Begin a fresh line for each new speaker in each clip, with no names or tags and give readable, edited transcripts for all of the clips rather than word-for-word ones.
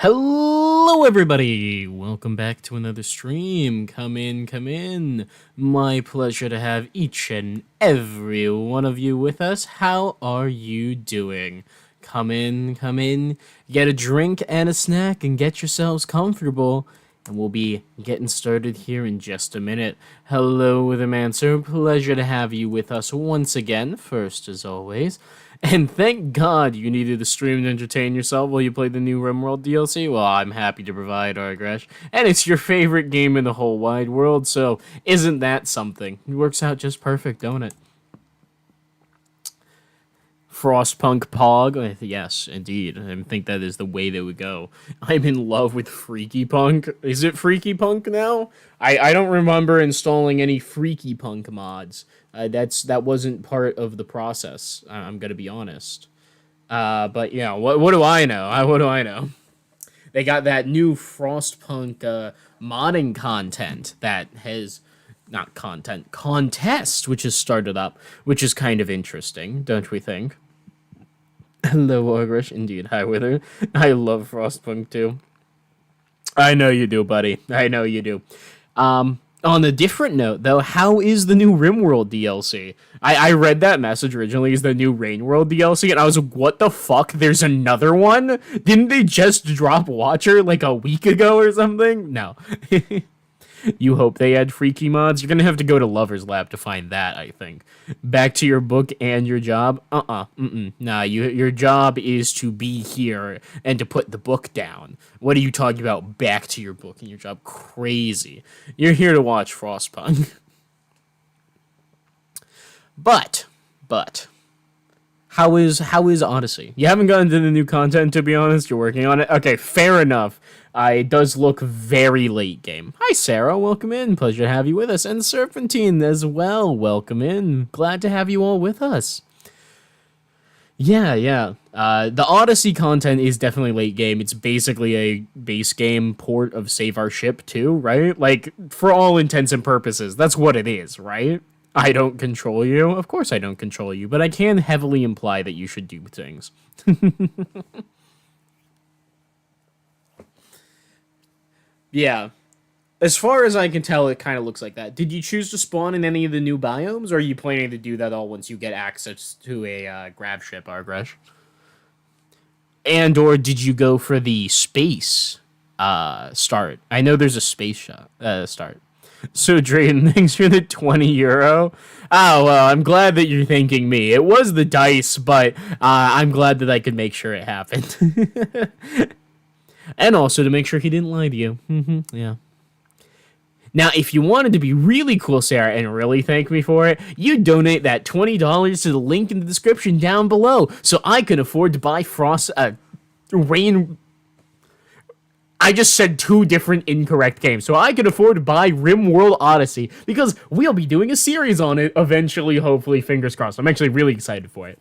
Hello, everybody! Welcome back to another stream. Come in, come in. My pleasure to have each and every one of you with us. How are you doing? Come in, come in. Get a drink and a snack and get yourselves comfortable. And we'll be getting started here in just a minute. Hello, the Mancer. Pleasure to have you with us once again. First, as always. And thank God you needed a stream to entertain yourself while you played the new RimWorld DLC. Well, I'm happy to provide, Argresh. And it's your favorite game in the whole wide world, so isn't that something? It works out just perfect, don't it? Frostpunk Pog. Yes, indeed. I think that is the way they would go. I'm in love with Freaky Punk. Is it Freaky Punk now? I don't remember installing any Freaky Punk mods. That wasn't part of the process. I'm gonna be honest. But yeah, what do I know? What do I know? They got that new Frostpunk modding content that has not content contest, which has started up, which is kind of interesting, don't we think? Hello, Ogrish. Indeed, hi, Wither. I love Frostpunk too. I know you do, buddy. I know you do. On a different note, though, how is the new RimWorld DLC? I read that message originally as the new RainWorld DLC, and I was like, what the fuck? There's another one? Didn't they just drop Watcher like a week ago or something? No. You hope they add freaky mods? You're gonna have to go to Lover's Lab to find that, I think. Back to your book and your job? Nah, your job is to be here and to put the book down. What are you talking about, back to your book and your job? Crazy. You're here to watch Frostpunk. But, how is Odyssey? You haven't gotten to the new content, to be honest. You're working on it. Okay, fair enough. It does look very late game. Hi, Sarah. Welcome in. Pleasure to have you with us. And Serpentine as well. Welcome in. Glad to have you all with us. Yeah. The Odyssey content is definitely late game. It's basically a base game port of Save Our Ship 2, right? Like, for all intents and purposes, that's what it is, right? I don't control you. Of course I don't control you, but I can heavily imply that you should do things. Yeah. As far as I can tell, it kind of looks like that. Did you choose to spawn in any of the new biomes, or are you planning to do that all once you get access to a grab ship, Argresh? And or did you go for the space start? I know there's a space start. So, Drayden, thanks for the €20. Oh, well, I'm glad that you're thanking me. It was the dice, but I'm glad that I could make sure it happened. And also to make sure he didn't lie to you. Yeah. Now, if you wanted to be really cool, Sarah, and really thank me for it, you donate that $20 to the link in the description down below, so I can afford to buy Rain. I just said two different incorrect games, so I can afford to buy RimWorld Odyssey, because we'll be doing a series on it eventually, hopefully, fingers crossed. I'm actually really excited for it.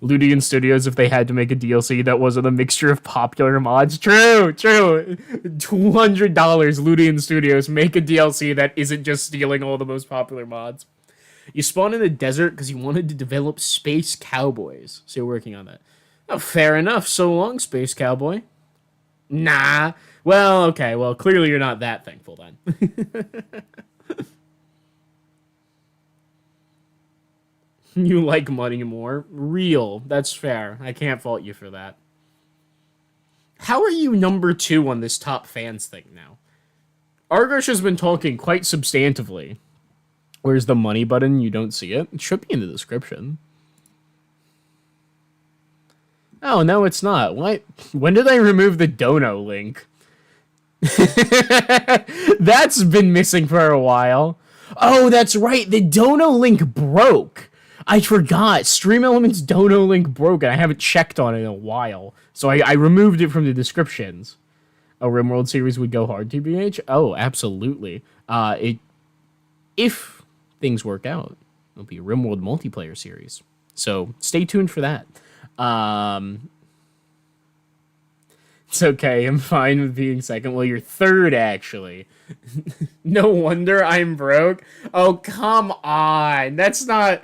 Ludian Studios, if they had to make a DLC that wasn't a mixture of popular mods. True. $200, Ludian Studios, make a DLC that isn't just stealing all the most popular mods. You spawned in the desert because you wanted to develop Space Cowboys, so you're working on that. Oh, fair enough. So long, Space Cowboy. Nah. Well, okay. Well, clearly you're not that thankful then. You like money more. Real. That's fair. I can't fault you for that. How are you number 2 on this top fans thing now? Argresh has been talking quite substantively. Where's the money button? You don't see it? It should be in the description. Oh, no, it's not. What? When did I remove the dono link? That's been missing for a while. Oh, that's right. The dono link broke. I forgot. Stream Elements dono link broke, and I haven't checked on it in a while. So I removed it from the descriptions. A RimWorld series would go hard, TBH? Oh, absolutely. If things work out, it'll be a RimWorld multiplayer series. So stay tuned for that. It's okay. I'm fine with being second. Well, you're third, actually. No wonder I'm broke. Oh, come on. That's not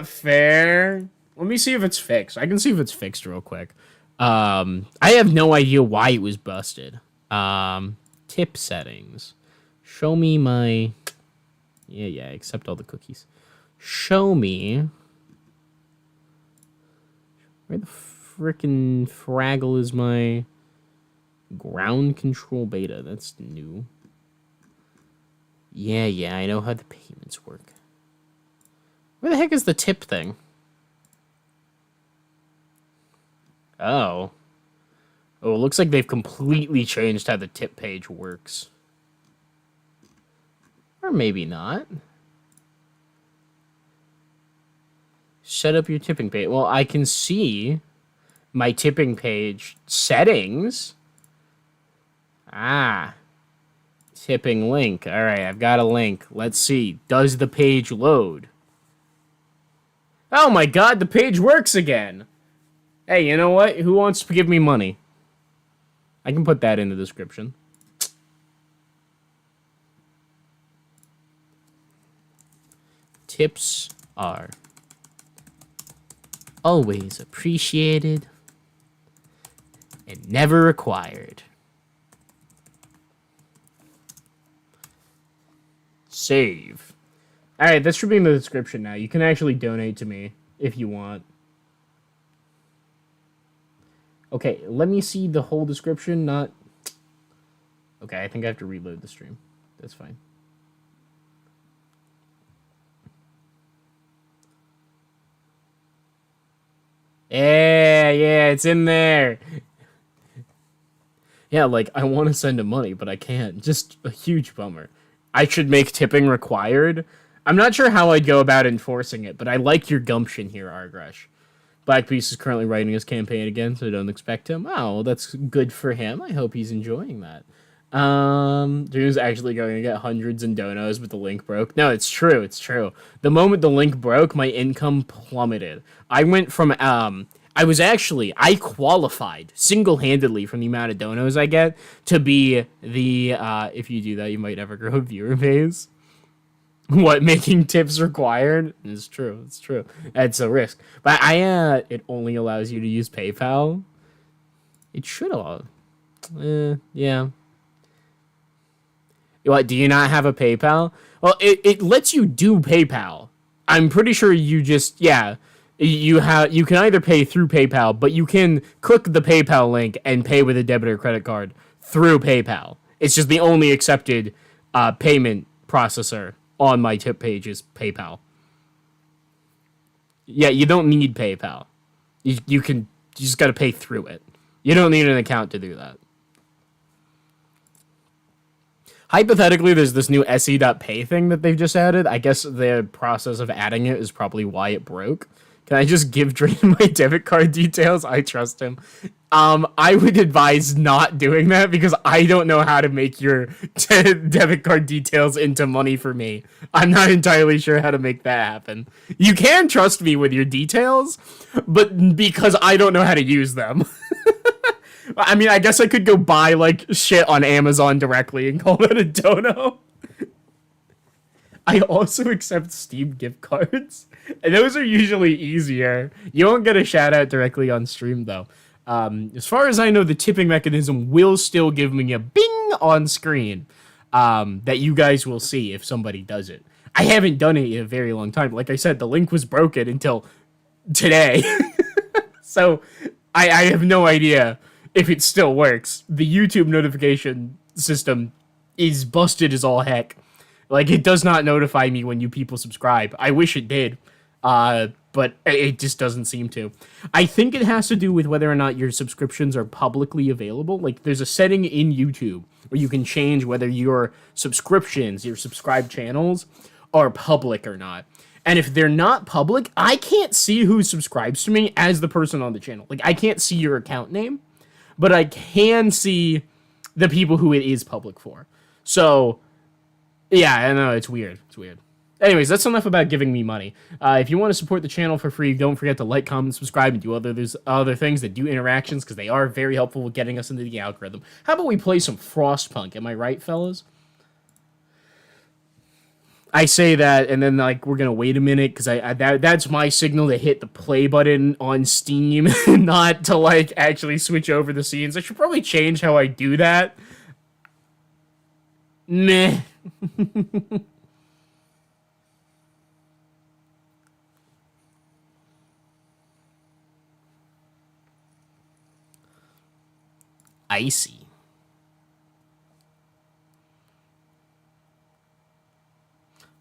fair. Let me see if it's fixed. I can see if it's fixed real quick. I have no idea why it was busted. Tip settings. Show me my... Yeah, accept all the cookies. Show me... Where the frickin' Fraggle is my... Ground control beta? That's new. Yeah, I know how the payments work. Where the heck is the tip thing? Oh. Oh, it looks like they've completely changed how the tip page works. Or maybe not. Set up your tipping page. Well, I can see my tipping page settings. Ah. Tipping link. All right, I've got a link. Let's see. Does the page load? Oh my god, the page works again. Hey, you know what? Who wants to give me money? I can put that in the description. Tips are always appreciated and never required. Save. Alright, that should be in the description now. You can actually donate to me if you want. Okay, let me see the whole description, not... Okay, I think I have to reload the stream. That's fine. Yeah, it's in there. Yeah, like, I want to send him money, but I can't. Just a huge bummer. I should make tipping required. I'm not sure how I'd go about enforcing it, but I like your gumption here, Argresh. Black Beast is currently writing his campaign again, so don't expect him. Oh, well, that's good for him. I hope he's enjoying that. Drew's actually going to get hundreds in donos, but the link broke. No, it's true. The moment the link broke, my income plummeted. I went from, I qualified single-handedly from the amount of donos I get to be the, if you do that, you might never grow a viewer base. What, making tips required? It's true. It's a risk. But it only allows you to use PayPal. It should allow. Yeah. What, do you not have a PayPal? Well, it lets you do PayPal. I'm pretty sure you just, you can either pay through PayPal, but you can click the PayPal link and pay with a debit or credit card through PayPal. It's just the only accepted payment processor on my tip page is PayPal. Yeah, you don't need PayPal. You just got to pay through it. You don't need an account to do that. Hypothetically, there's this new se.pay thing that they've just added. I guess the process of adding it is probably why it broke. Can I just give Drayton my debit card details? I trust him. I would advise not doing that because I don't know how to make your debit card details into money for me. I'm not entirely sure how to make that happen. You can trust me with your details, but because I don't know how to use them. I mean, I guess I could go buy, like, shit on Amazon directly and call that a dono. I also accept Steam gift cards. And those are usually easier. You won't get a shout out directly on stream, though. As far as I know, the tipping mechanism will still give me a bing on screen that you guys will see if somebody does it. I haven't done it in a very long time. Like I said, the link was broken until today. So I have no idea if it still works. The YouTube notification system is busted as all heck. Like, it does not notify me when you people subscribe. I wish it did, but it just doesn't seem to. I think it has to do with whether or not your subscriptions are publicly available. Like, there's a setting in YouTube where you can change whether your subscriptions, your subscribed channels, are public or not. And if they're not public, I can't see who subscribes to me as the person on the channel. Like, I can't see your account name, but I can see the people who it is public for. So... yeah, I know, it's weird. Anyways, that's enough about giving me money. If you want to support the channel for free, don't forget to like, comment, subscribe, and do other things that do interactions, because they are very helpful with getting us into the algorithm. How about we play some Frostpunk? Am I right, fellas? I say that, and then like we're gonna wait a minute because that's my signal to hit the play button on Steam, not to like actually switch over the scenes. I should probably change how I do that. Meh. Icy.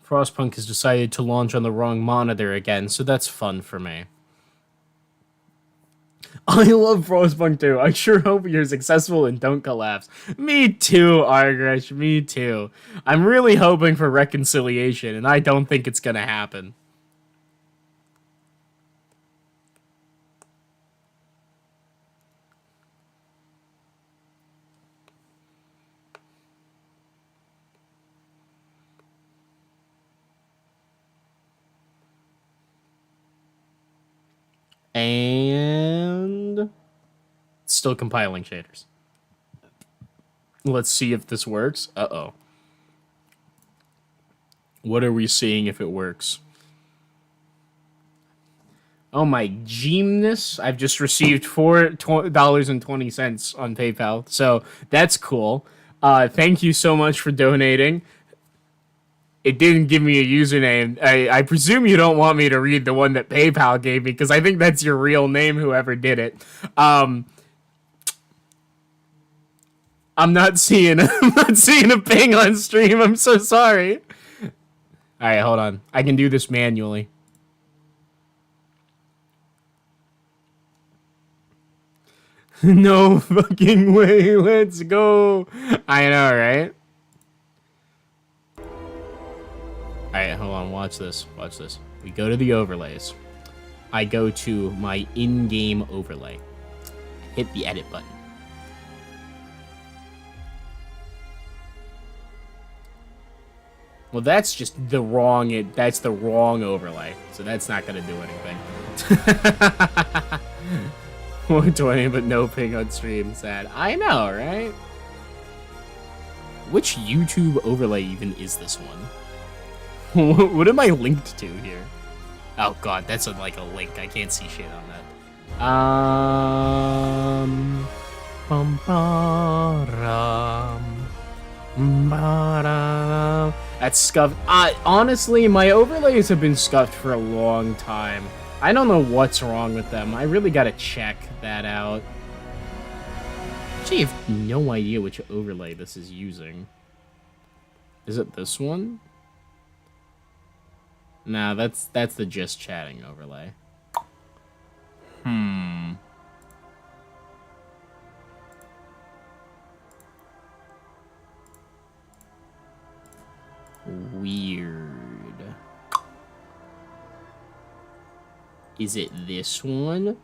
Frostpunk has decided to launch on the wrong monitor again, so that's fun for me. I love Frostpunk too. I sure hope you're successful and don't collapse. Me too, Argresh, me too. I'm really hoping for reconciliation, and I don't think it's gonna happen. And still compiling shaders. Let's see if this works. Uh-oh. What are we seeing if it works? Oh my genius. I've just received $4.20 on PayPal. So that's cool. Thank you so much for donating. It didn't give me a username. I presume you don't want me to read the one that PayPal gave me because I think that's your real name, whoever did it. I'm not seeing a ping on stream. I'm so sorry. All right, hold on. I can do this manually. No fucking way. Let's go. I know, right? Alright, hold on. Watch this. Watch this. We go to the overlays. I go to my in-game overlay. Hit the edit button. Well, that's just the wrong... That's the wrong overlay. So that's not going to do anything. 120, but no ping on stream. Sad. I know, right? Which YouTube overlay even is this one? What am I linked to here? Oh god, that's like a link. I can't see shit on that. That's scuffed. Honestly, my overlays have been scuffed for a long time. I don't know what's wrong with them. I really gotta check that out. Actually, I have no idea which overlay this is using. Is it this one? Nah, that's the just chatting overlay. Weird. Is it this one?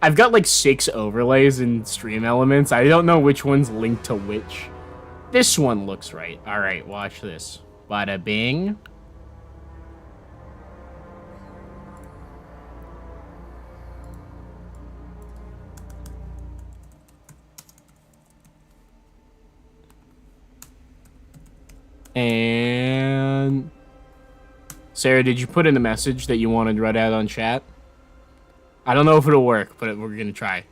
I've got like 6 overlays in Stream Elements. I don't know which one's linked to which. This one looks right. Alright, watch this. Bada bing. And Sarah, did you put in a message that you wanted read out on chat? I don't know if it'll work, but we're gonna try.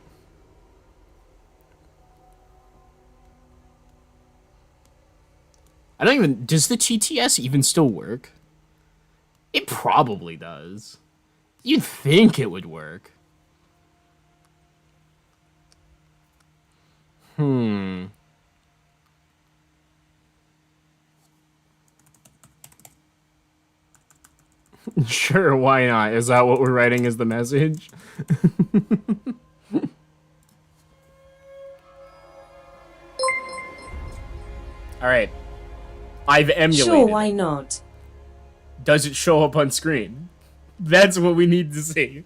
I don't even... Does the TTS even still work? It probably does. You'd think it would work. Sure, why not? Is that what we're writing as the message? Alright. I've emulated.
Sure, why not?
Does it show up on screen? That's what we need to see.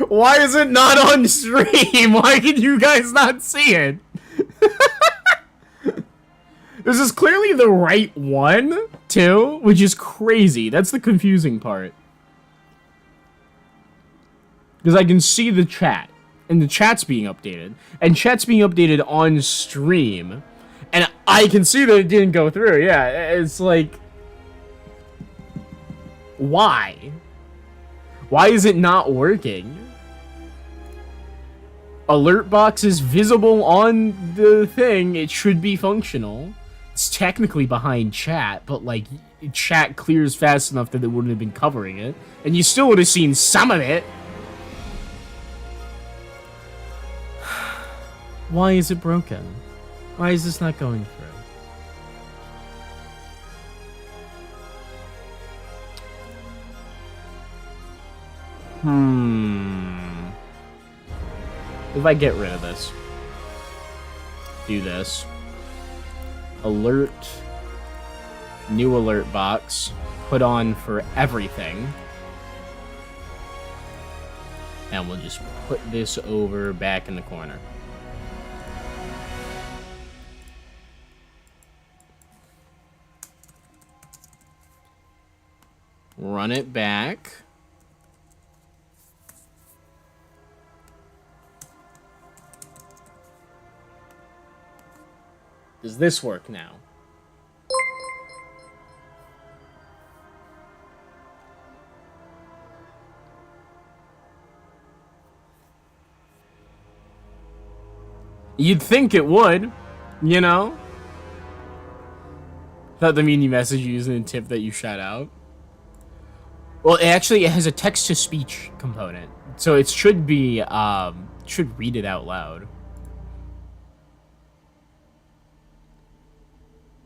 Why is it not on stream? Why can you guys not see it? This is clearly the right one, too, which is crazy. That's the confusing part. Because I can see the chat, and the chat's being updated, and chat's being updated on stream, and I can see that it didn't go through. Yeah, it's like, why? Why is it not working? Alert box is visible on the thing. It should be functional. It's technically behind chat, but like chat clears fast enough that it wouldn't have been covering it, and you still would have seen some of it. Why is it broken? Why is this not going through? If I get rid of this, do this, alert, new alert box, put on for everything, and we'll just put this over back in the corner. Run it back. Does this work now? You'd think it would, you know? That the mean you message you using a tip that you shout out. Well, it has a text-to-speech component, so it should be, should read it out loud.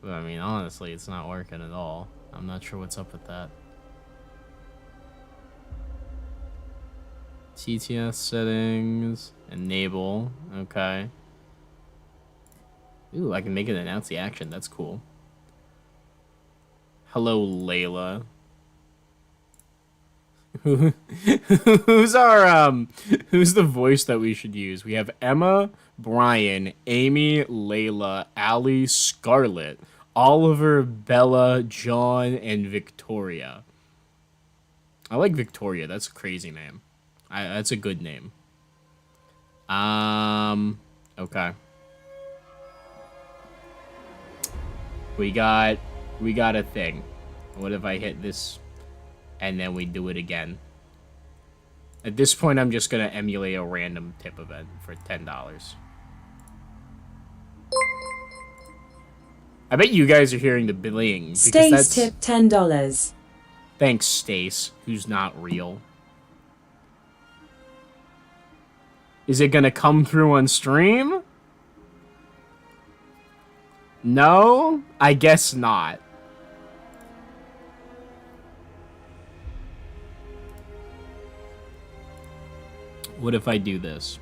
But, I mean, honestly, it's not working at all. I'm not sure what's up with that. TTS settings, enable, okay. Ooh, I can make it announce the action, that's cool. Hello, Layla. Who's the voice that we should use? We have Emma, Brian, Amy, Layla, Allie, Scarlett, Oliver, Bella, John, and Victoria. I like Victoria. That's a crazy name. That's a good name. Okay. We got a thing. What if I hit this and then we do it again? At this point, I'm just gonna emulate a random tip event for $10. I bet you guys are hearing the billing.
Stace tip $10.
Thanks, Stace, who's not real. Is it gonna come through on stream? No? I guess not. What if I do this?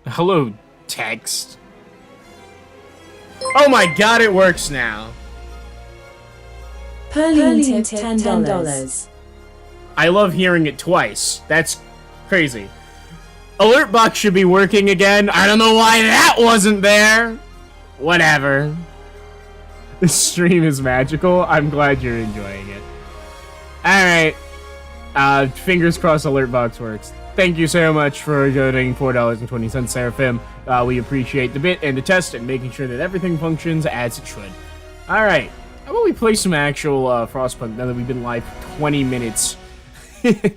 Hello, text. Oh my god, it works now.
Pearline tip $10.
I love hearing it twice. That's crazy. Alert box should be working again. I don't know why that wasn't there. Whatever. This stream is magical. I'm glad you're enjoying it. Alright. Fingers crossed alert box works. Thank you so much for donating $4.20, Seraphim. We appreciate the bit and the test and making sure that everything functions as it should. Alright. How about we play some actual Frostpunk now that we've been live for 20 minutes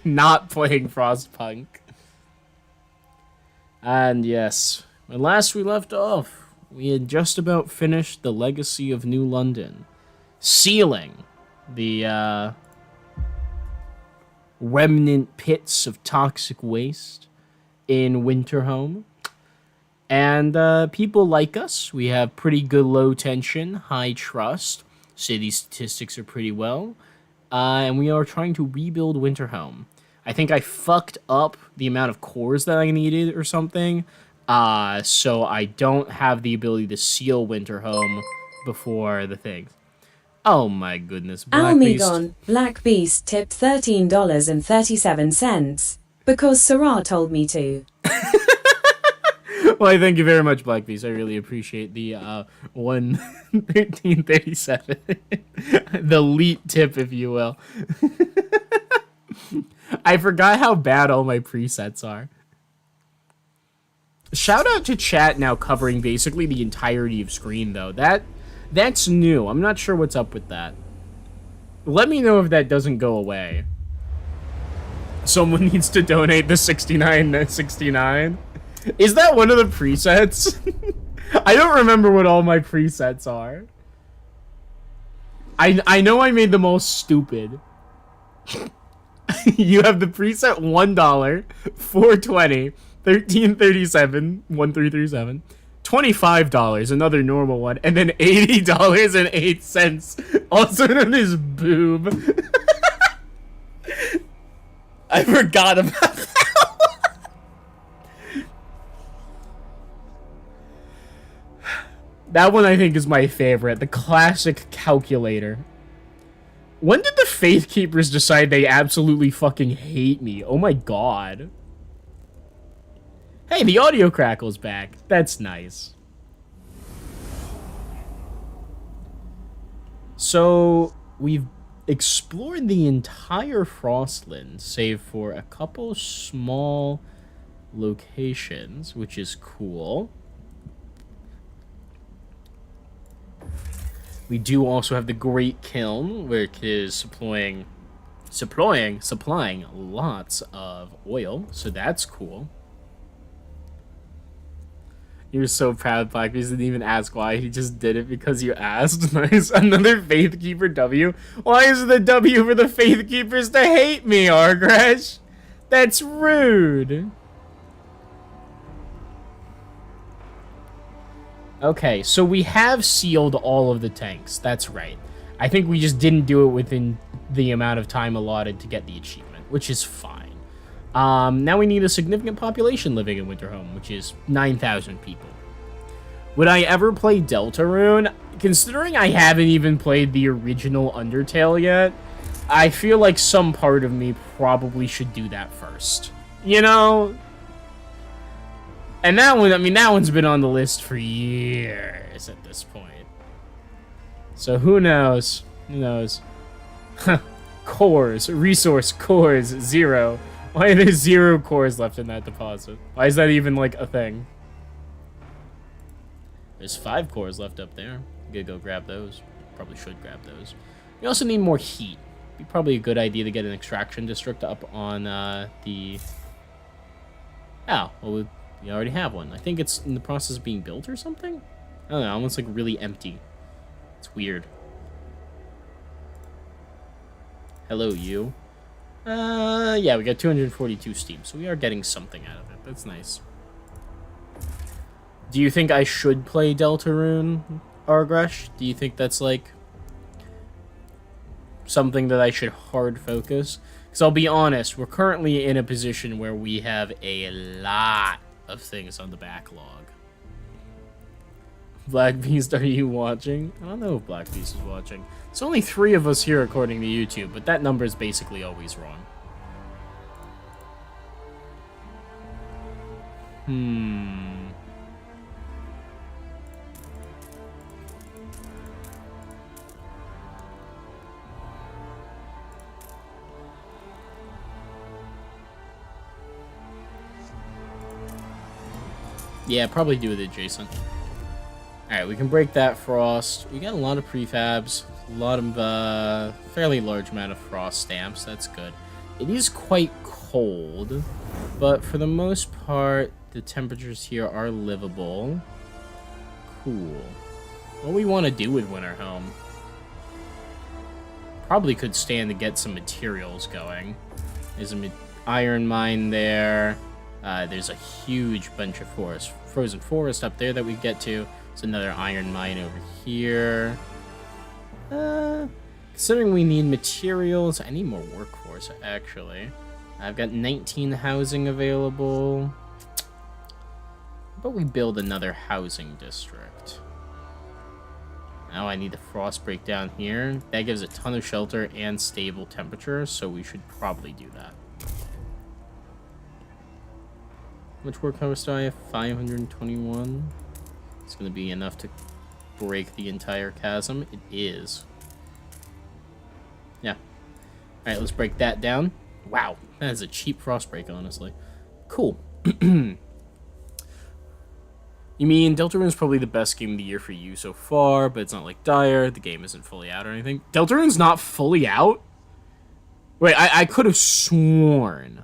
not playing Frostpunk. And yes, when last we left off, we had just about finished the Legacy of New London, sealing the remnant pits of toxic waste in Winterhome. And people like us, we have pretty good low tension, high trust, city statistics are pretty well, and we are trying to rebuild Winterhome. I think I fucked up the amount of cores that I needed or something, so I don't have the ability to seal Winterhome before the things. Oh my goodness, Black
Almegon, Black Beast tipped $13.37, because Sarah told me to.
Well, thank you very much, Black Beast. I really appreciate the 11337. The elite tip, if you will. I forgot how bad all my presets are. Shout out to chat now covering basically the entirety of screen, though. That's new. I'm not sure what's up with that. Let me know if that doesn't go away. Someone needs to donate the 69.69. Is that one of the presets? I don't remember what all my presets are. I know I made them all stupid. You have the preset $1, $4.20, $13.37, 1337, $25, another normal one, and then $80.08, also known as boob. I forgot about that one. That one I think is my favorite, the classic calculator. When did the Faith Keepers decide they absolutely fucking hate me? Oh my god. Hey, the audio crackle's back. That's nice. So, we've explored the entire Frostland, save for a couple small locations, which is cool. We do also have the Great Kiln, which is supplying lots of oil, so that's cool. You're so proud, Black Beast didn't even ask why. He just did it because you asked. Nice. Another Faith Keeper W. Why is the W for the Faith Keepers to hate me, Argresh? That's rude. Okay, so we have sealed all of the tanks. That's right. I think we just didn't do it within the amount of time allotted to get the achievement, which is fine. Now we need a significant population living in Winterhome, which is 9,000 people. Would I ever play Deltarune? Considering I haven't even played the original Undertale yet, I feel like some part of me probably should do that first. You know? And that one, I mean, that one's been on the list for years at this point. So who knows? Who knows? Cores. Resource cores. 0. Why are there 0 cores left in that deposit? Why is that even, like, a thing? There's 5 cores left up there. I'm gonna go grab those. Probably should grab those. We also need more heat. Be probably a good idea to get an extraction district up on, the... Oh, well, we already have one. I think it's in the process of being built or something? I don't know, almost, like, really empty. It's weird. Hello, you. Yeah, we got 242 steam, so we are getting something out of it. That's nice. Do you think I should play Deltarune, Argresh? Do you think that's, like, something that I should hard focus? Because I'll be honest, we're currently in a position where we have a lot of things on the backlog. Black Beast, are you watching? I don't know if Black Beast is watching. There's only 3 of us here according to YouTube, but that number is basically always wrong. Yeah, probably do it adjacent. Alright, we can break that frost. We got a lot of prefabs, a lot of, fairly large amount of frost stamps. That's good. It is quite cold, but for the most part, the temperatures here are livable. Cool. What we want to do with Winterhome? Probably could stand to get some materials going. There's an iron mine there. There's a huge bunch of frozen forest up there that we get to. There's another iron mine over here. Considering we need materials, I need more workforce, actually. I've got 19 housing available. How about we build another housing district? Now I need the frost break down here. That gives a ton of shelter and stable temperature, so we should probably do that. much work harvest do I have? 521. It's gonna be enough to break the entire chasm. It is. Yeah. Alright, let's break that down. Wow, that is a cheap frost break, honestly. Cool. You mean Deltarune's probably the best game of the year for you so far, but it's not like dire. The game isn't fully out or anything. Deltarune's not fully out? Wait, I could have sworn.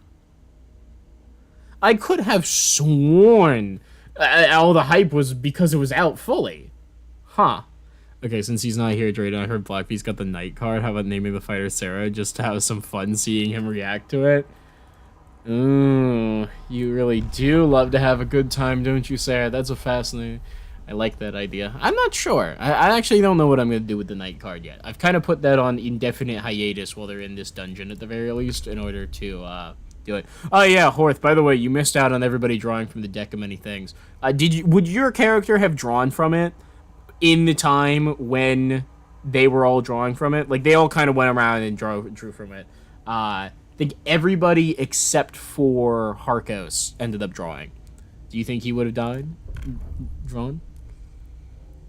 I could have sworn all the hype was because it was out fully. Huh. Okay, since he's not here, Drayden, I heard Blackbee's got the night card. How about naming the fighter Sarah just to have some fun seeing him react to it? Ooh, you really do love to have a good time, don't you, Sarah? That's a fascinating... I like that idea. I'm not sure. I actually don't know what I'm going to do with the night card yet. I've kind of put that on indefinite hiatus while they're in this dungeon at the very least in order to do it. Oh yeah, Horth, by the way, you missed out on everybody drawing from the deck of many things. Would your character have drawn from it in the time when they were all drawing from it? Like, they all kind of went around and drew from it. I think everybody except for Harkos ended up drawing. Do you think he would have drawn?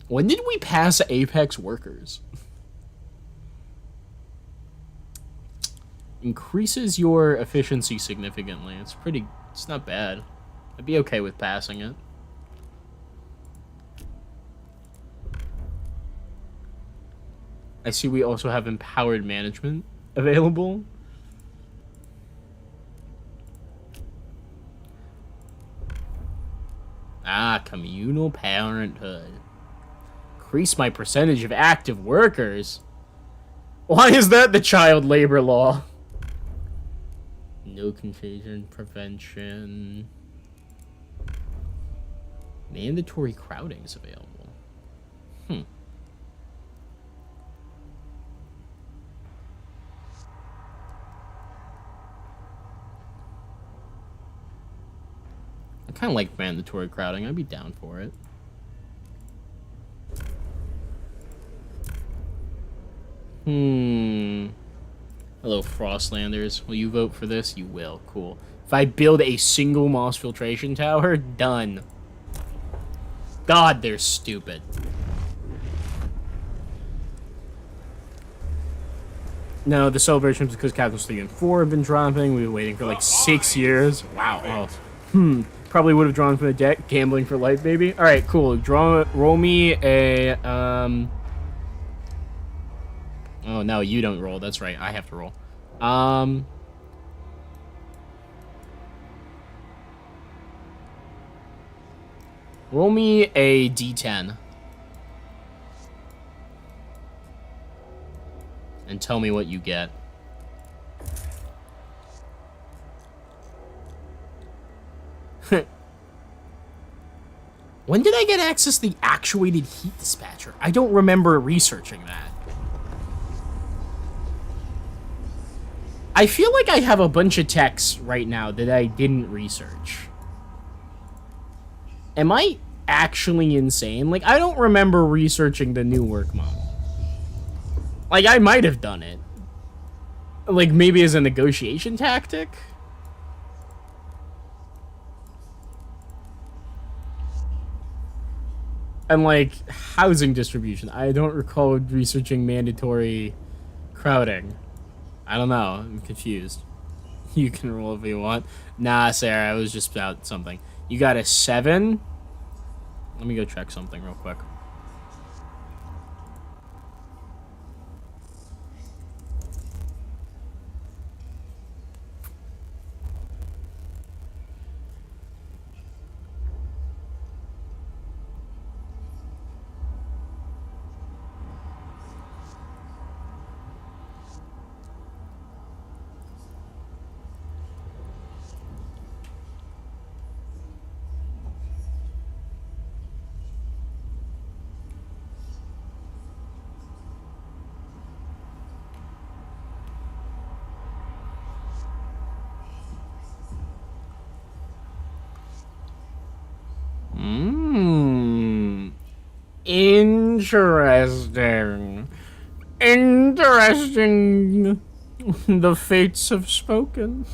When did we pass Apex Workers? Increases your efficiency significantly. It's not bad. I'd be okay with passing it. I see we also have empowered management available. Ah, communal parenthood. Increase my percentage of active workers. Why is that the child labor law? No contagion prevention. Mandatory crowding is available. I kind of like mandatory crowding. I'd be down for it. Hello, Frostlanders. Will you vote for this? You will. Cool. If I build a single moss filtration tower, done. God, they're stupid. No, the celebrations because Captains 3 and 4 have been dropping. We've been waiting for like 6 years. Wow. Oh. Probably would have drawn from the deck. Gambling for life, baby. All right, cool. Roll me a Oh no, you don't roll. That's right. I have to roll. Roll me a D10. And tell me what you get. When did I get access to the actuated heat dispatcher? I don't remember researching that. I feel like I have a bunch of texts right now that I didn't research. Am I actually insane? Like, I don't remember researching the new work mode. Like, I might have done it. Like, maybe as a negotiation tactic? And, like, housing distribution. I don't recall researching mandatory crowding. I don't know. I'm confused. You can roll if you want. Nah, Sarah, I was just about something. You got a 7? Let me go check something real quick. Interesting. Interesting. The fates have spoken.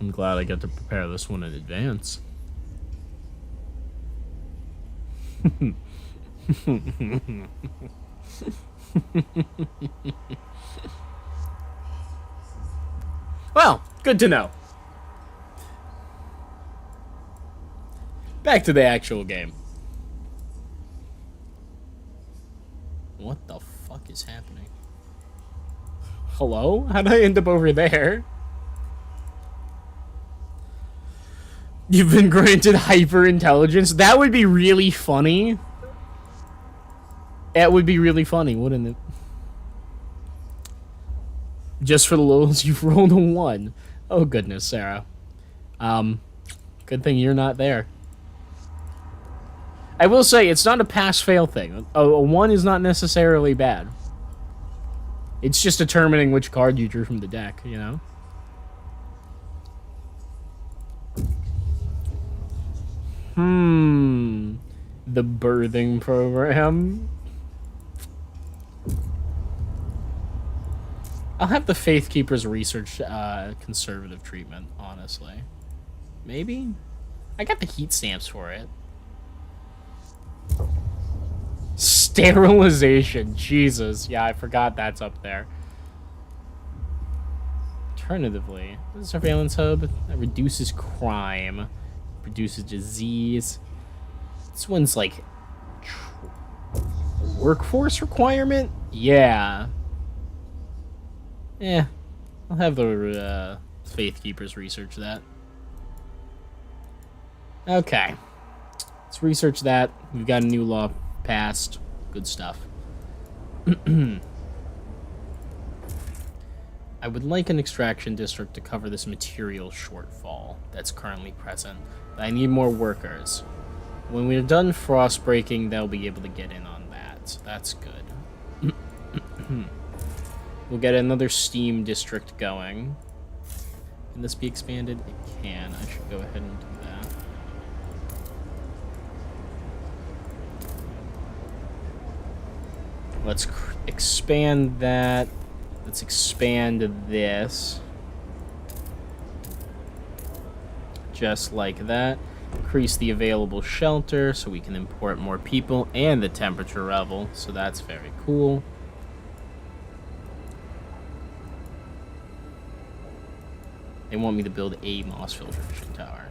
I'm glad I got to prepare this one in advance. Well, good to know. Back to the actual game. What the fuck is happening? Hello? How did I end up over there? You've been granted hyper intelligence. That would be really funny. That would be really funny, wouldn't it? Just for the lulz, you've rolled a 1. Oh goodness, Sarah. Good thing you're not there. I will say, it's not a pass-fail thing. A 1 is not necessarily bad. It's just determining which card you drew from the deck, you know? The birthing program. I'll have the Faith Keepers research conservative treatment, honestly. Maybe? I got the heat stamps for it. Sterilization. Jesus. Yeah, I forgot that's up there. Alternatively, the surveillance hub that reduces crime, reduces disease. This one's like workforce requirement? Yeah. Yeah. I'll have the Faith Keepers research that. Okay. Let's research that. We've got a new law passed. Good stuff. I would like an extraction district to cover this material shortfall that's currently present, but I need more workers. When we're done frost breaking, they'll be able to get in on that, so that's good. We'll get another steam district going. Can this be expanded? It can. I should go ahead and do that. Let's expand that. Let's expand this. Just like that. Increase the available shelter so we can import more people and the temperature level. So that's very cool. They want me to build a moss filtration tower.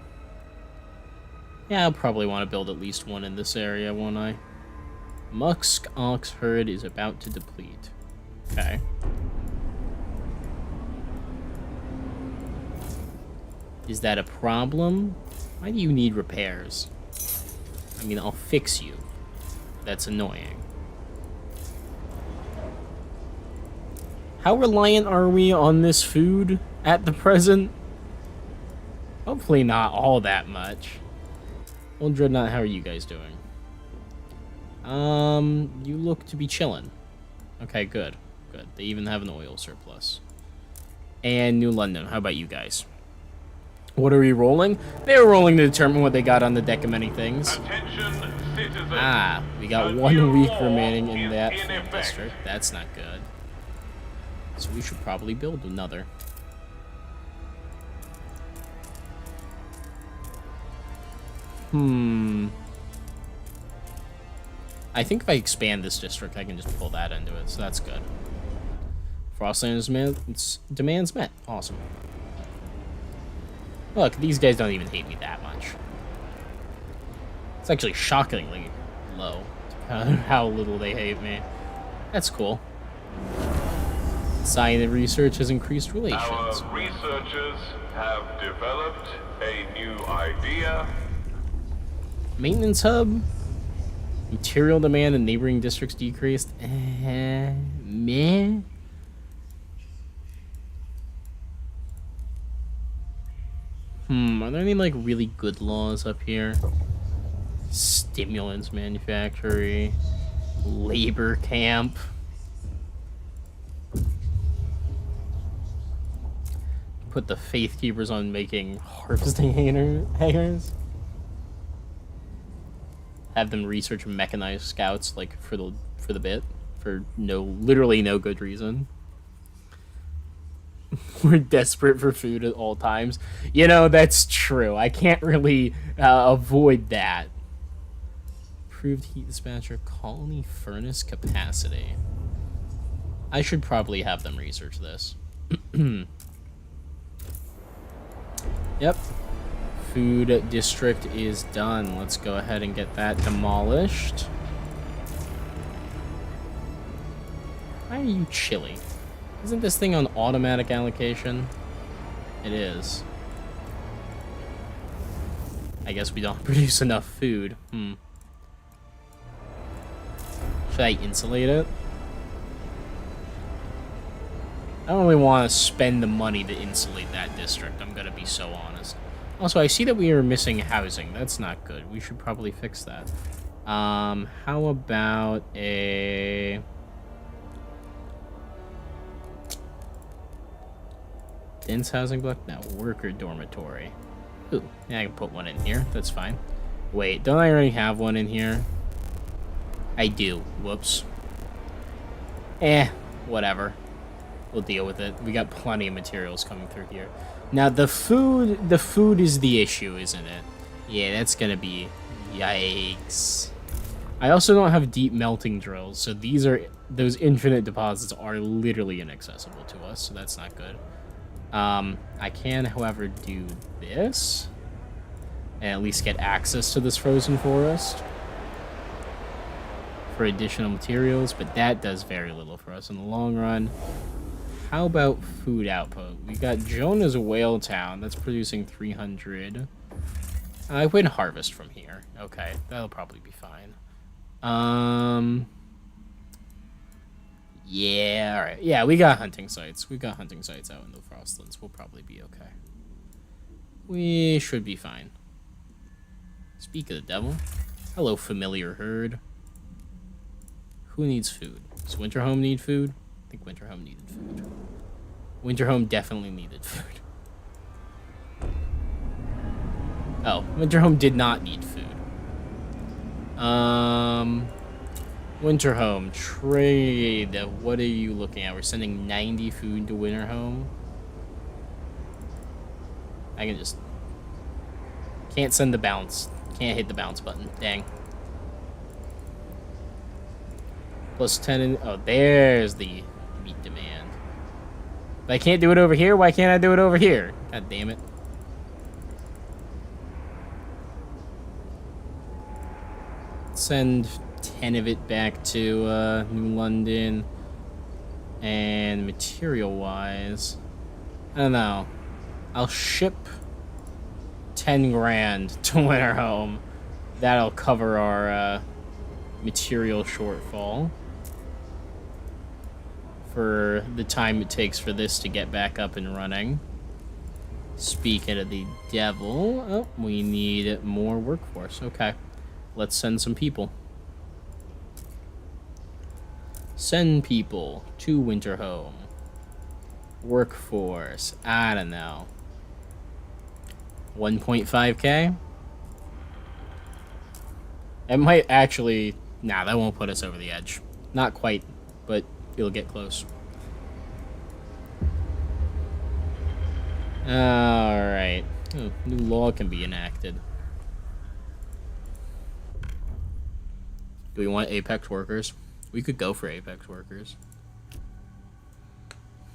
Yeah, I'll probably want to build at least one in this area, won't I? Musk ox herd is about to deplete. Okay. Is that a problem? Why do you need repairs? I mean, I'll fix you. That's annoying. How reliant are we on this food at the present? Hopefully not all that much. Well, Dreadnought, how are you guys doing? You look to be chilling. Okay, good. Good. They even have an oil surplus. And New London, how about you guys? What are we rolling? They were rolling to determine what they got on the deck of many things. We got 1 week remaining in that district. That's not good. So we should probably build another. I think if I expand this district, I can just pull that into it, so that's good. Frostland's demands met. Awesome. Look, these guys don't even hate me that much. It's actually shockingly low, how little they hate me. That's cool. Science and research has increased relations.
Our researchers have developed a new idea.
Maintenance hub. Material demand in neighboring districts decreased. Meh. Are there any, like, really good laws up here? Stimulants manufactory. Labor camp. Put the Faith Keepers on making harvesting hangers. Have them research mechanized scouts, like, for the bit. For literally no good reason. We're desperate for food at all times. You know, that's true. I can't really avoid that. Approved heat dispatcher, colony furnace capacity. I should probably have them research this. Yep. Food district is done. Let's go ahead and get that demolished. Why are you chilly? Isn't this thing on automatic allocation? It is. I guess we don't produce enough food. Should I insulate it? I don't really want to spend the money to insulate that district, I'm gonna be so honest. Also, I see that we are missing housing. That's not good. We should probably fix that. How about a... dense housing block? No, worker dormitory. Ooh, yeah, I can put one in here. That's fine. Wait, don't I already have one in here? I do. Whoops. Whatever. We'll deal with it. We got plenty of materials coming through here. Now, the food is the issue, isn't it? Yeah, that's gonna be... yikes. I also don't have deep melting drills, so those infinite deposits are literally inaccessible to us, so that's not good. I can, however, do this and at least get access to this frozen forest for additional materials, but that does very little for us in the long run. How about food output? We got Jonah's Whale Town. That's producing 300. I can harvest from here. Okay, that'll probably be fine. Yeah, alright. Yeah, we got hunting sites. We got hunting sites out in the Frostlands. We'll probably be okay. We should be fine. Speak of the devil. Hello, familiar herd. Who needs food? Does Winterhome need food? I think Winterhome needed food. Winterhome definitely needed food. Oh, Winterhome did not need food. Winterhome, trade. What are you looking at? We're sending 90 food to Winterhome. I can just... can't send the bounce. Can't hit the bounce button. Dang. Plus 10 in... oh, there's the meat demand. But I can't do it over here? Why can't I do it over here? God damn it. Send 10 of it back to New London. And material-wise, I don't know. I'll ship 10 grand to Winterhome. That'll cover our material shortfall for the time it takes for this to get back up and running. Speaking of the devil, oh, we need more workforce. Okay, let's send some people. Send people to Winterhome. Workforce, I don't know. 1.5k? It might actually... nah, that won't put us over the edge. Not quite, but it'll get close. Alright. Oh, new law can be enacted. Do we want Apex workers? We could go for Apex workers.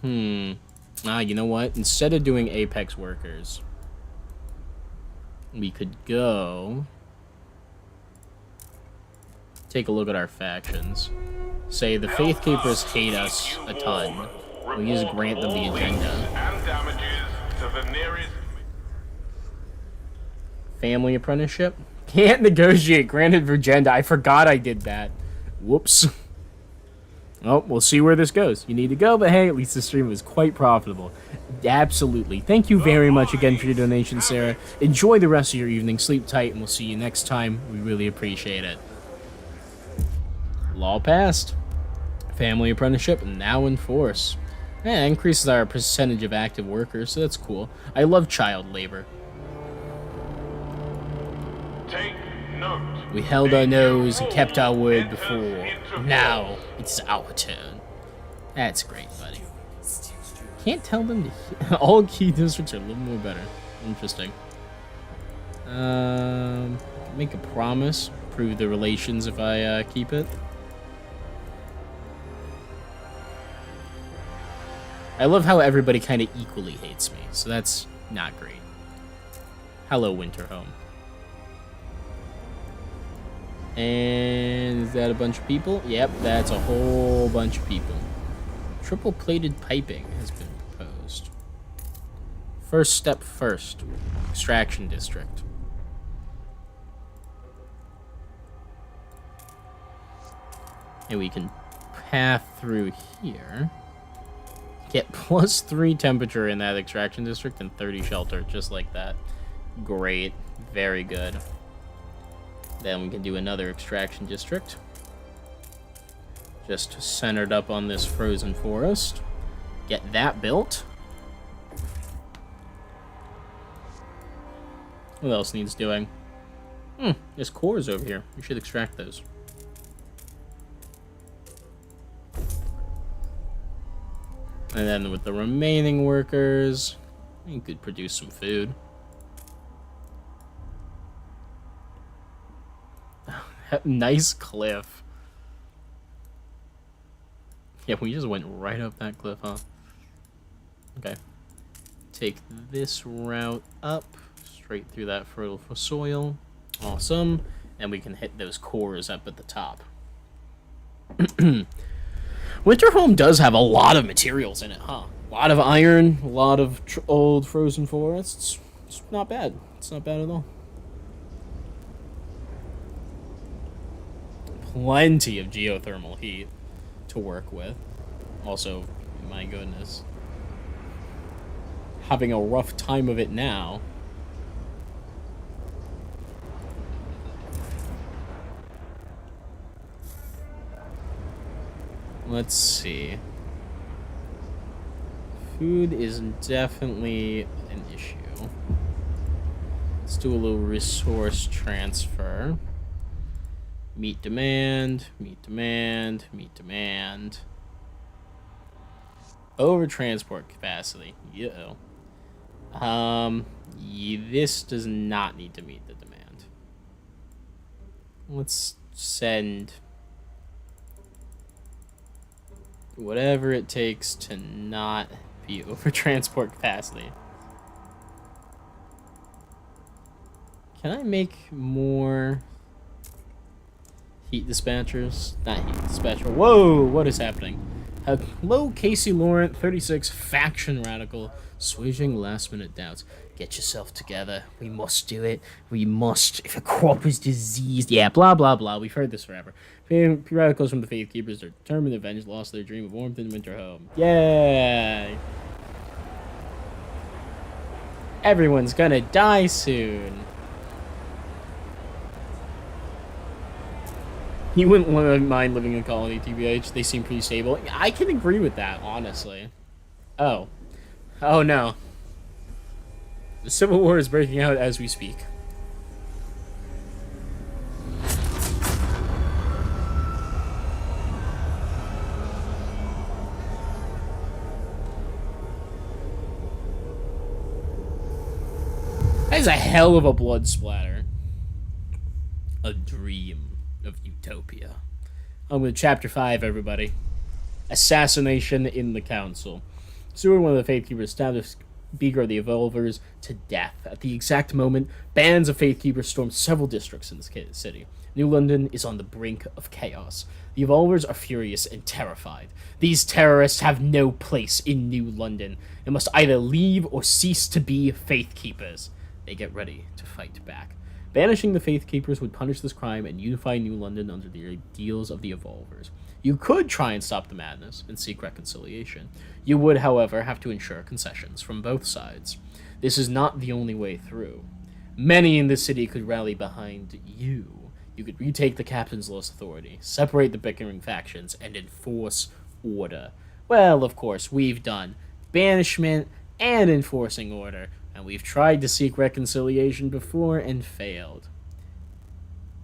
You know what? Instead of doing Apex workers, we could go... take a look at our factions. Say the Faith Keepers hate us a ton. We just grant them the agenda. Family apprenticeship? Can't negotiate. Granted for agenda. I forgot I did that. Whoops. Oh, we'll see where this goes. You need to go, but hey, at least the stream was quite profitable. Absolutely. Thank you very much again for your donation, Sarah. Enjoy the rest of your evening. Sleep tight, and we'll see you next time. We really appreciate it. Law passed. Family apprenticeship now in force. Yeah, increases our percentage of active workers, so that's cool. I love child labor.
Take note.
We held our nose and kept our word before. Now it's our turn. That's great, buddy. Can't tell them to all key districts are a little more better. Interesting. Make a promise. Prove the relations if I keep it. I love how everybody kind of equally hates me, so that's not great. Hello, Winterhome. And is that a bunch of people? Yep, that's a whole bunch of people. Triple-plated piping has been proposed. First step first. Extraction district. And we can path through here. Get +3 temperature in that extraction district and 30 shelter, just like that. Great. Very good. Then we can do another extraction district. Just centered up on this frozen forest. Get that built. What else needs doing? There's cores over here. We should extract those. And then with the remaining workers, you could produce some food. Nice cliff. Yeah, we just went right up that cliff, huh? Okay. Take this route up, straight through that fertile soil. Awesome. And we can hit those cores up at the top. Winterhome does have a lot of materials in it, huh? A lot of iron, a lot of old frozen forests. It's not bad. It's not bad at all. Plenty of geothermal heat to work with. Also, my goodness. Having a rough time of it now. Let's see. Food is definitely an issue. Let's do a little resource transfer. Meat demand, meat demand, meat demand. Over transport capacity. Uh-oh. This does not need to meet the demand. Let's send whatever it takes to not be over transport capacity. Can I make more heat dispatchers? Not heat dispatcher. Whoa, what is happening? Hello, Casey Laurent, 36, faction radical, swaging last-minute doubts. Get yourself together. We must do it. We must. If a crop is diseased. Yeah, blah, blah, blah. We've heard this forever. Radicals from the Faith Keepers are determined to avenge loss of their dream of warmth in Winterhome. Yay! Everyone's gonna die soon. You wouldn't mind living in a colony, TBH. They seem pretty stable. I can agree with that, honestly. Oh. Oh, no. The Civil War is breaking out as we speak. That is a hell of a blood splatter. A dream of utopia. On with chapter 5, everybody. Assassination in the council. Seward, one of the Faith Keepers, stabbed the Beaker of the Evolvers to death. At the exact moment, bands of Faith Keepers stormed several districts in this city. New London is on the brink of chaos. The Evolvers are furious and terrified. These terrorists have no place in New London and must either leave or cease to be Faith Keepers. They get ready to fight back. Banishing the Faith Keepers would punish this crime and unify New London under the ideals of the Evolvers. You could try and stop the madness and seek reconciliation. You would, however, have to ensure concessions from both sides. This is not the only way through. Many in the city could rally behind you. You could retake the captain's lost authority, separate the bickering factions, and enforce order. Well, of course, we've done banishment and enforcing order, and we've tried to seek reconciliation before and failed.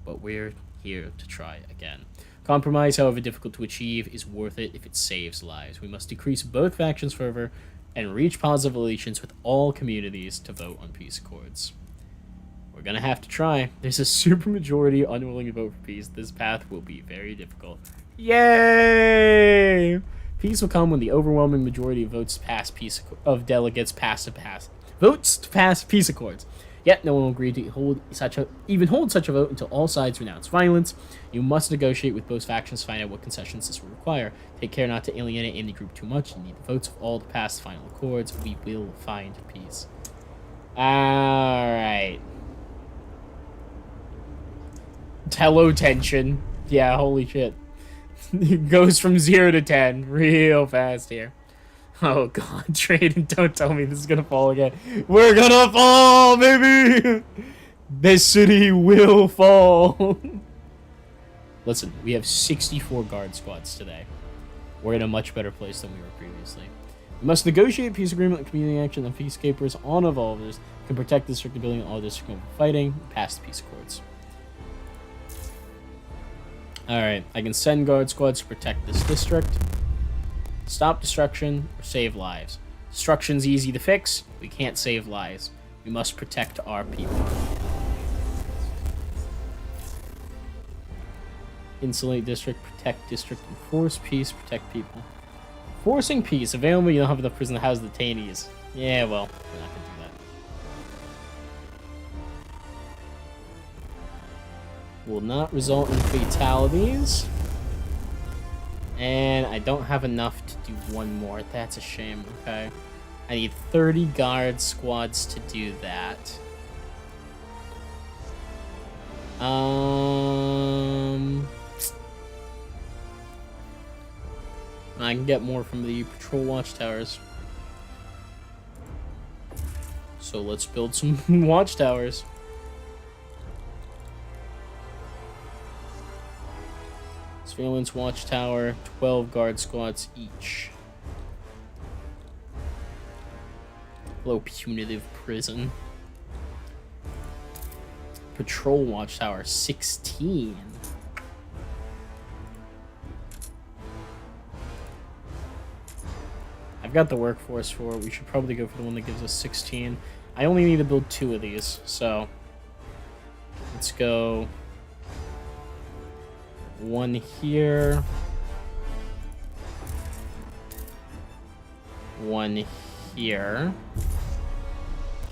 But we're here to try again. Compromise, however difficult to achieve, is worth it if it saves lives. We must decrease both factions' fervor and reach positive relations with all communities to vote on peace accords. We're gonna have to try. There's a supermajority unwilling to vote for peace. This path will be very difficult. Yay! Peace will come when the overwhelming majority of votes pass delegates votes to pass peace accords. Yet no one will agree to even hold such a vote until all sides renounce violence. You must negotiate with both factions to find out what concessions this will require. Take care not to alienate any group too much. You need the votes of all to pass the final accords. We will find peace. Alright. Hello, tension. Yeah, holy shit. It goes from 0 to 10 real fast here. Oh god, Traden, don't tell me this is gonna fall again. We're gonna fall, baby! This city will fall. Listen, we have 64 guard squads today. We're in a much better place than we were previously. We must negotiate peace agreement with community action and peacekeepers on evolvers can protect the district ability and all district fighting, pass the peace accords. Alright, I can send guard squads to protect this district. Stop destruction or save lives. Destruction's easy to fix. We can't save lives. We must protect our people. Insulate district, protect district, enforce peace, protect people. Forcing peace. Available, you don't have enough prison to house detainees. Yeah, well, we're not gonna do that. Will not result in fatalities. And I don't have enough to do one more. That's a shame, okay. I need 30 guard squads to do that. I can get more from the patrol watchtowers. So let's build some watchtowers. Surveillance watchtower, 12 guard squads each. Low punitive prison. Patrol watchtower, 16. I've got the workforce for it. We should probably go for the one that gives us 16. I only need to build 2 of these, so let's go. One here. One here.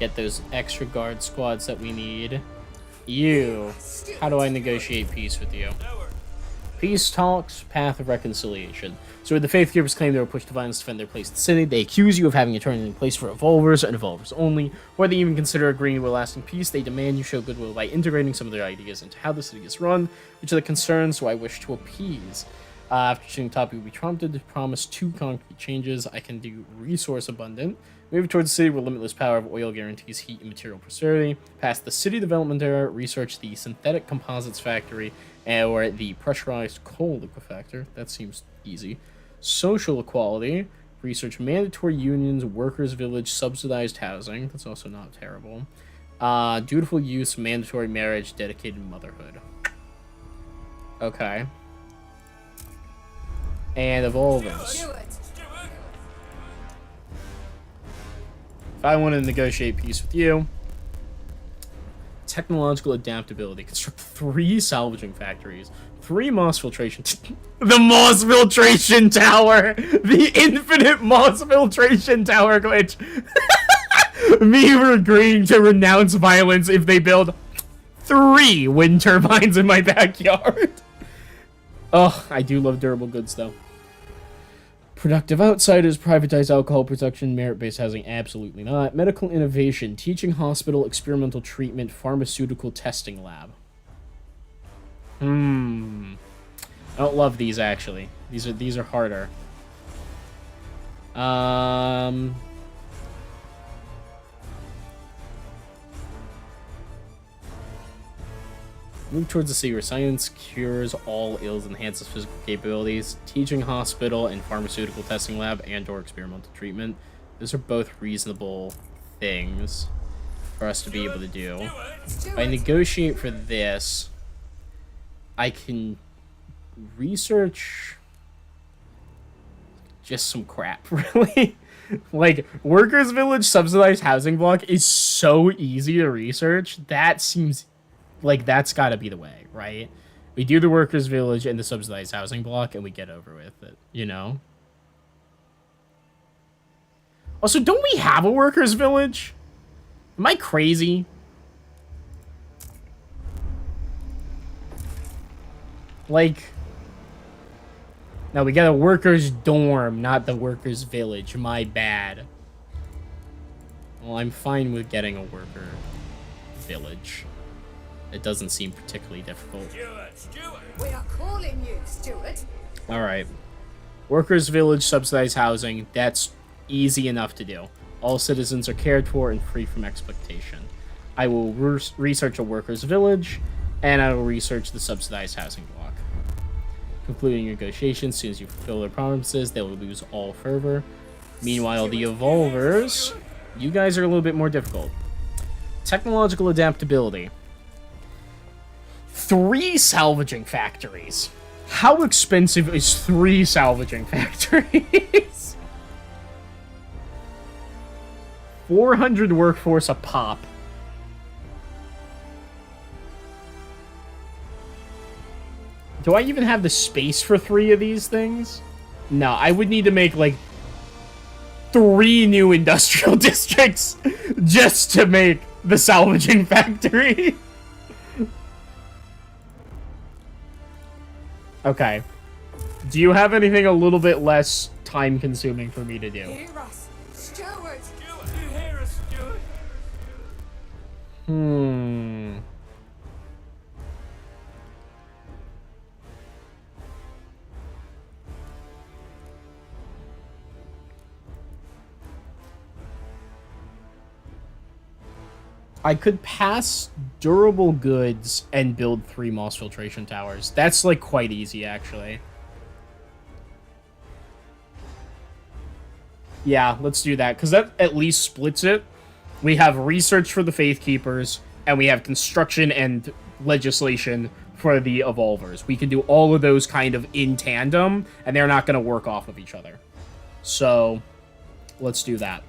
Get those extra guard squads that we need. You. How do I negotiate peace with you? Peace talks, path of reconciliation. So the Faith Keepers claim they were pushed to violence to defend their place in the city. They accuse you of having a turning place for evolvers and evolvers only, or they even consider agreeing to a lasting peace. They demand you show goodwill by integrating some of their ideas into how the city is run, which are the concerns I wish to appease. After choosing topic, you'll be prompted to promise 2 concrete changes. I can do resource abundant. Move towards the city with limitless power of oil guarantees heat and material prosperity. Past the city development era, research the synthetic composites factory or the pressurized coal liquefactor. That seems easy. Social equality. Research mandatory unions, workers' village, subsidized housing. That's also not terrible. Dutiful use, mandatory marriage, dedicated motherhood. Okay. And evolvers. If I want to negotiate peace with you, technological adaptability. Construct 3 salvaging factories, 3 moss filtration. The moss filtration tower! The infinite moss filtration tower glitch! Me agreeing to renounce violence if they build 3 wind turbines in my backyard. Oh, I do love durable goods though. Productive outsiders, privatized alcohol production, merit-based housing, absolutely not. Medical innovation, teaching hospital, experimental treatment, pharmaceutical testing lab. I don't love these actually. These are harder. Move towards the city where science cures all ills, enhances physical capabilities. Teaching hospital and pharmaceutical testing lab and/or experimental treatment. Those are both reasonable things for us to be able to do. If I negotiate for this, I can research just some crap, really. Like, Workers Village subsidized housing block is so easy to research. That seems like that's got to be the way, right? We do the Workers Village and the subsidized housing block, and we get over with it, you know? Also, don't we have a Workers Village? Am I crazy? Like... No, we got a workers' dorm, not the workers' village. My bad. Well, I'm fine with getting a worker village. It doesn't seem particularly difficult.
Stuart!
We are calling you, Stuart.
Alright. Workers' village, subsidized housing. That's easy enough to do. All citizens are cared for and free from exploitation. I will research a workers' village, and I will research the subsidized housing block. Concluding negotiations, as soon as you fulfill their promises, they will lose all fervor. Meanwhile, the evolvers, you guys are a little bit more difficult. Technological adaptability. 3 salvaging factories. How expensive is 3 salvaging factories? 400 workforce a pop. Do I even have the space for 3 of these things? No, I would need to make, like, 3 new industrial districts just to make the salvaging factory. Okay. Do you have anything a little bit less time-consuming for me to do?
Hear us, Stuart.
Stuart! You hear us, Stuart?
I could pass durable goods and build 3 moss filtration towers. That's, like, quite easy, actually. Yeah, let's do that, because that at least splits it. We have research for the Faith Keepers, and we have construction and legislation for the Evolvers. We can do all of those kind of in tandem, and they're not going to work off of each other. So, let's do that.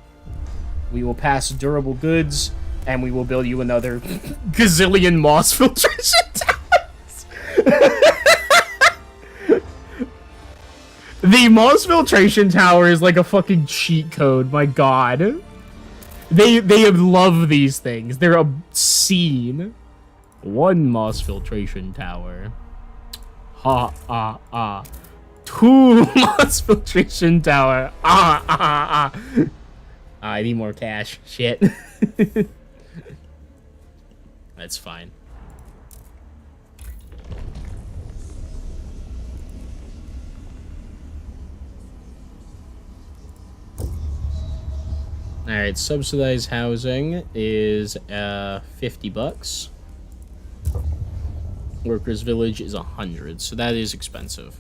We will pass durable goods, and we will build you another gazillion moss filtration towers. The moss filtration tower is like a fucking cheat code, my god. They love these things. They're obscene. 1 moss filtration tower. Ha, 2 moss filtration tower. I need more cash. Shit. That's fine. Alright, subsidized housing is $50. Workers Village is 100, so that is expensive.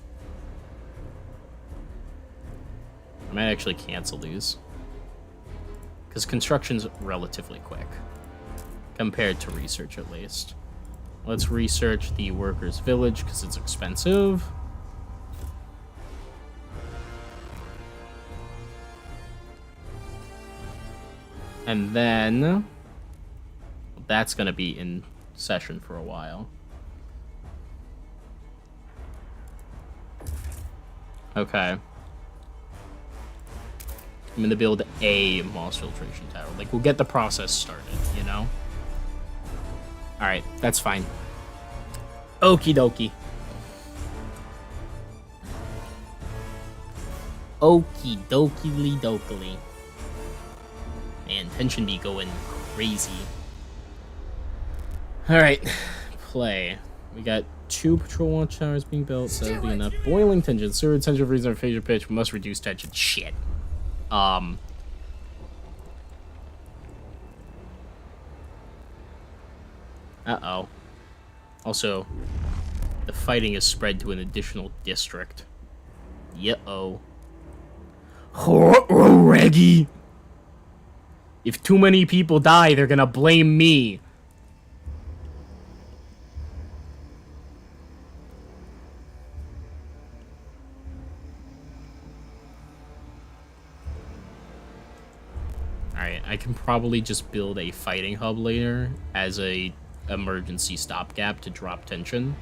I might actually cancel these, because construction's relatively quick. Compared to research, at least. Let's research the Workers' Village, because it's expensive. And then... that's going to be in session for a while. Okay. I'm going to build a moss filtration tower. Like, we'll get the process started, you know? Alright, that's fine. Okie dokie. Okie dokie dokily. Man, tension be going crazy. Alright, play. We got 2 patrol watch towers being built, so that'll be enough. Boiling tension, sewer tension freezing our phasor pitch. We must reduce tension. Shit. Uh-oh. Also, the fighting is spread to an additional district. Yeah-oh. Reggie! If too many people die, they're gonna blame me. Alright, I can probably just build a fighting hub later as a emergency stopgap to drop tension.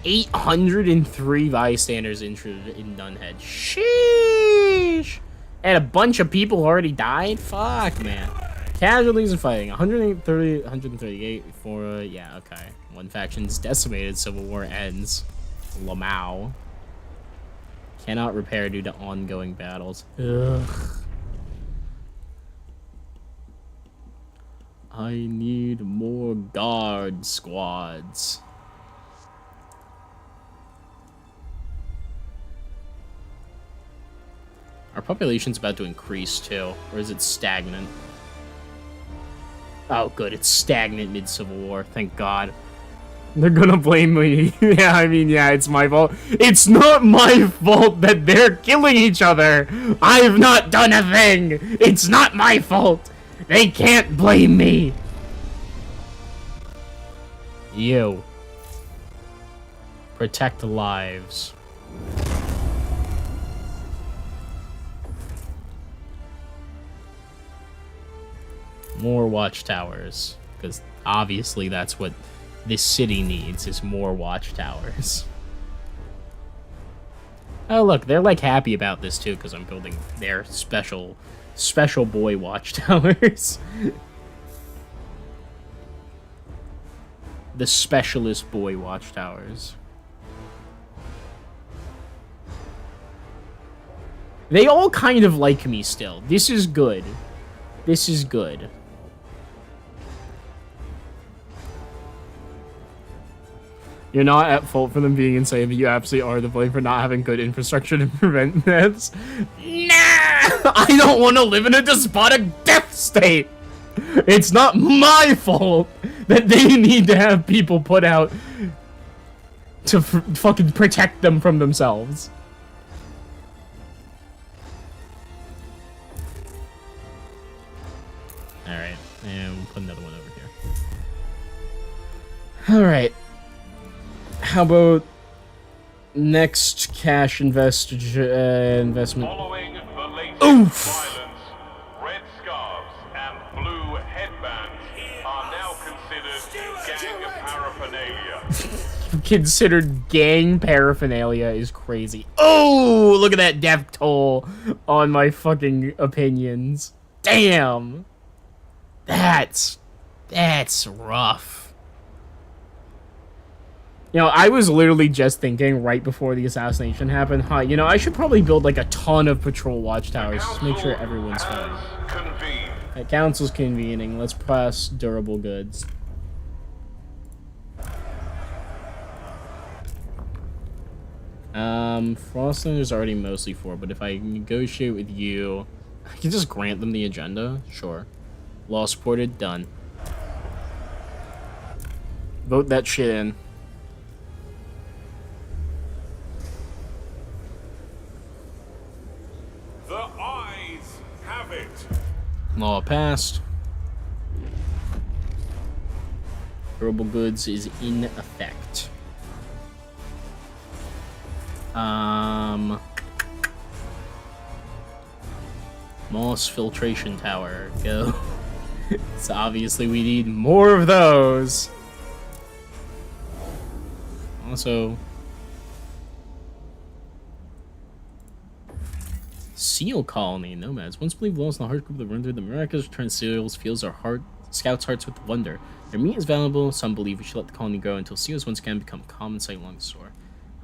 803 bystanders interested in Dunhead. Sheesh! And a bunch of people already died? Fuck, man. Casualties and fighting. 138 for, yeah, okay. One faction's decimated, Civil War ends. Lamau. Cannot repair due to ongoing battles. Ugh. I need more guard squads. Our population's about to increase too, or is it stagnant? Oh, good, it's stagnant mid-Civil War, thank God. They're gonna blame me. Yeah, I mean, yeah, it's my fault. It's not my fault that they're killing each other! I've not done a thing! It's not my fault! They can't blame me! You. Protect lives. More watchtowers, because obviously that's what this city needs, is more watchtowers. Oh look, they're like happy about this too, because I'm building their special boy watchtowers. The specialist boy watchtowers. They all kind of like me still. This is good. This is good. You're not at fault for them being insane, but you absolutely are to blame for not having good infrastructure to prevent this. Nah! I don't want to live in a despotic death state! It's not my fault that they need to have people put out to fucking protect them from themselves. Alright, and we'll put another one over here. Alright. How about next cash investment?
Following the latest
Oof!
violence, red scarves and blue headbands are now considered gang paraphernalia.
Considered gang paraphernalia is crazy. Oh, look at that death toll on my fucking opinions. Damn. That's rough. You know, I was literally just thinking right before the assassination happened, huh, you know, I should probably build like a ton of patrol watchtowers just to make sure everyone's fine. At council's convening, let's press durable goods. Frostpunk is already mostly for, but if I negotiate with you, I can just grant them the agenda? Sure. Law supported, done. Vote that shit in.
The eyes have it.
Law passed. Durable goods is in effect. Moss filtration tower, go. So obviously we need more of those. Also, seal colony nomads. Once believed lost in the hard group that run through the miraculous return seals fills our scouts' hearts with wonder. Their meat is valuable. Some believe we should let the colony grow until seals once again become common sight along the shore.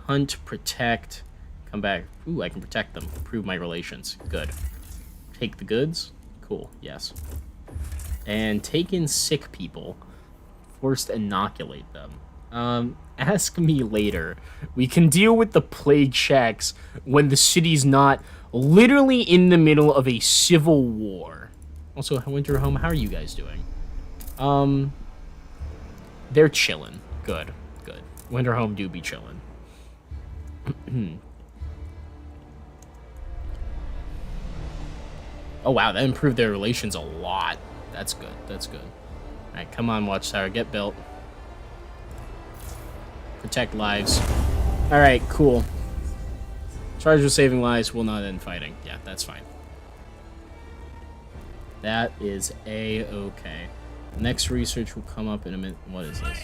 Hunt, protect, come back. Ooh, I can protect them. Improve my relations. Good. Take the goods. Cool. Yes. And take in sick people. Forced inoculate them. Ask me later. We can deal with the plague checks when the city's not literally in the middle of a civil war. Also, Winter Home, how are you guys doing? They're chilling. Good, good. Winter Home do be chilling. Oh wow, that improved their relations a lot. That's good, that's good. Alright, come on, Watchtower, get built. Protect lives. Alright, cool. Charge with saving lives will not end fighting. Yeah, that's fine. That is A-okay. Next research will come up in a minute. What is this?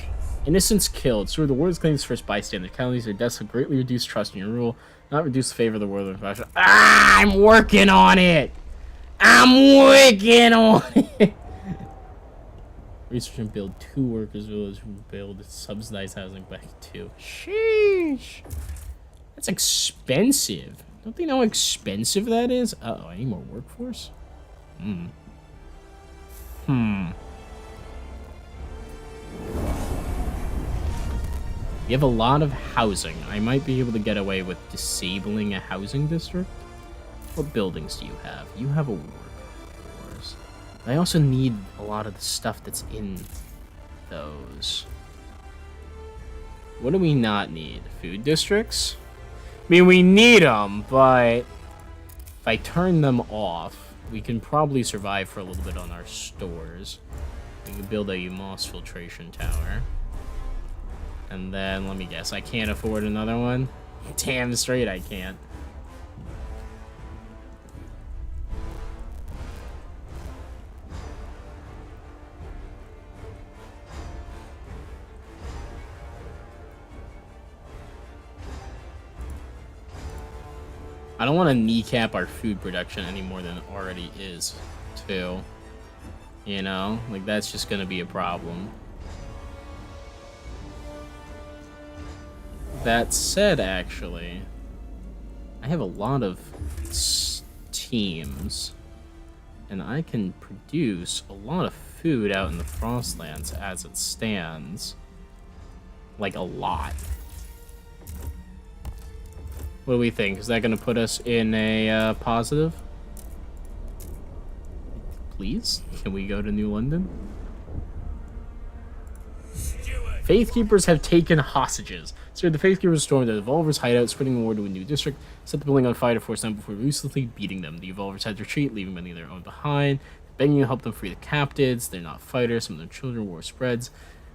Innocents killed. So the world's claims first bystander. Counties or deaths have greatly reduced trust in your rule. Not reduce the favor of the world. Ah, I'm working on it! I'm working on it! Research and build 2 workers' villages who build subsidized housing back 2. Sheesh. That's expensive. Don't they know how expensive that is? Uh-oh, I need more workforce? You have a lot of housing. I might be able to get away with disabling a housing district. What buildings do you have? You have a workforce. I also need a lot of the stuff that's in those. What do we not need? Food districts? I mean, we need them, but if I turn them off, we can probably survive for a little bit on our stores. We can build a moss filtration tower. And then, let me guess, I can't afford another one? Damn straight I can't. I don't want to kneecap our food production any more than it already is, too. You know? Like, that's just gonna be a problem. That said, actually, I have a lot of teams, and I can produce a lot of food out in the Frostlands as it stands. Like, a lot. What do we think? Is that going to put us in a positive? Please? Can we go to New London? Faithkeepers have taken hostages. So the Faithkeepers stormed the Evolvers' hideout, spreading the war to a new district, set the building on fire to force them before ruthlessly beating them. The Evolvers had to retreat, leaving many of their own behind. Begging you to help them free the captives. They're not fighters. Some of their children. War spreads.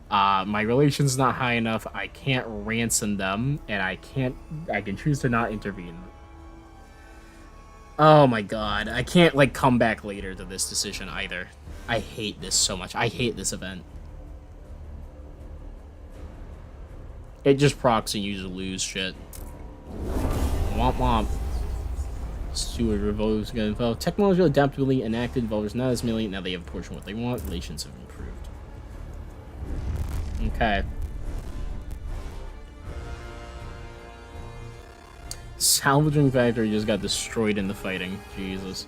My relation's not high enough. I can't ransom them, and I can choose to not intervene. Oh my god. I can't, like, come back later to this decision either. I hate this so much. I hate this event. It just procs and you lose shit. Womp womp. Steward revolves get involved. Technological adaptability enacted. Evolvers not as million. Now they have a portion of what they want. Relations have improved. Okay. Salvaging factory just got destroyed in the fighting. Jesus.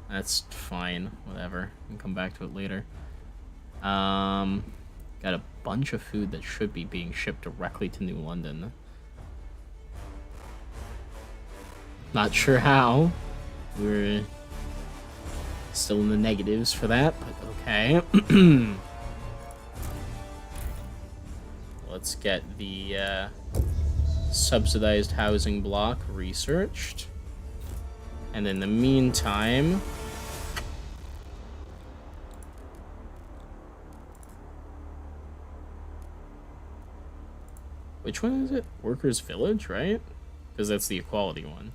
That's fine. Whatever. We can come back to it later. Got a bunch of food that should be being shipped directly to New London. Not sure how. We're still in the negatives for that, but okay. Let's get the subsidized housing block researched. And in the meantime... Which one is it? Workers' Village, right? Because that's the equality one.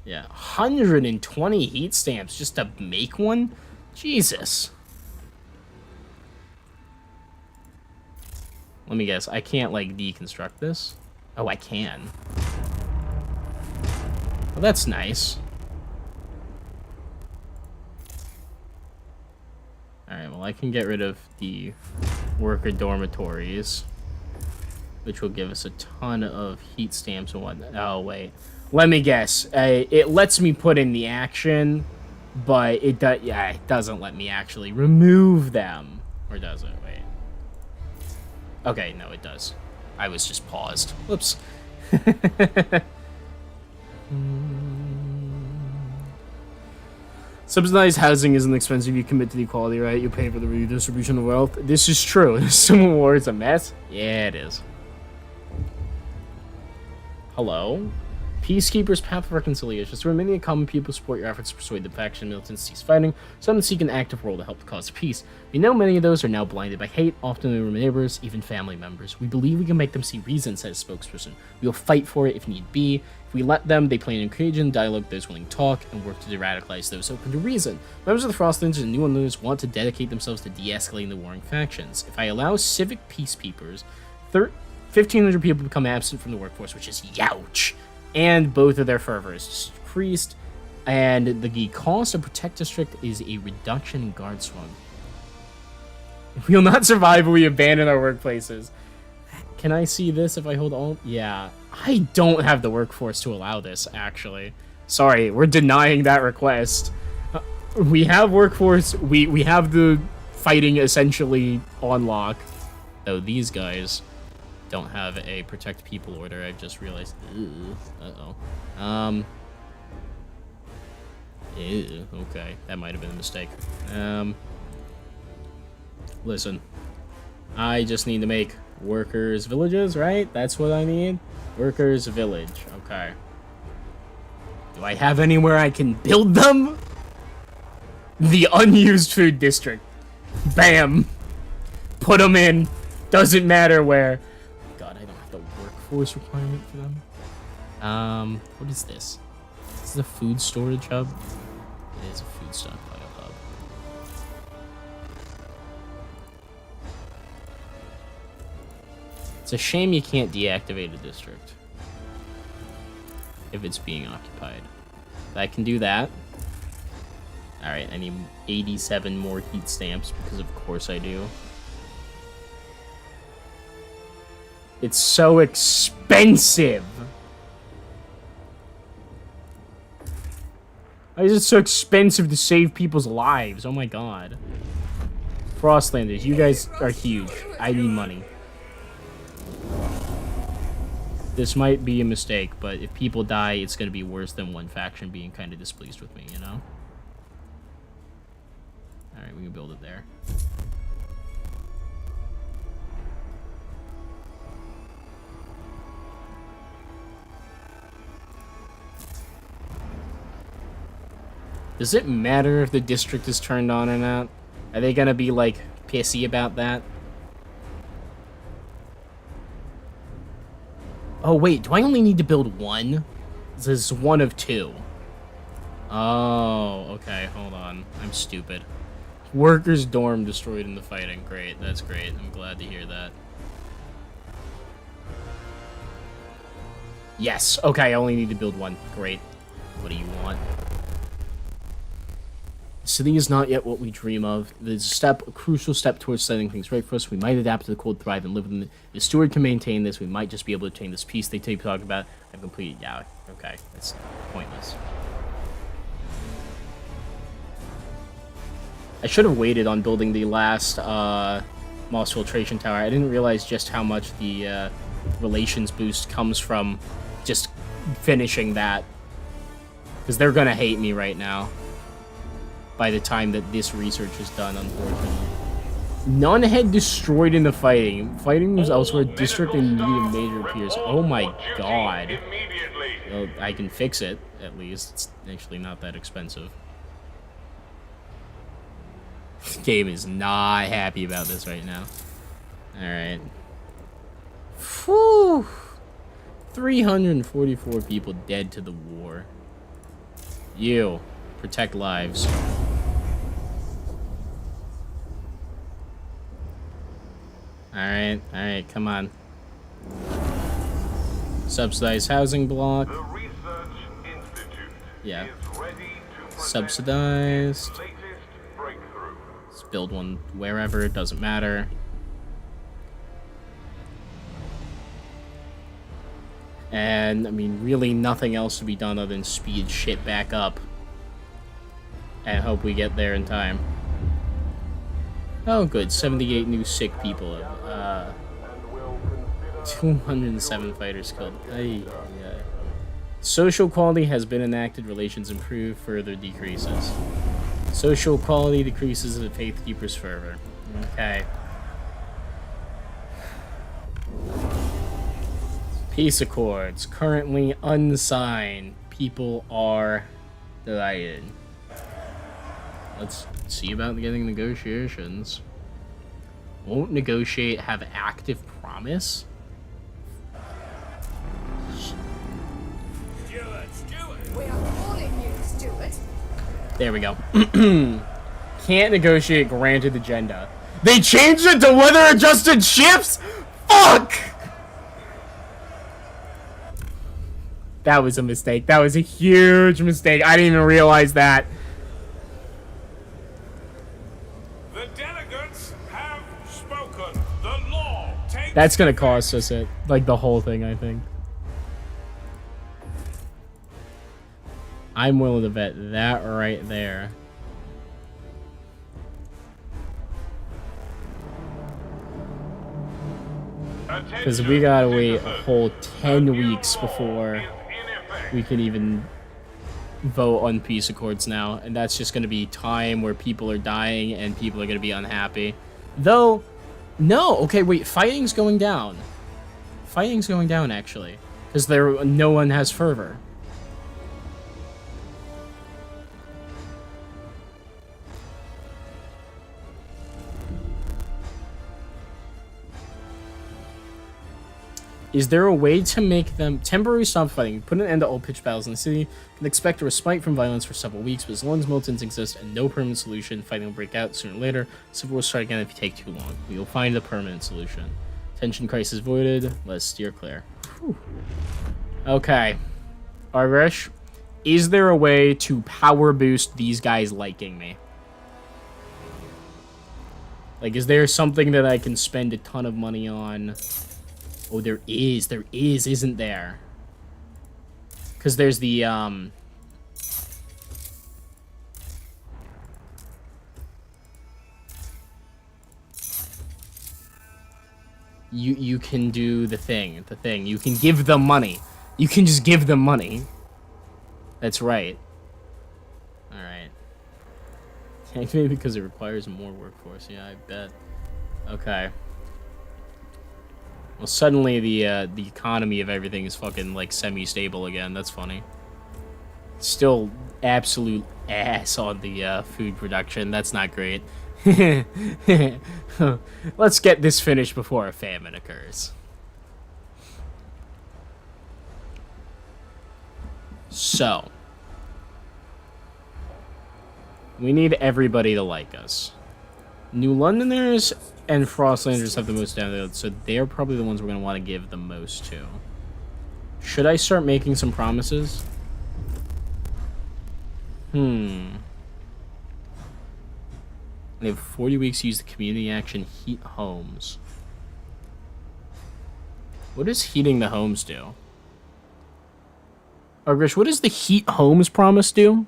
Yeah, 120 heat stamps just to make one? Jesus. Let me guess, I can't, like, deconstruct this? Oh, I can. Well, that's nice. Alright, well, I can get rid of the worker dormitories, which will give us a ton of heat stamps and whatnot. Oh, wait. Let me guess. It lets me put in the action, but it doesn't let me actually remove them. Or does it? Wait. Okay, no, it does. I was just paused. Whoops. Subsidized housing isn't expensive. You commit to the equality, right? You pay for the redistribution of wealth. This is true. Civil War is a mess. Yeah, it is. Hello? Peacekeepers' path of reconciliation. So many common people support your efforts to persuade the faction militants to cease fighting. Some seek an active role to help the cause of peace. We know many of those are now blinded by hate, often their neighbors, even family members. We believe we can make them see reason, said a spokesperson. We will fight for it if need be. If we let them, they plan to engage in dialogue with those willing to talk and work to de-radicalize those open to reason. Members of the Frostlands and new owners want to dedicate themselves to de-escalating the warring factions. If I allow civic peacekeepers, 1,500 people become absent from the workforce, which is youch. And both of their fervor is decreased, and the cost of Protect District is a reduction in guard swung. We will not survive if we abandon our workplaces. Can I see this if I hold Alt? Yeah. I don't have the workforce to allow this, actually. Sorry, we're denying that request. We have workforce, we have the fighting essentially on lock. Though these guys don't have a protect people order, I've just realized. Uh-oh. Ew, okay, that might have been a mistake. Listen. I just need to make workers' villages, right? That's what I need? Workers' village, okay. Do I have anywhere I can build them? The unused food district. Bam! Put them in. Doesn't matter where. God, I don't have the workforce requirement for them. What is this? This is a food storage hub? It is a food stockpile hub. It's a shame you can't deactivate a district if it's being occupied. But I can do that. Alright, I need 87 more heat stamps because of course I do. It's so expensive! Why is it so expensive to save people's lives? Oh my god. Frostlanders, you guys are huge. I need money. This might be a mistake, but if people die, it's gonna be worse than one faction being kind of displeased with me, you know? Alright, we can build it there. Does it matter if the district is turned on or not? Are they gonna be, like, pissy about that? Oh, wait, do I only need to build one? This is one of two. Oh, okay, hold on. I'm stupid. Workers' dorm destroyed in the fighting. Great, that's great. I'm glad to hear that. Yes, okay, I only need to build one. Great. What do you want? City is not yet what we dream of. There's a crucial step towards setting things right for us. We might adapt to the cold, thrive, and live within it. If the steward can maintain this, we might just be able to obtain this peace they talk about. I've completed. Yeah, okay. That's pointless. I should have waited on building the last Moss Filtration Tower. I didn't realize just how much the relations boost comes from just finishing that. Because they're gonna hate me right now by the time that this research is done, unfortunately. None had destroyed in the fighting. Fighting was elsewhere. District in need of major repairs. Oh my god. Well, I can fix it, at least. It's actually not that expensive. The game is not happy about this right now. Alright. Whew. 344 people dead to the war. You. Protect lives. Alright, come on. Subsidized housing block.
The Research Institute
Yeah.
is ready to
Subsidized.
latest breakthrough.
Let's build one wherever, it doesn't matter. And, I mean, really nothing else to be done other than speed shit back up. And hope we get there in time. Oh, good. 78 new sick people. 207 fighters killed. Ay. Social quality has been enacted. Relations improve. Further decreases. Social quality decreases the faith keeper's fervor. Okay. Peace accords currently unsigned. People are delighted. Let's see about getting negotiations. Won't negotiate have active promise?
Stewart!
We are calling you, Stewart.
There we go. Can't negotiate granted agenda. They changed it to weather adjusted ships? Fuck! That was a mistake. That was a huge mistake. I didn't even realize that.
The delegates have spoken. The law takes
That's gonna
effect.
cost us it. Like the whole thing, I think. I'm willing to bet that right there. Because we gotta wait a whole 10 weeks before we can even vote on peace accords now. And that's just gonna be time where people are dying and people are gonna be unhappy. Though, no, okay, wait, fighting's going down. Fighting's going down, actually. Because no one has fervor. Is there a way to make them temporarily stop fighting? Put an end to all pitched battles in the city. Can expect a respite from violence for several weeks, but as long as militants exist and no permanent solution, fighting will break out sooner or later. Civil war start again if you take too long. We will find a permanent solution. Tension crisis voided. Let's steer clear. Whew. Okay. Arvish, is there a way to power boost these guys liking me? Like, is there something that I can spend a ton of money on? Oh, there is, isn't there? Because there's the, You can do the thing. You can give them money. You can just give them money. That's right. Alright. Maybe because it requires more workforce. Yeah, I bet. Okay. Well, suddenly the economy of everything is fucking, like, semi-stable again. That's funny. Still absolute ass on the food production. That's not great. Let's get this finished before a famine occurs. So. We need everybody to like us. New Londoners and Frostlanders have the most downloads, so they're probably the ones we're going to want to give the most to. Should I start making some promises? They have 40 weeks to use the community action heat homes. What does heating the homes do? Oh, Grish, what does the heat homes promise do?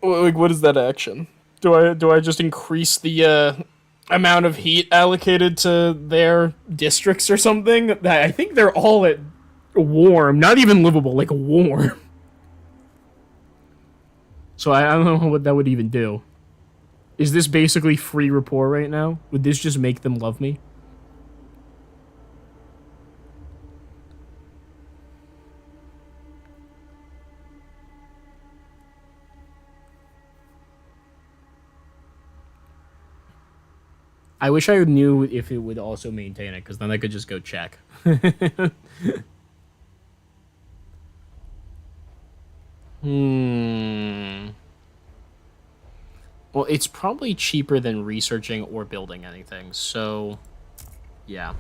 Like, what is that action? Do I just increase the amount of heat allocated to their districts or something? I think they're all at warm, not even livable, like warm. So I don't know what that would even do. Is this basically free rapport right now? Would this just make them love me? I wish I knew if it would also maintain it, because then I could just go check. Well, it's probably cheaper than researching or building anything, so yeah.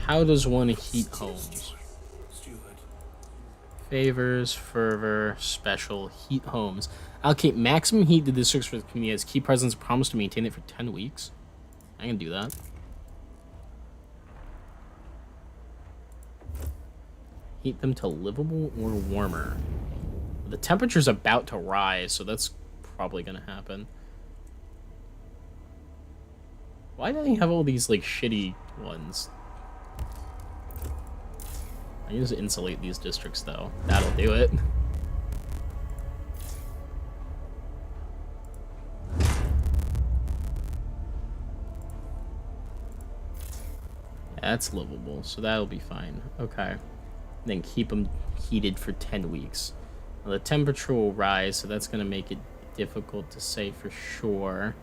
How does one heat homes? Favors, fervor, special, heat homes. Allocate maximum heat to districts for the community as key presence. Promise to maintain it for 10 weeks. I can do that. Heat them to livable or warmer. The temperature's about to rise, so that's probably gonna happen. Why do they have all these, like, shitty ones? I can just insulate these districts, though. That'll do it. That's livable, so that'll be fine. Okay. Then keep them heated for 10 weeks. Now, the temperature will rise, so that's going to make it difficult to say for sure.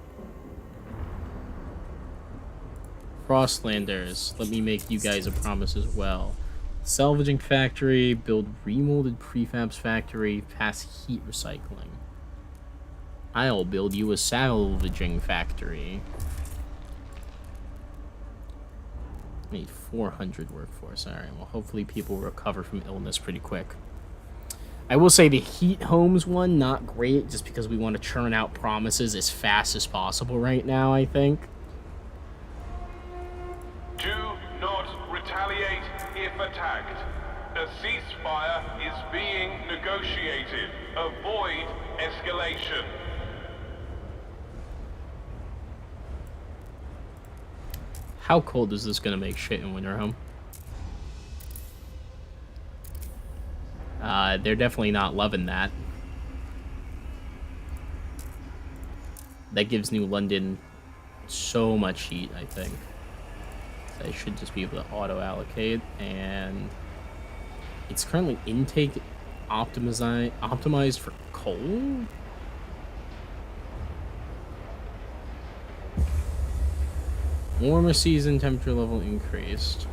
Frostlanders, let me make you guys a promise as well. Salvaging factory, build remolded prefabs factory, pass heat recycling. I'll build you a salvaging factory. Need 400 workforce. Alright, well, hopefully people recover from illness pretty quick. I will say the heat homes one, not great, just because we want to churn out promises as fast as possible right now, I think.
Do not retaliate if attacked. A ceasefire is being negotiated. Avoid escalation.
How cold is this gonna make shit in Winterhome? They're definitely not loving that. That gives New London so much heat, I think. I should just be able to auto-allocate, and it's currently intake optimized for coal? Warmer season, temperature level increased.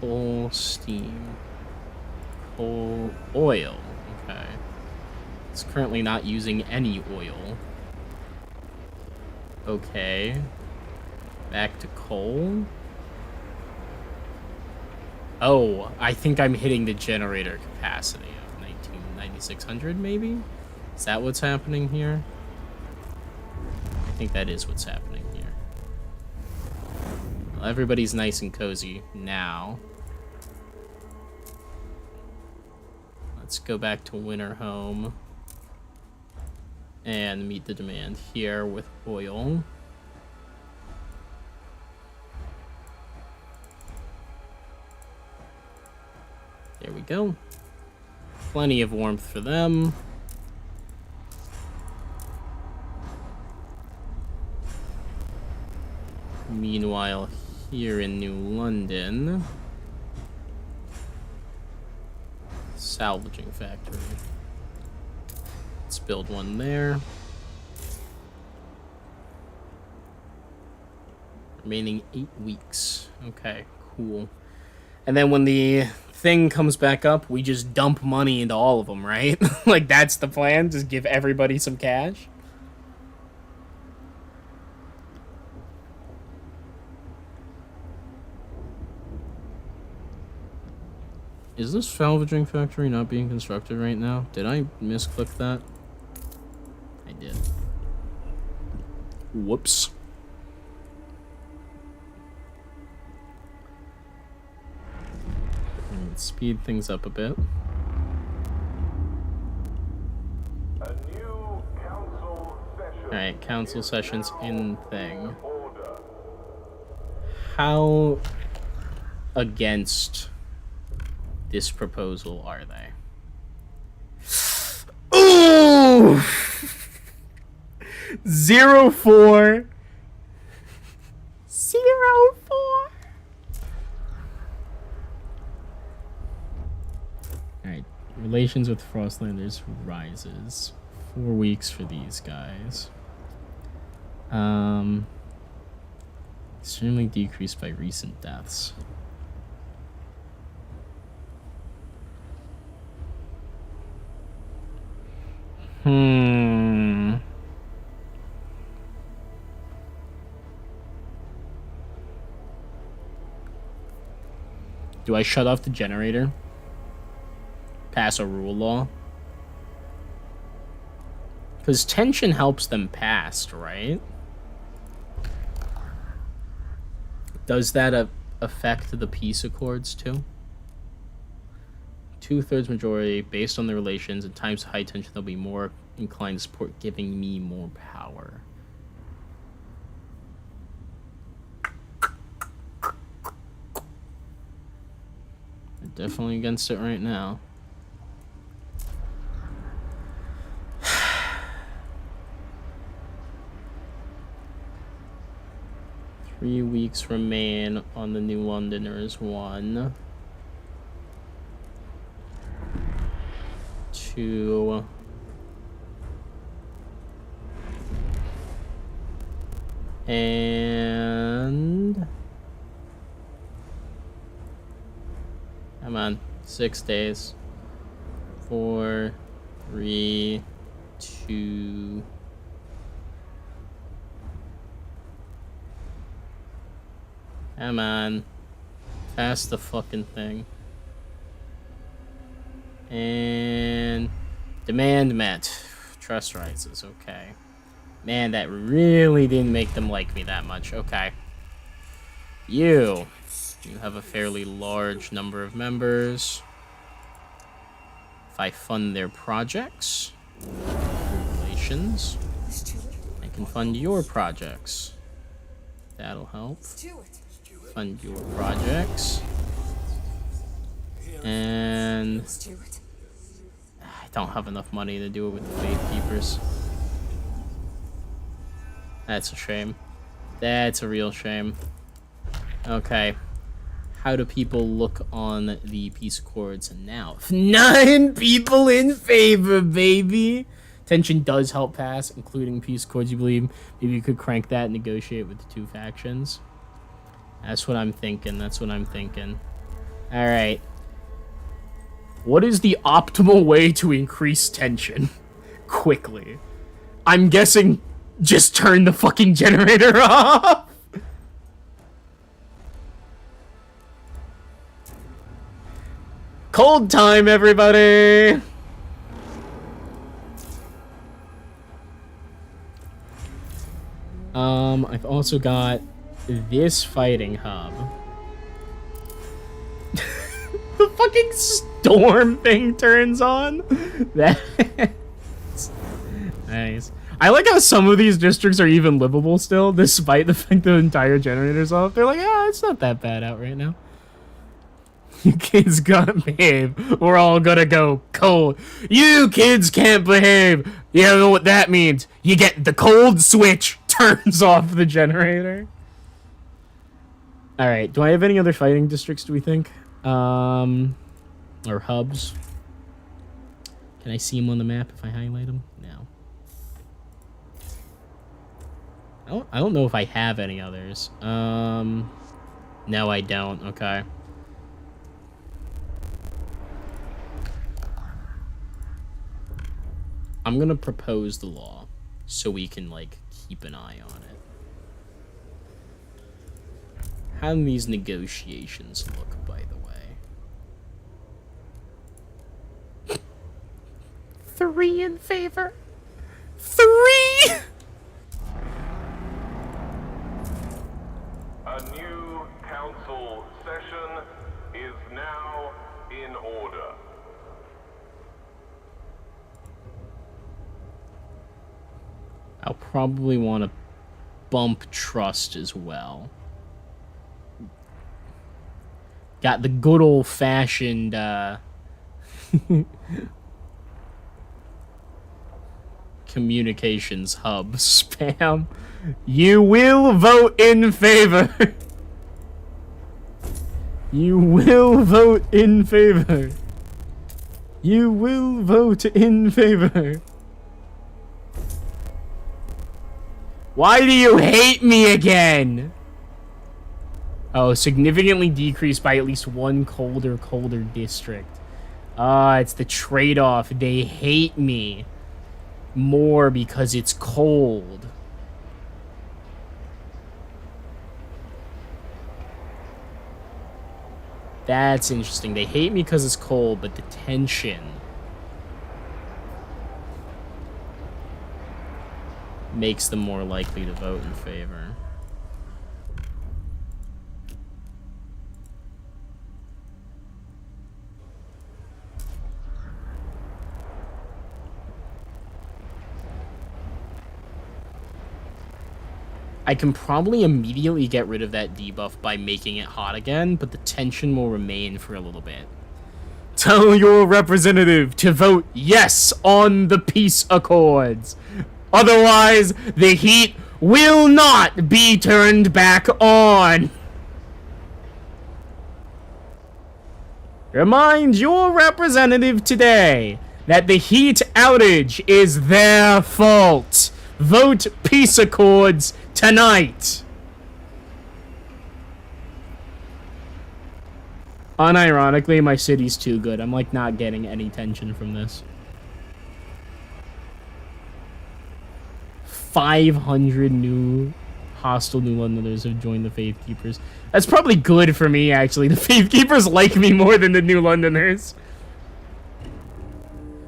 Coal, steam, coal, oil. Okay. It's currently not using any oil. Okay. Back to coal. Oh, I think I'm hitting the generator capacity of 9600 maybe? Is that what's happening here? I think that is what's happening here. Well, everybody's nice and cozy now. Let's go back to Winterhome and meet the demand here with oil. There we go. Plenty of warmth for them. Meanwhile, here in New London, salvaging factory. Let's build one there. Remaining 8 weeks. Okay, cool. And then when the thing comes back up, we just dump money into all of them, right? Like, that's the plan? Just give everybody some cash? Is this salvaging factory not being constructed right now? Did I misclick that? I did. Whoops. Speed things up a bit. Alright, council sessions in thing. How against this proposal are they? Ooh! 0-4. 0-4. Alright, relations with Frostlanders rises. 4 weeks for these guys. Extremely decreased by recent deaths. Do I shut off the generator? Pass a rule law? Because tension helps them pass, right? Does that affect the peace accords too? 2/3 majority, based on the relations, and times high tension, they'll be more inclined to support giving me more power. I'm definitely against it right now. 3 weeks remain on the New Londoners 1. 2. And come on, 6 days. 4, 3, 2. Come on. Pass the fucking thing. And demand met. Trust rights is okay. Man, that really didn't make them like me that much. Okay. You have a fairly large number of members. If I fund their projects, relations, I can fund your projects. That'll help. Fund your projects. And I don't have enough money to do it with the Faith Keepers. That's a shame. That's a real shame. Okay. How do people look on the peace accords now? 9 people in favor, baby! Tension does help pass, including peace accords, you believe. Maybe you could crank that and negotiate with the 2 factions. That's what I'm thinking. That's what I'm thinking. Alright. What is the optimal way to increase tension? Quickly. I'm guessing just turn the fucking generator off. Cold time, everybody! I've also got this fighting hub. The fucking storm thing turns on. That's nice. I like how some of these districts are even livable still, despite the fact the entire generator's off. They're like, ah, it's not that bad out right now. You kids gotta behave. We're all gonna go cold. You kids can't behave. You know what that means. You get the cold switch turns off the generator. Alright, do I have any other fighting districts, do we think? Or hubs? Can I see them on the map if I highlight them? No. I don't know if I have any others. No, I don't. Okay. I'm gonna propose the law so we can, like, keep an eye on it. How do these negotiations look, by the way? 3 in favor. 3!
A new council session is now in order.
I'll probably want to bump trust as well. Got the good old-fashioned, communications hub spam. You will vote in favor. You will vote in favor. You will vote in favor. Why do you hate me again? Oh, significantly decreased by at least 1 colder district. It's the trade-off. They hate me more because it's cold. That's interesting. They hate me because it's cold, but the tension makes them more likely to vote in favor. I can probably immediately get rid of that debuff by making it hot again, but the tension will remain for a little bit. Tell your representative to vote yes on the peace accords. Otherwise, the heat will not be turned back on. Remind your representative today that the heat outage is their fault. Vote peace accords tonight. Unironically, my city's too good. I'm like not getting any tension from this. 500 new hostile New Londoners have joined the Faith Keepers. That's probably good for me, actually. The Faith Keepers like me more than the New Londoners.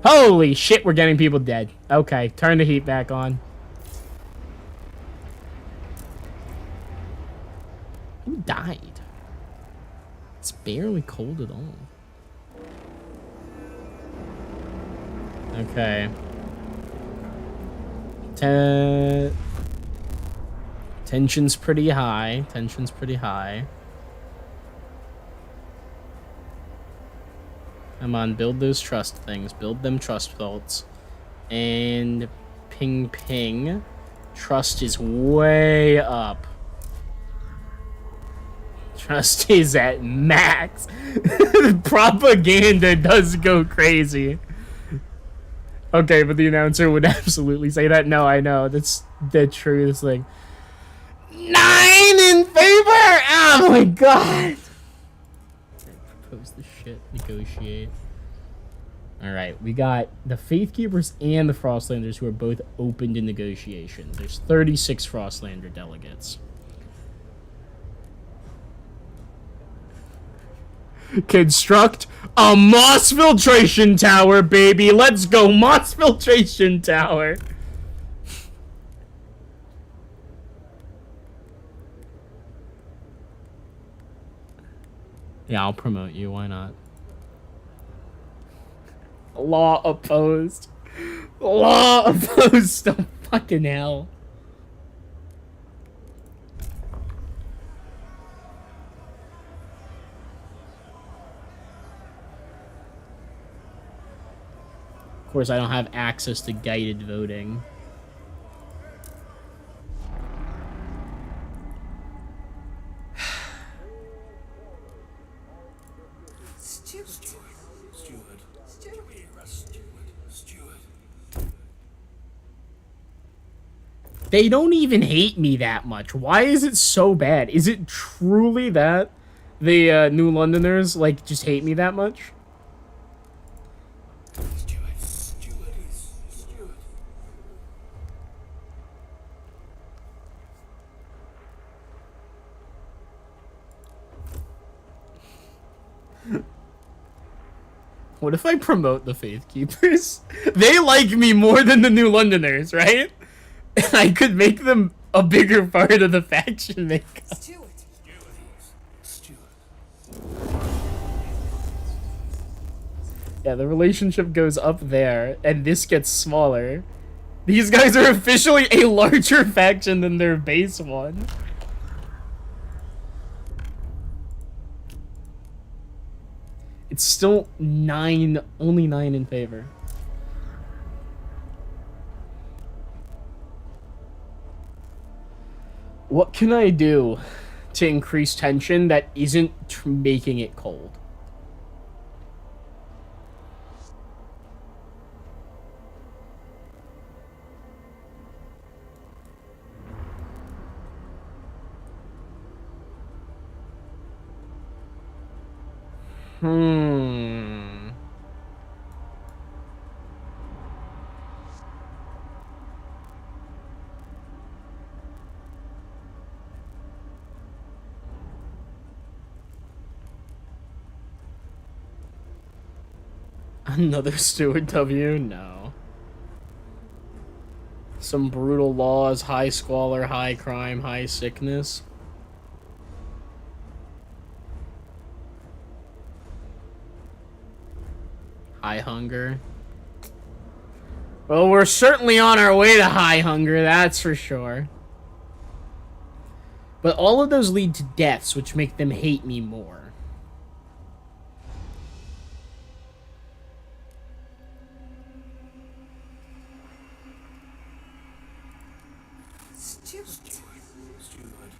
Holy shit, we're getting people dead. Okay, turn the heat back on. Who died? It's barely cold at all. Okay. Tension's pretty high. Tension's pretty high. Come on, build those trust things. Build them trust vaults. And ping ping. Trust is way up. Trust is at max. Propaganda does go crazy. Okay, but the announcer would absolutely say that. No, I know. That's the truth thing. 9 in favor! Oh my god! Propose the shit. Negotiate. Alright, we got the Faith Keepers and the Frostlanders who are both open to negotiations. There's 36 Frostlander delegates. Construct a moss filtration tower, baby. Let's go, moss filtration tower. Yeah, I'll promote you. Why not? Law opposed. Law opposed. Oh, fucking hell. Of course, I don't have access to guided voting. They don't even hate me that much. Why is it so bad? Is it truly that the New Londoners, like, just hate me that much? What if I promote the Faith Keepers? They like me more than the New Londoners, right? And I could make them a bigger part of the faction makeup. Yeah, the relationship goes up there, and this gets smaller. These guys are officially a larger faction than their base one. It's still 9, only 9 in favor. What can I do to increase tension that isn't making it cold? Another Stewart W? No. Some brutal laws, high squalor, high crime, high sickness. High hunger. Well, we're certainly on our way to high hunger, that's for sure. But all of those lead to deaths, which make them hate me more.
Stuart.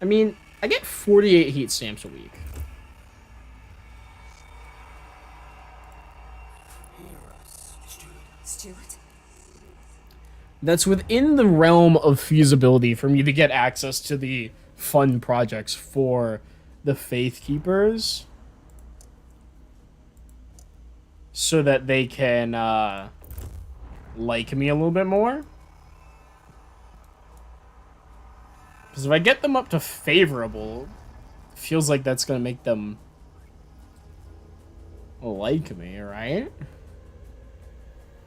I mean, I get 48 heat stamps a week.
Stuart.
That's within the realm of feasibility for me to get access to the fun projects for the Faith Keepers, so that they can like me a little bit more. Because if I get them up to favorable, it feels like that's gonna make them like me, right?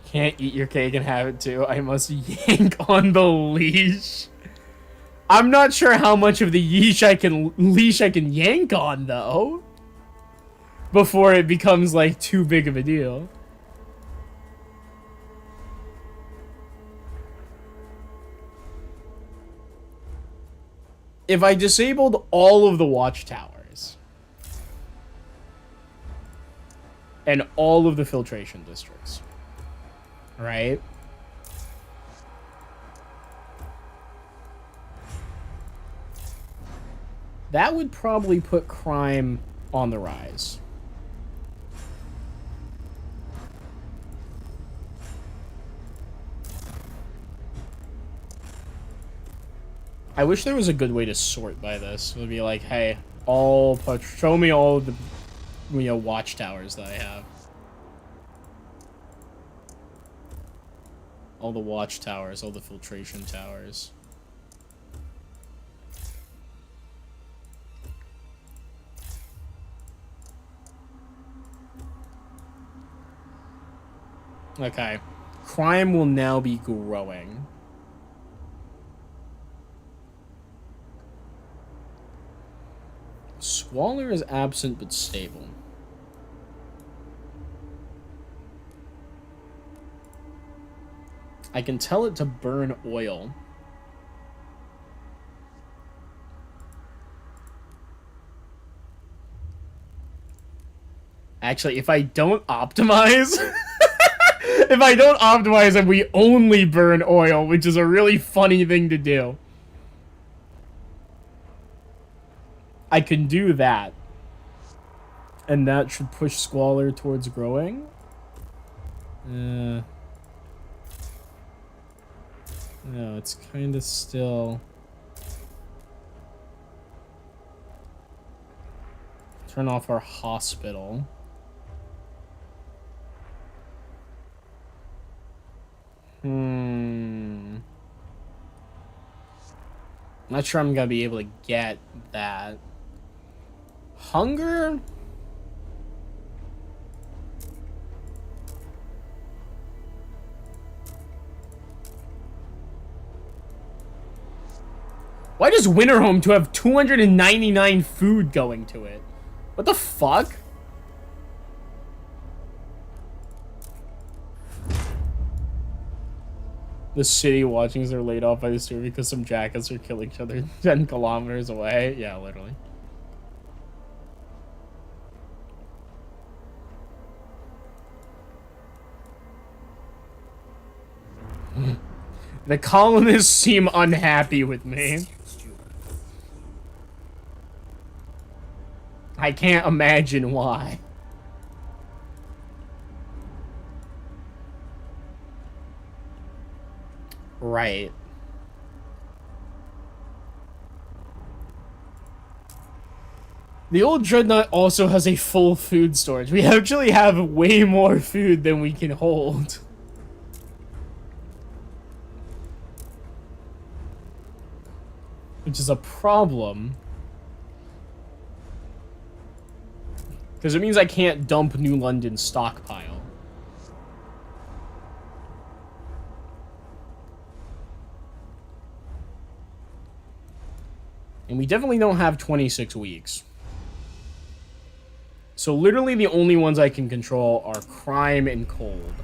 Can't eat your cake and have it too. I must yank on the leash. I'm not sure how much of the leash I can yank on though, before it becomes like too big of a deal. If I disabled all of the watchtowers and all of the filtration districts, right? That would probably put crime on the rise. I wish there was a good way to sort by this. It would be like, hey, show me all the, watchtowers that I have. All the watchtowers, all the filtration towers. Okay. Crime will now be growing. Squalor is absent but stable. I can tell it to burn oil. Actually, if I don't optimize... if I don't optimize and we only burn oil, which is a really funny thing to do, I can do that. And that should push Squalor towards growing. No, it's kind of still... Turn off our hospital. Not sure I'm gonna be able to get that. Hunger? Why does Winterhome to have 299 food going to it? What the fuck? The city watching as they're laid off by the sewer because some jackets are killing each other 10 kilometers away. Yeah, literally. The colonists seem unhappy with me. I can't imagine why. Right. The old Dreadnought also has a full food storage. We actually have way more food than we can hold. Which is a problem. Because it means I can't dump New London's stockpile. And we definitely don't have 26 weeks. So literally the only ones I can control are crime and cold.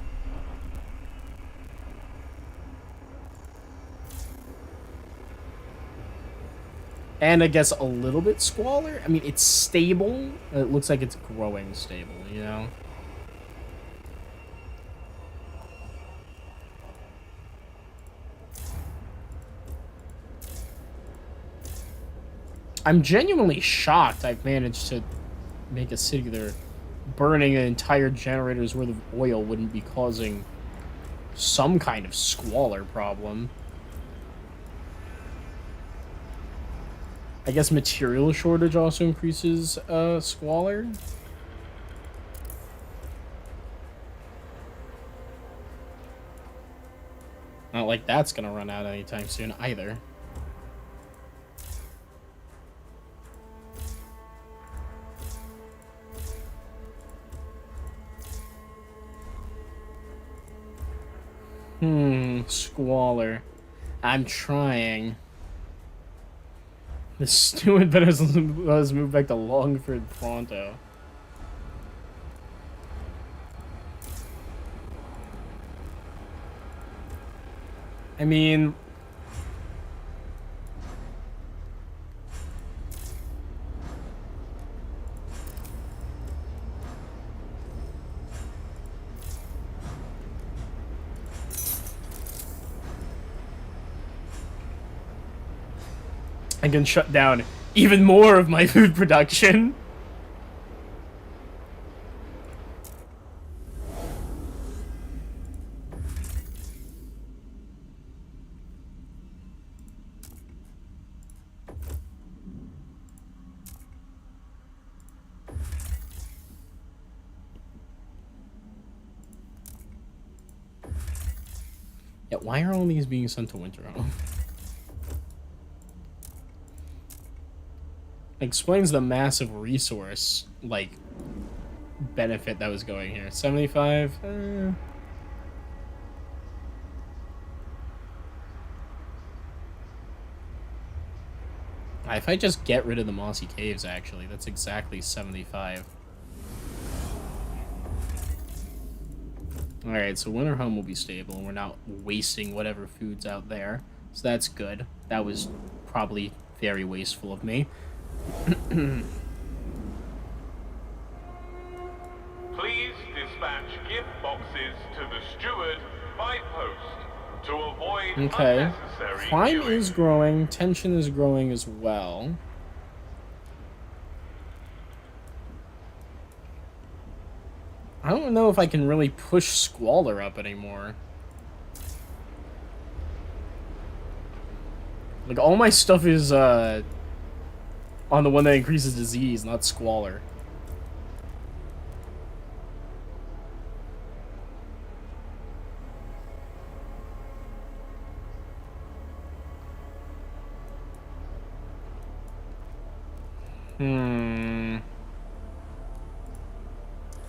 And I guess a little bit Squalor. I mean, it's stable. It looks like it's growing stable, you know? I'm genuinely shocked I've managed to make a city there. Burning an entire generator's worth of oil wouldn't be causing some kind of squalor problem. I guess material shortage also increases squalor. Not like that's gonna run out anytime soon either. Squalor. I'm trying. The steward better let's move back to Longford pronto. I mean, I can shut down even more of my food production. Yeah, why are all these being sent to winter home? Explains the massive resource, like, benefit that was going here. 75? If I just get rid of the mossy caves, actually, that's exactly 75. Alright, so winter home will be stable, and we're not wasting whatever food's out there. So that's good. That was probably very wasteful of me.
Please dispatch gift boxes to the steward by post to avoid
Okay.
unnecessary
Crime
queuing.
is growing. Tension is growing as well. I don't know if I can really push squalor up anymore. Like, all my stuff is, on the one that increases disease, not squalor.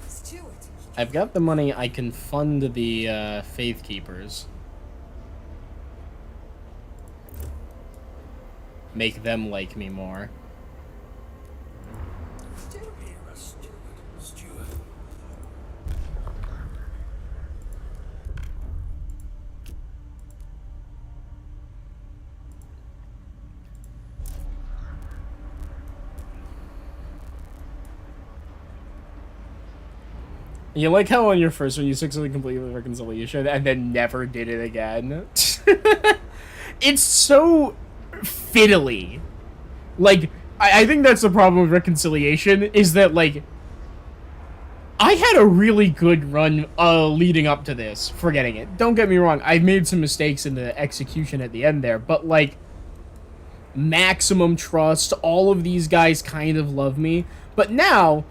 Steward.
I've got the money. I can fund the, Faith Keepers. Make them like me more. You like how on your first one you successfully completed the reconciliation and then never did it again? It's so fiddly. Like, I think that's the problem with reconciliation, is that, like, I had a really good run leading up to this, forgetting it. Don't get me wrong, I made some mistakes in the execution at the end there, but, like, maximum trust, all of these guys kind of love me. But now,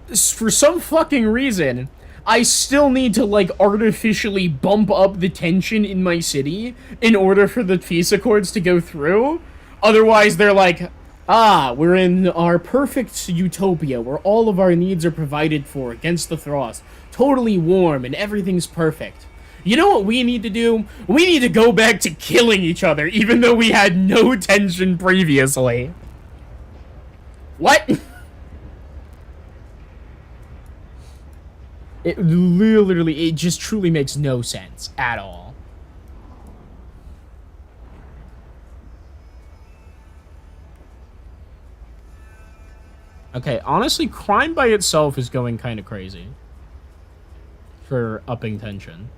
for some fucking reason, I still need to, like, artificially bump up the tension in my city in order for the peace accords to go through. Otherwise, they're like, ah, we're in our perfect utopia where all of our needs are provided for against the frost. Totally warm and everything's perfect. You know what we need to do? We need to go back to killing each other, even though we had no tension previously. What? It literally, it just truly makes no sense at all. Okay, honestly, crime by itself is going kind of crazy for upping tension.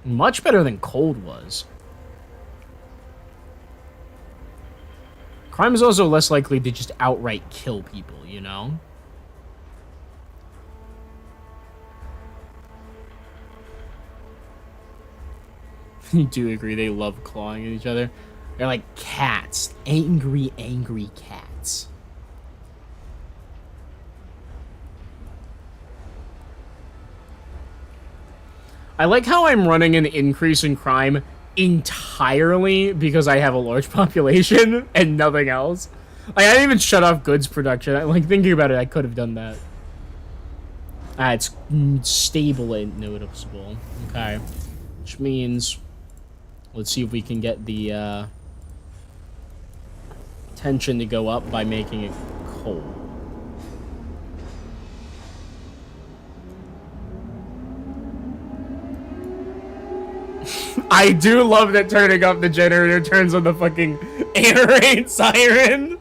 Much better than cold was. Crime is also less likely to just outright kill people, you know? You do agree they love clawing at each other? They're like cats. Angry, angry cats. I like how I'm running an increase in crime entirely because I have a large population and nothing else. Like, I didn't even shut off goods production. Like, thinking about it, I could have done that. It's stable and noticeable. Okay. Which means... Let's see if we can get the, tension to go up by making it cold. I do love that turning off the generator turns on the fucking air raid siren.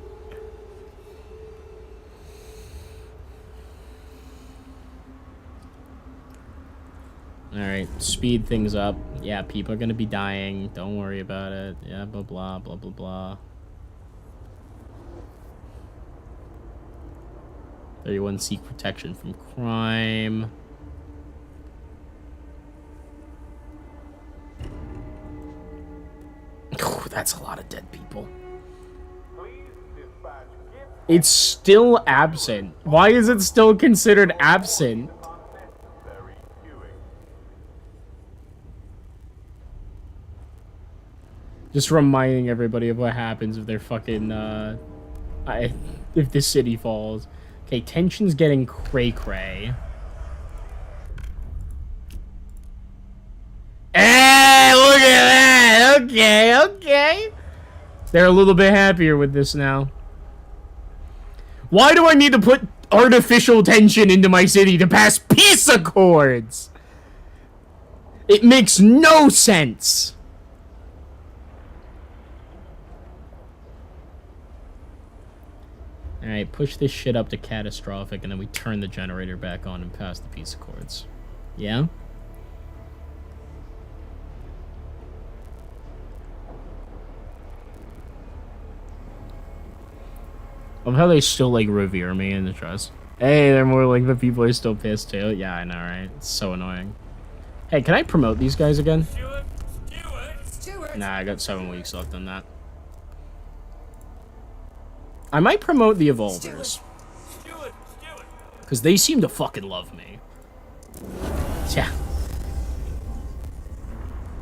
Alright, speed things up. Yeah, people are gonna be dying. Don't worry about it. Yeah, blah, blah, blah, blah, blah. 31 seek protection from crime. Oh, that's a lot of dead people. It's still absent. Why is it still considered absent? Just reminding everybody of what happens if they're fucking, if the city falls. Okay, tension's getting cray-cray. Hey, look at that! Okay, okay. They're a little bit happier with this now. Why do I need to put artificial tension into my city to pass peace accords? It makes no sense. Alright, push this shit up to catastrophic, and then we turn the generator back on and pass the peace accords. Yeah? I love how they still, like, revere me in the trust. Hey, they're more like the people are still pissed, too. Yeah, I know, right? It's so annoying. Hey, can I promote these guys again?
Stewart.
Nah, I got 7 weeks left on that. I might promote the Evolvers. Because they seem to fucking love me. Yeah.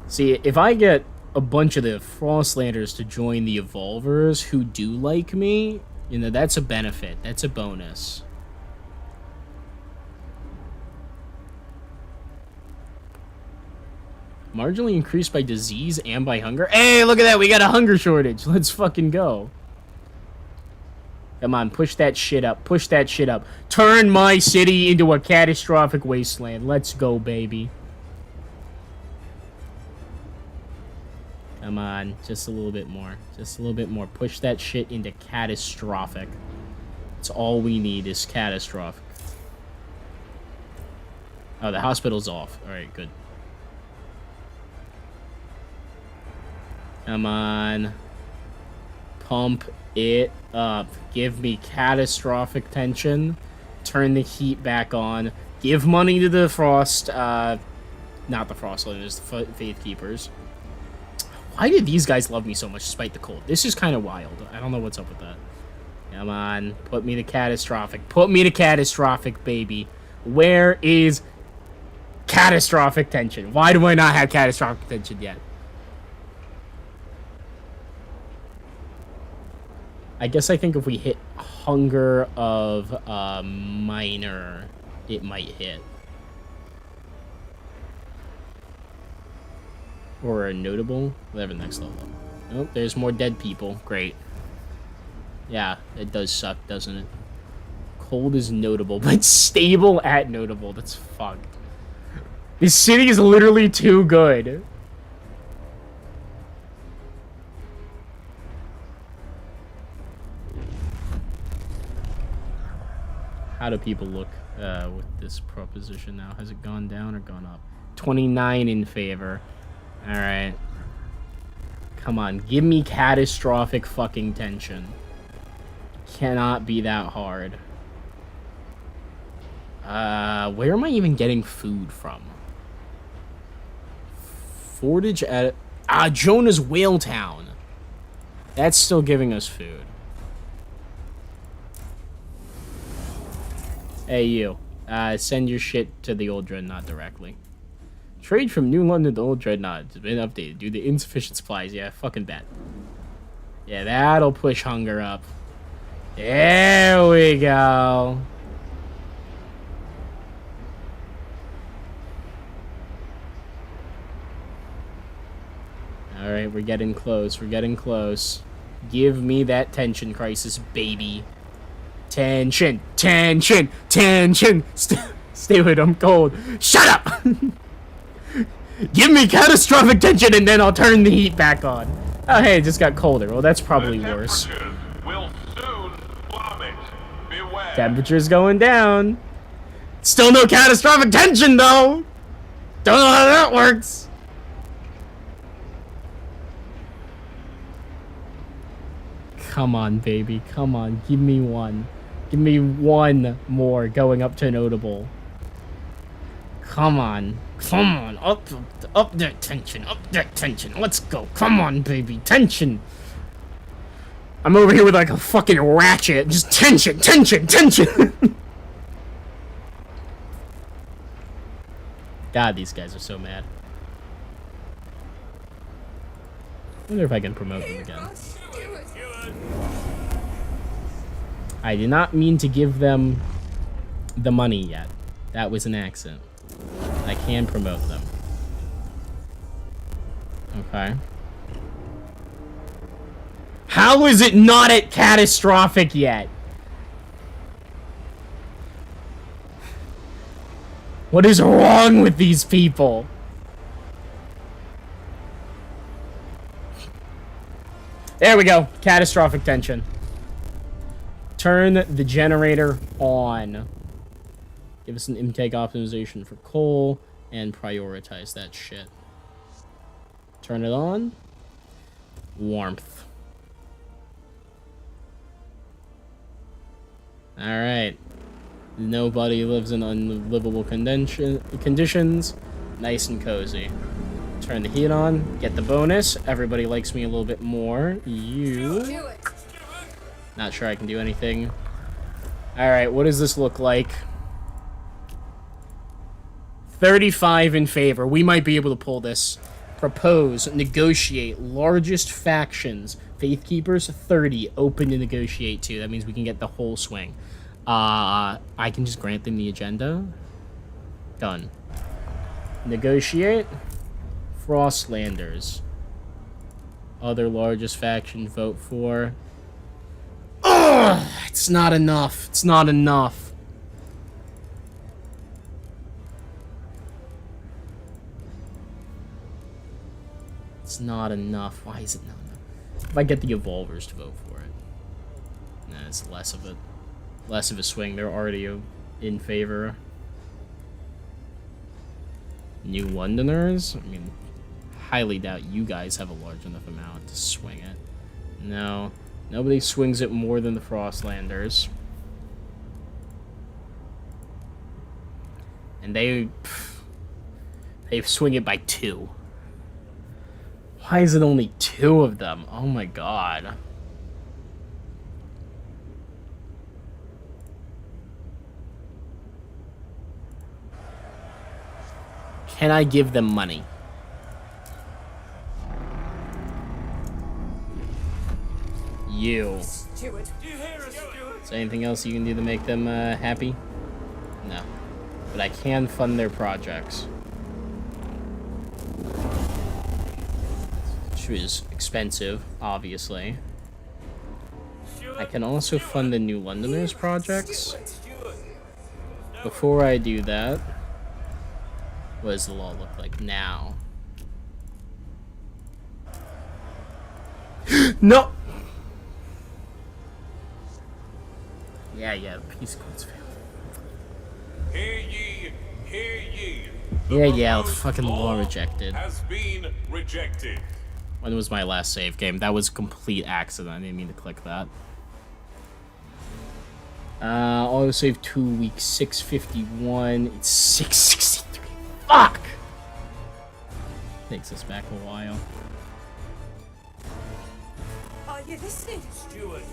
See, if I get a bunch of the Frostlanders to join the Evolvers who do like me, you know, that's a benefit. That's a bonus. Marginally increased by disease and by hunger. Hey, look at that. We got a hunger shortage. Let's fucking go. Come on, push that shit up. Push that shit up. Turn my city into a catastrophic wasteland. Let's go, baby. Come on, just a little bit more. Just a little bit more. Push that shit into catastrophic. That's all we need is catastrophic. Oh, the hospital's off. Alright, good. Come on. Pump it up. Give me catastrophic tension. Turn the heat back on. Give money to the Frost, not the Frostlanders, the Faith Keepers. Why did these guys love me so much despite the cold? This is kind of wild. I don't know what's up with that. Come on. Put me to catastrophic. Put me to catastrophic, baby. Where is catastrophic tension? Why do I not have catastrophic tension yet? I guess I think if we hit hunger of minor, it might hit. Or a notable. Whatever, next level. Oh, there's more dead people. Great. Yeah, it does suck, doesn't it? Cold is notable, but stable at notable. That's fucked. This city is literally too good. How do people look with this proposition now? Has it gone down or gone up? 29 in favor. Alright. Come on, give me catastrophic fucking tension. Cannot be that hard. Where am I even getting food from? Fortage at... Jonah's Whale Town. That's still giving us food. Hey, you. Send your shit to the old Dreadnought directly. Trade from New London to Old Dreadnought has been updated due to insufficient supplies. Yeah, fucking bet. Yeah, that'll push hunger up. There we go. Alright, we're getting close. We're getting close. Give me that tension crisis, baby. Tension, tension, tension. Stay with I'm cold. Shut up! Give me catastrophic tension and then I'll turn the heat back on. Oh, hey, it just got colder. Well, that's probably worse.
Will soon plummet. Beware.
Temperature's going down. Still no catastrophic tension, though! Don't know how that works. Come on, baby. Come on. Give me one. Give me one more going up to notable. Come on. Come on. Up that tension. Up that tension. Let's go. Come on, baby. Tension. I'm over here with like a fucking ratchet. Just tension, tension, tension. God, these guys are so mad. I wonder if I can promote them again. I did not mean to give them the money yet. That was an accident. I can promote them. Okay. How is it not at catastrophic yet? What is wrong with these people? There we go. Catastrophic tension. Turn the generator on. Give us an intake optimization for coal and prioritize that shit. Turn it on. Warmth. Alright. Nobody lives in unlivable conditions. Nice and cozy. Turn the heat on. Get the bonus. Everybody likes me a little bit more. You. Not sure I can do anything. Alright, what does this look like? 35 in favor. We might be able to pull this. Propose, negotiate, largest factions. Faith Keepers, 30. Open to negotiate to. That means we can get the whole swing. I can just grant them the agenda. Done. Negotiate. Frostlanders. Other largest faction, vote for. Ugh! It's not enough. It's not enough. It's not enough. Why is it not enough? If I get the Evolvers to vote for it. Nah, it's less of it. Less of a swing. They're already in favor. New Londoners? I mean, highly doubt you guys have a large enough amount to swing it. No. Nobody swings it more than the Frostlanders. And they swing it by 2. Why is it only 2 of them? Oh my god. Can I give them money? You.
Steward.
Is there anything else you can do to make them happy? No. But I can fund their projects. Which is expensive, obviously. I can also fund the New Londoners projects. Before I do that, what does the law look like now? No! Yeah, the peace codes failed.
Hear ye, hear ye.
Yeah,
proposed
fucking law rejected.
Has been rejected.
When was my last save game? That was a complete accident. I didn't mean to click that. Autosave 2 weeks, 651. It's 663. Fuck! Takes us back a while.
Are you listening?
Steward.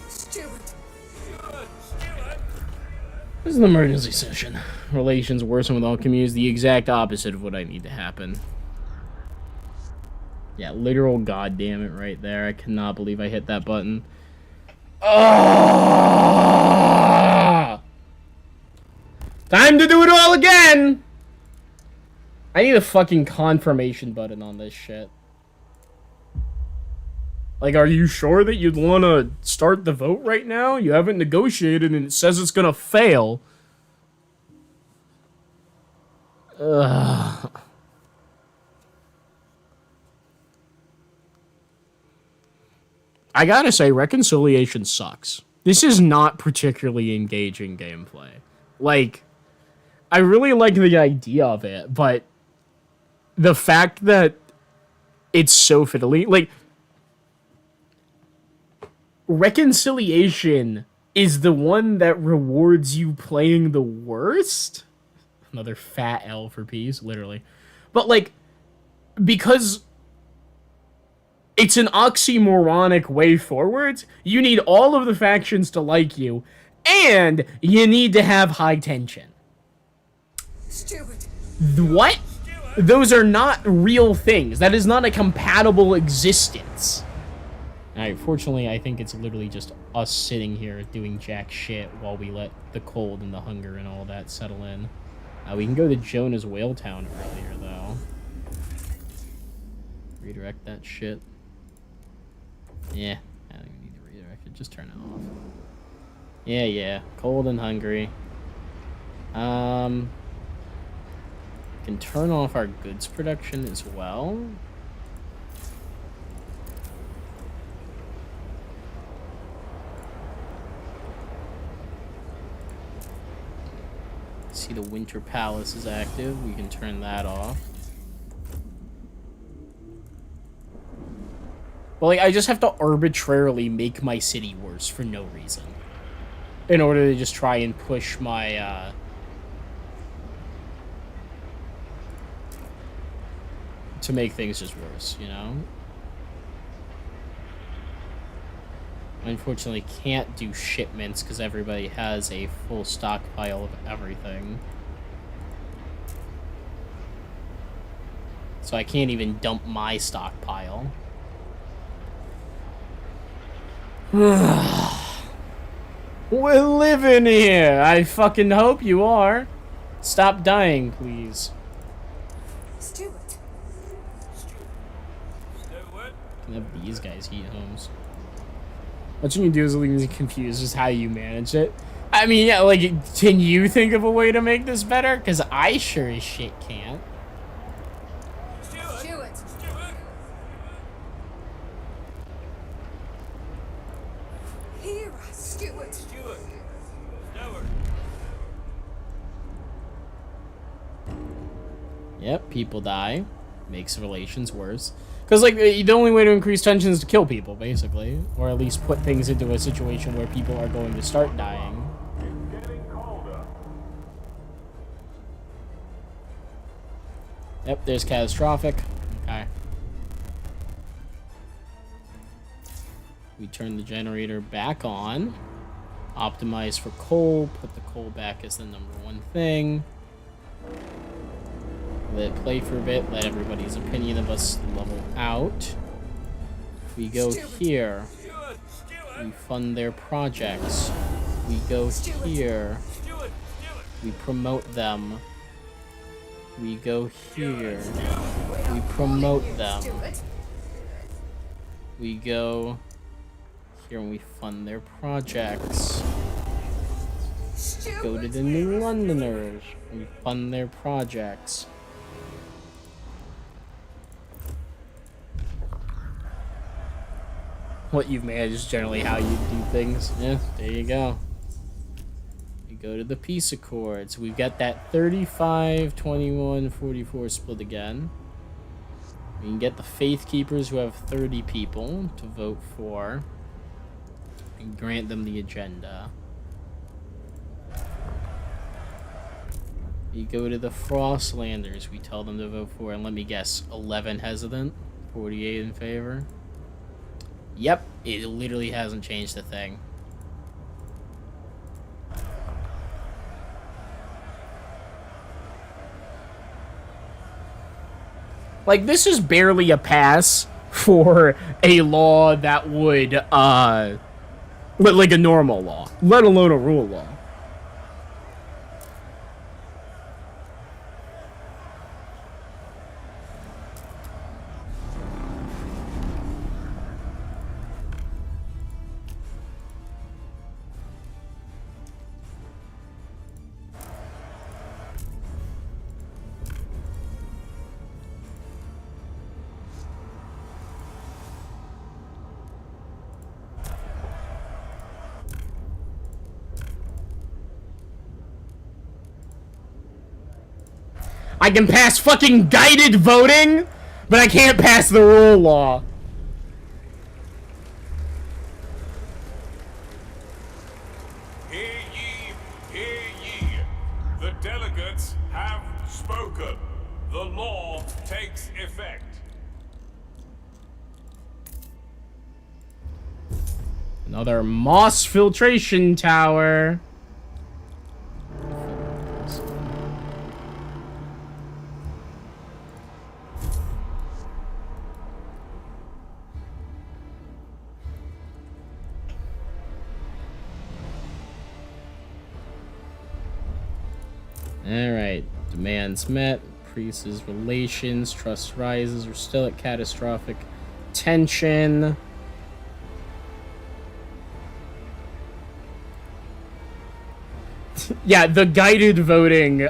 Steward.
This is an emergency session. Relations worsen with all communities, the exact opposite of what I need to happen. Yeah, literal goddamn it right there. I cannot believe I hit that button. Oh! Time to do it all again! I need a fucking confirmation button on this shit. Like, are you sure that you'd want to start the vote right now? You haven't negotiated and it says it's gonna fail. Ugh. I gotta say, Reconciliation sucks. This is not particularly engaging gameplay. Like, I really like the idea of it, but the fact that it's so fiddly, like, Reconciliation is the one that rewards you playing the worst? Another fat L for peace, literally. But, like, because it's an oxymoronic way forward, you need all of the factions to like you, and you need to have high tension.
Steward.
What? Those are not real things. That is not a compatible existence. Alright, fortunately, I think it's literally just us sitting here doing jack shit while we let the cold and the hunger and all that settle in. We can go to Jonah's Whale Town earlier, though. Redirect that shit. Yeah, I don't even need to redirect it. Just turn it off. Yeah. Cold and hungry. Can turn off our goods production as well. See, the Winter Palace is active. We can turn that off. But, like, I just have to arbitrarily make my city worse for no reason. In order to just try and push my, to make things just worse, you know? Unfortunately, can't do shipments because everybody has a full stockpile of everything. So I can't even dump my stockpile. We're living here! I fucking hope you are. Stop dying, please.
Steward.
Can have these guys heat homes. What you can do is leave me confused as how you manage it. I mean, yeah, like, can you think of a way to make this better? Because I sure as shit can't.
Steward. Hear us, Steward.
Yep, people die. Makes relations worse. Because, like, the only way to increase tension is to kill people, basically. Or at least put things into a situation where people are going to start dying. Yep, there's catastrophic. Okay. We turn the generator back on. Optimize for coal. Put the coal back as the #1 thing. Let it play for a bit. Let everybody's opinion of us level out. We go here. We fund their projects. We go here. We promote them. We go here. We promote them. We go here and we fund their projects. Go to the New Londoners. We fund their projects. What you've managed is generally how you do things. Yeah, there you go. We go to the peace accords. We've got that 35, 21, 44 split again. We can get the Faith Keepers who have 30 people to vote for. And grant them the agenda. You go to the Frostlanders. We tell them to vote for, and let me guess, 11 hesitant, 48 in favor. Yep, it literally hasn't changed a thing. Like, this is barely a pass for a law that would, like a normal law, let alone a rule law. I can pass fucking guided voting, but I can't pass the rule law.
Hear ye, hear ye. The delegates have spoken. The law takes effect.
Another moss filtration tower. Alright, demands met, increases relations, trust rises, we're still at catastrophic tension. Yeah, the guided voting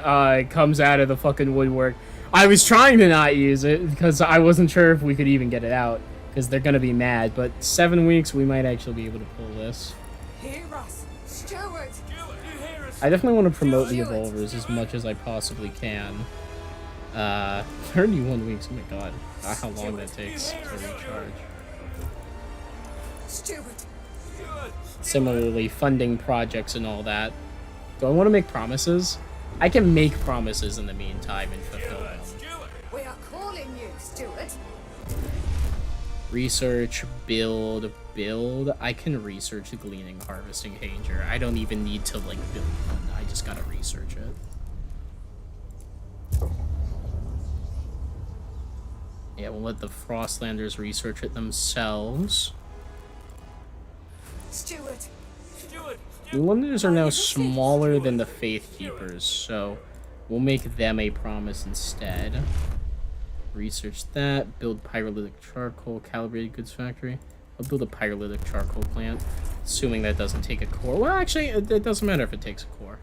comes out of the fucking woodwork. I was trying to not use it because I wasn't sure if we could even get it out because they're gonna be mad, but 7 weeks we might actually be able to pull this.
Hear us, Stuart.
I definitely want to promote the evolvers as much as I possibly can. 31 weeks, oh my god. How long that takes to recharge.
Stuart.
Similarly, funding projects and all that. Do I want to make promises? I can make promises in the meantime and fulfill them.
We are calling you, Stuart.
Research, build. I can research the gleaning, harvesting, hanger. I don't even need to, like, build one. I just gotta research it. Yeah, we'll let the Frostlanders research it themselves.
Stuart.
The Londoners are now smaller than the Faith Keepers, so we'll make them a promise instead. Research that. Build pyrolytic charcoal, calibrated goods factory. I'll build a pyrolytic charcoal plant, assuming that doesn't take a core. Well, actually, it doesn't matter if it takes a core.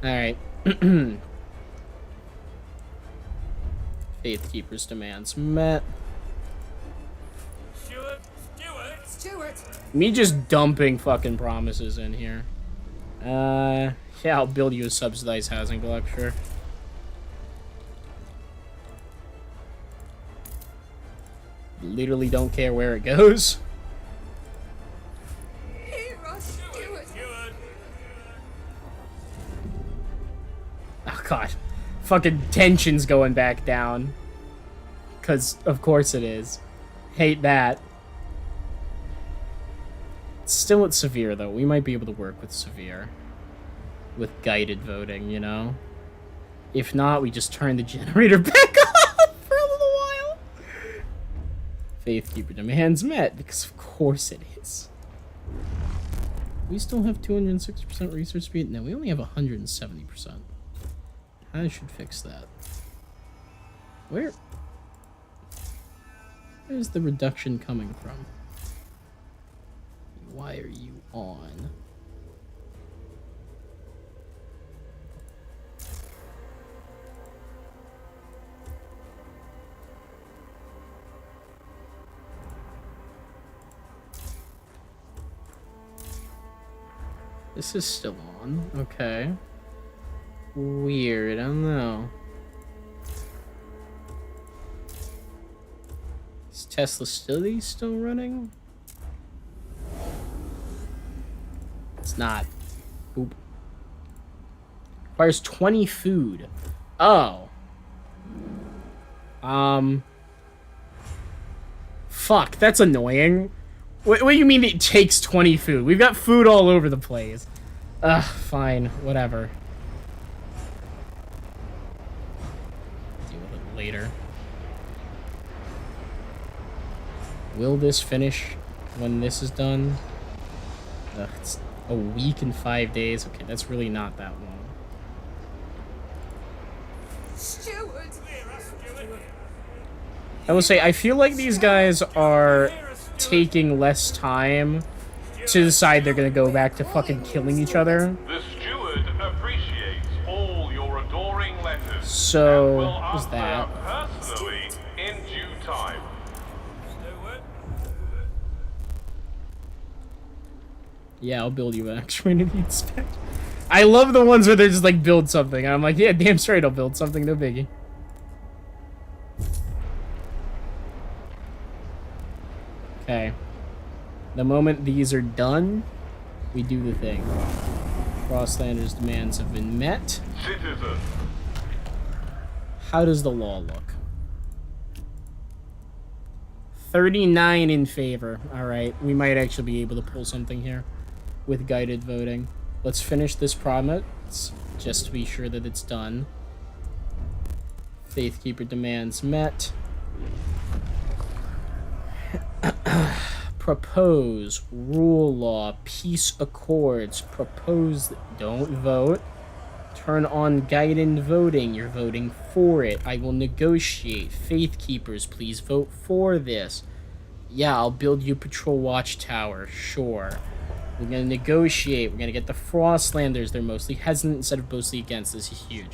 Alright. Faith Keepers' demands met.
Stuart.
Me just dumping fucking promises in here. Yeah, I'll build you a subsidized housing block, sure. Literally don't care where it goes.
Hear us, Stuart.
Oh god. Fucking tension's going back down. 'Cause of course it is. Hate that. Still at severe though. We might be able to work with severe. With guided voting, you know? If not, we just turn the generator back on for a little while. Faith Keeper demands met, because of course it is. We still have 260% research speed? No, we only have 170%. I should fix that. Where's the reduction coming from? Why are you on? This is still on. Okay. Weird. I don't know. Is Tesla still running? It's not. Oop. Requires 20 food. Oh. Fuck, that's annoying. What do you mean it takes 20 food? We've got food all over the place. Ugh, fine, whatever. Deal with it later. Will this finish when this is done? Ugh, it's a week and 5 days. Okay, that's really not that long.
Steward!
I will say, I feel like these guys are taking less time to decide they're gonna go back to fucking killing each other.
The steward appreciates all your adoring letters.
So,
and will
what's
answer
that?
personally in due time.
Yeah, I'll build you an X-rated inspector. I love the ones where they're just like, build something. And I'm like, yeah, damn straight, I'll build something, no biggie. Okay. The moment these are done, we do the thing. Frostlander's demands have been met.
Citizen.
How does the law look? 39 in favor. Alright, we might actually be able to pull something here with guided voting. Let's finish this promise, just to be sure that it's done. Faithkeeper demands met. Propose, rule law, peace accords, propose, don't vote. Turn on guided voting, you're voting for it. I will negotiate. Faithkeepers, please vote for this. Yeah, I'll build you patrol watchtower, sure. We're gonna negotiate, we're gonna get the Frostlanders, they're mostly hesitant instead of mostly against, this is huge.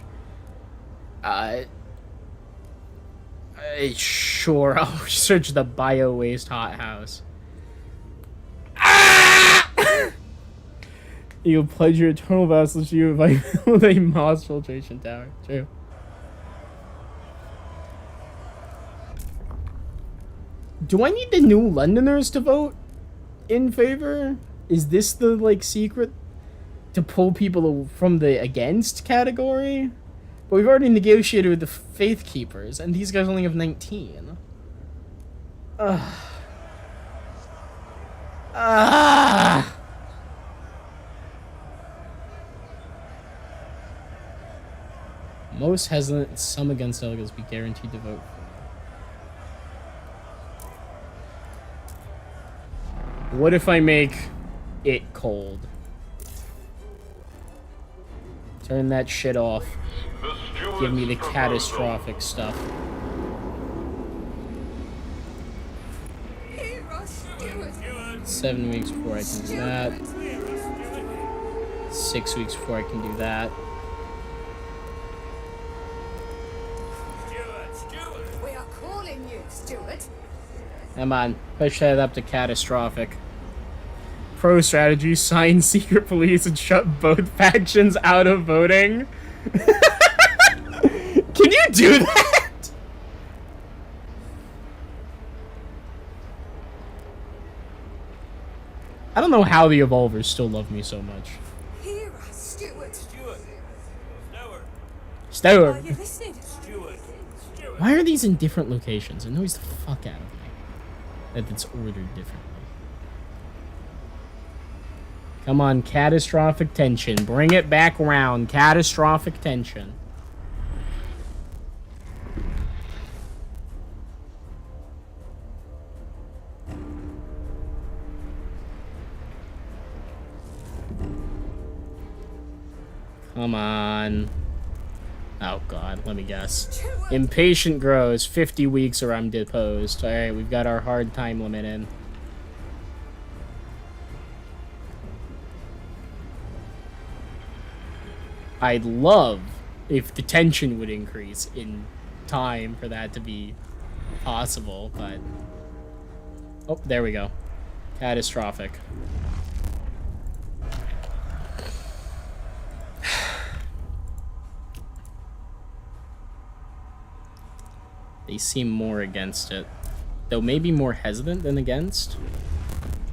Sure, I'll research the bio-waste hothouse. Ah! You pledge your eternal vassals to you with a Moss filtration tower. True. Do I need the New Londoners to vote in favor? Is this the, like, secret to pull people from the against category? But we've already negotiated with the Faithkeepers, and these guys only have 19. Ugh. Ah! Most hesitant, some against delegates be guaranteed to vote for. What if I make it cold? Turn that shit off. Give me the catastrophic stuff.
Hear us, steward!
7 weeks before I can do that. 6 weeks before I can do that.
We are calling you, steward!
Come on, push that up to catastrophic. Pro strategy, sign secret police and shut both factions out of voting. Can you do that? I don't know how the Evolvers still love me so much.
Hear us, steward!
Steward.
Are you listening?
Why are these in different locations? It annoys the fuck out of me that it's ordered differently. Come on, catastrophic tension. Bring it back around. Catastrophic tension. Come on. Oh god, let me guess. Impatient grows. 50 weeks or I'm deposed. Alright, we've got our hard time limit in. I'd love if the tension would increase in time for that to be possible, but... Oh, there we go. Catastrophic. They seem more against it. Though maybe more hesitant than against.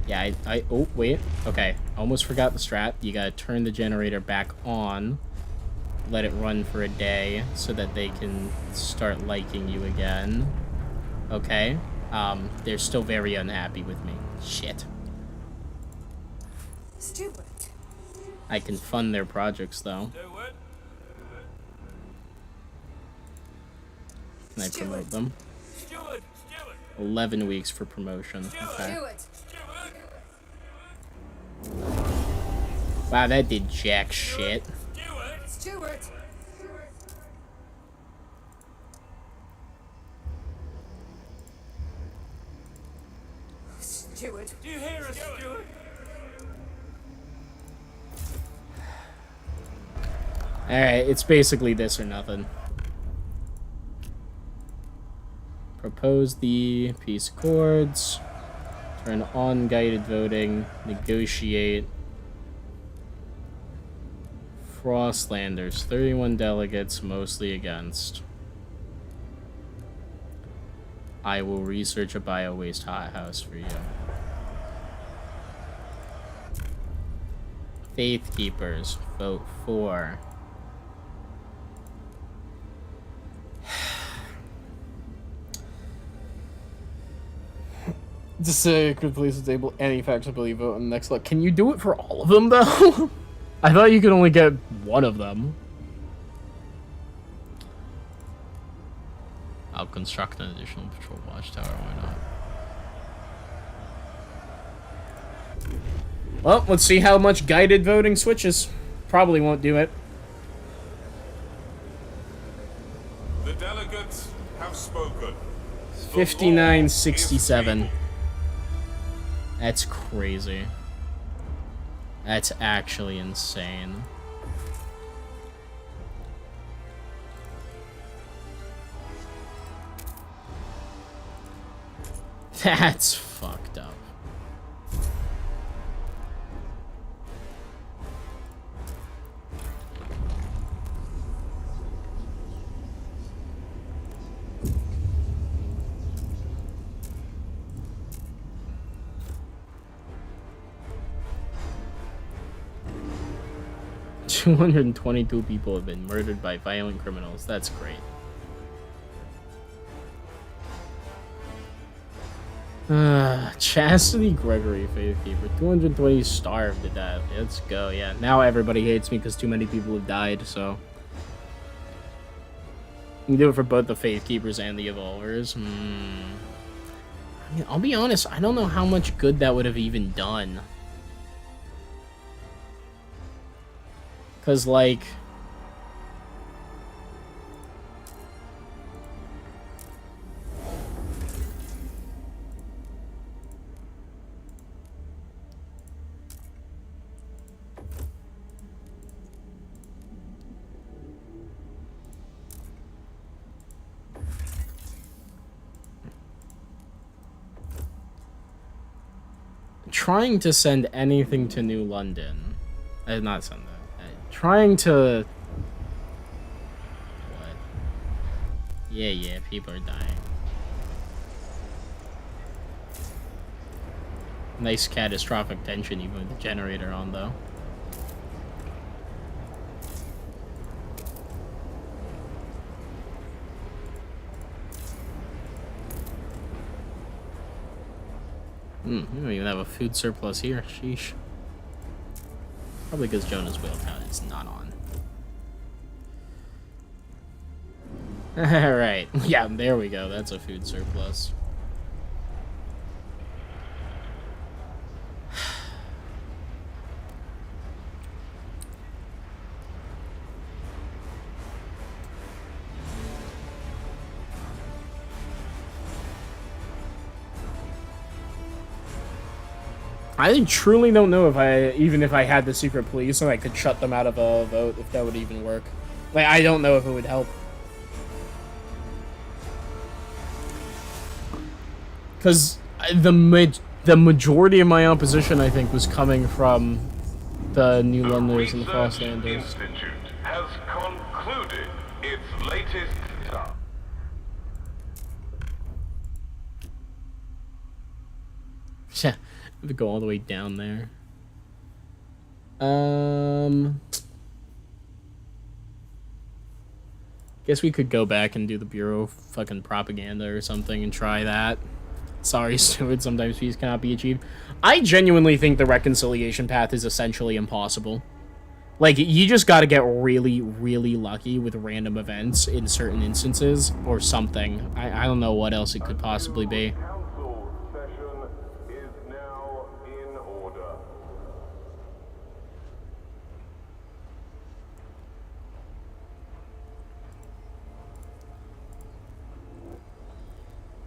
Yeah, oh, wait. Okay, almost forgot the strat. You gotta turn the generator back on. let it run for a day so that they can start liking you again. Okay. They're still very unhappy with me. Shit.
Stewart.
I can fund their projects, though.
Stewart.
Can I promote them?
Stewart. Stewart.
11 weeks for promotion. Okay.
Stewart.
Wow, that did jack shit.
Stewart. Stewart.
Do you hear us, Stewart?
Alright, it's basically this or nothing. Propose the peace accords. Turn on guided voting. Negotiate. Frostlanders. 31 delegates, mostly against. I will research a bio-waste hothouse for you. Faith Keepers. Vote for. Just say, could please disable any factionability vote on the next look. Can you do it for all of them, though? I thought you could only get one of them. I'll construct an additional patrol watchtower, why not? Well, let's see how much guided voting switches. Probably won't do it.
The delegates have spoken.
5967. That's crazy. That's actually insane. That's fucked up. $222 people have been murdered by violent criminals. That's great. Chastity Gregory, Faithkeeper. 220 starved to death. Let's go, yeah. Now everybody hates me because too many people have died, so... You can do it for both the Faithkeepers and the Evolvers. I mean, I'll be honest, I don't know how much good that would have even done. Because, like... trying to send anything to New London. Not send that. Trying to... What? Yeah, people are dying. Nice catastrophic tension even with the generator on, though. We don't even have a food surplus here. Sheesh. Probably because Jonah's whale count is not on. Alright. Yeah, there we go. That's a food surplus. I truly don't know if I had the secret police and I could shut them out of a vote, if that would even work. Like, I don't know if it would help. Because the majority of my opposition, I think, was coming from the New Londoners and the Frostlanders.
Institute has concluded its latest task.
Yeah. To go all the way down there. Guess we could go back and do the Bureau of fucking propaganda or something and try that. Sorry, Stuart, sometimes peace cannot be achieved. I genuinely think the reconciliation path is essentially impossible. Like, you just gotta get really, really lucky with random events in certain instances, or something. I don't know what else it could possibly be.
Council session is now in order.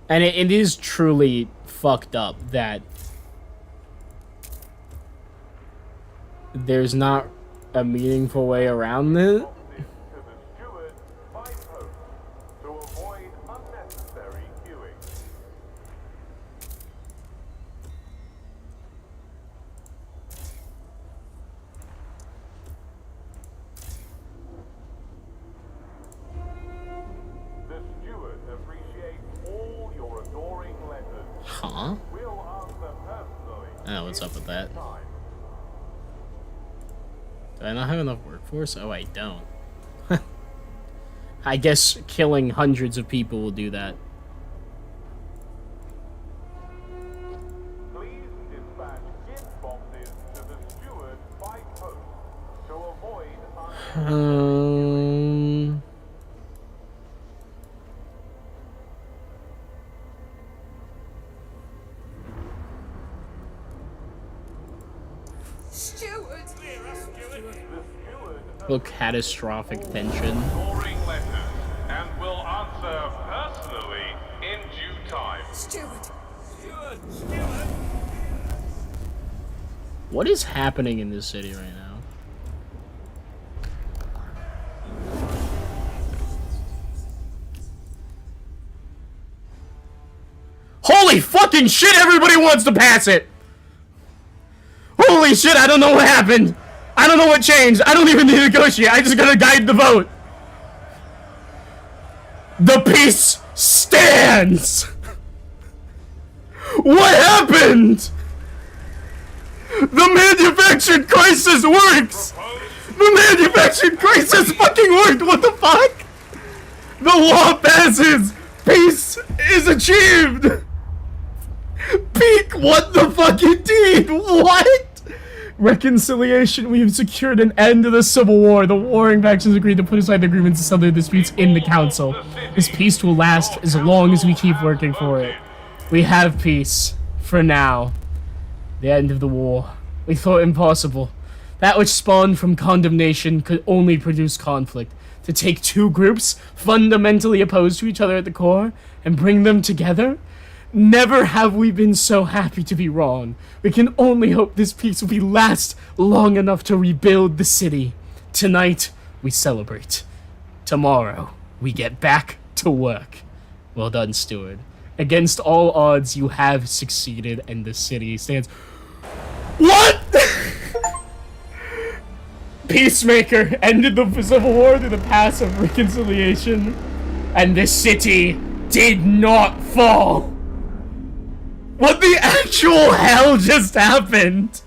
And it is truly fucked up that there's not a meaningful way around it.
To the steward by post to avoid unnecessary queuing. The steward appreciates all your adoring letters.
Huh?
We'll answer personally.
Oh, what's up with that?
Time.
Do I not have enough workforce? Oh, I don't. I guess killing hundreds of people will do that.
Please dispatch gift boxes to the steward by post to avoid
Steward!
Little catastrophic tension.
adoring letters and will answer personally in due time.
Steward!
Steward! Steward!
What is happening in this city right now? Holy fucking shit, everybody wants to pass it! Holy shit, I don't know what happened! I don't know what changed. I don't even need to negotiate. I just gotta guide the vote. The peace stands! What happened? The manufactured crisis works! The manufactured crisis fucking worked! What the fuck? The law passes! Peace is achieved! Peak, what the fuck indeed? What? Reconciliation, we have secured an end to the civil war. The warring factions agreed to put aside the agreements and settle their disputes in the council. This peace will last as long as we keep working for it. We have peace. For now. The end of the war. We thought impossible. That which spawned from condemnation could only produce conflict. To take two groups, fundamentally opposed to each other at the core, and bring them together? Never have we been so happy to be wrong. We can only hope this peace will last long enough to rebuild the city. Tonight, we celebrate. Tomorrow, we get back to work. Well done, Steward. Against all odds, you have succeeded, and the city stands... What?! Peacemaker ended the civil war through the pass of reconciliation, and the city did not fall. What the actual hell just happened?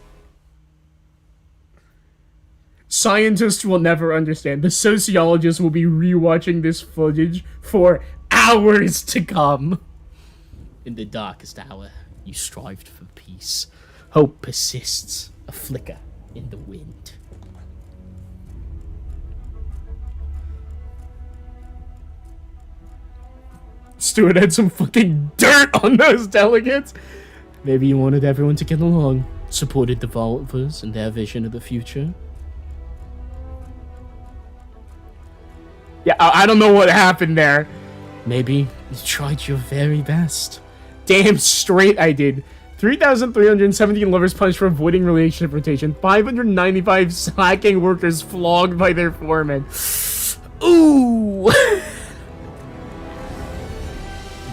Scientists will never understand. The sociologists will be rewatching this footage for hours to come. In the darkest hour, you strived for peace. Hope persists, a flicker in the wind. Stuart had some fucking dirt on those delegates. Maybe he wanted everyone to get along. Supported the voters and their vision of the future. Yeah, I don't know what happened there. Maybe you tried your very best. Damn straight I did. 3,317 lovers punished for avoiding relationship rotation. 595 slacking workers flogged by their foreman. Ooh.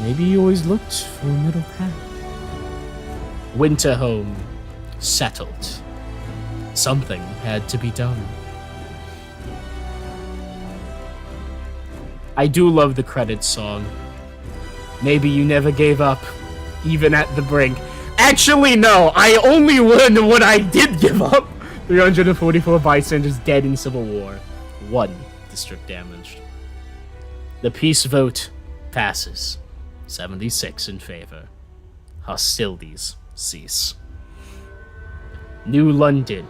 Maybe you always looked for a middle path. Winter home. Settled. Something had to be done. I do love the credits song. Maybe you never gave up, even at the brink. Actually, no. I only learned what I did give up. 344 bystanders dead in civil war. 1 district damaged. The peace vote passes. 76 in favor. Hostilities cease. New London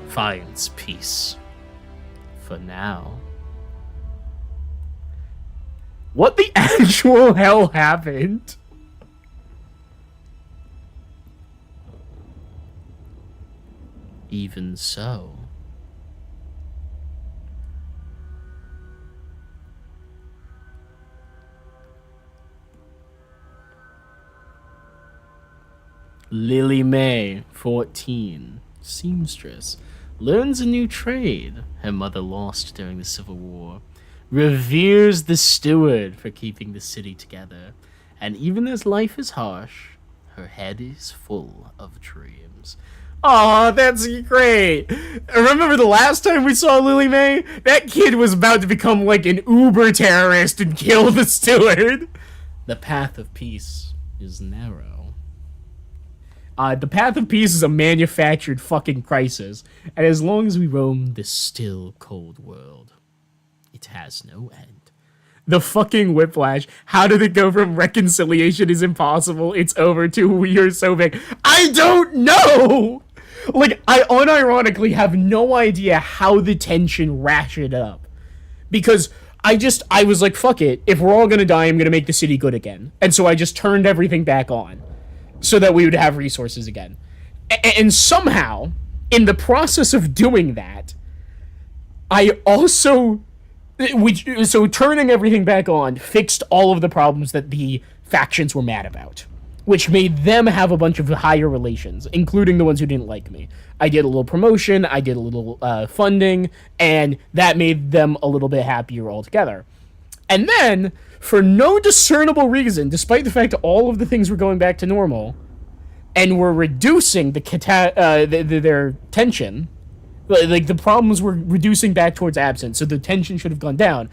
finds peace. For now. What the actual hell happened? Even so. Lily May, 14, seamstress, learns a new trade her mother lost during the Civil War, reveres the steward for keeping the city together, and even as life is harsh, her head is full of dreams. Aw, that's great! Remember the last time we saw Lily May? That kid was about to become like an uber terrorist and kill the steward! The path of peace is narrow. The path of peace is a manufactured fucking crisis, and as long as we roam this still, cold world, it has no end. The fucking whiplash. How did it go from reconciliation is impossible, it's over, to we are so big? I don't know! Like, I unironically have no idea how the tension ratcheted up. Because I was like, fuck it, if we're all gonna die, I'm gonna make the city good again. And so I just turned everything back on. So that we would have resources again. And somehow, in the process of doing that, I also... So turning everything back on fixed all of the problems that the factions were mad about. Which made them have a bunch of higher relations, including the ones who didn't like me. I did a little promotion, I did a little funding, and that made them a little bit happier altogether. And then, for no discernible reason, despite the fact that all of the things were going back to normal, and were reducing their tension, like the problems were reducing back towards absence, so the tension should have gone down.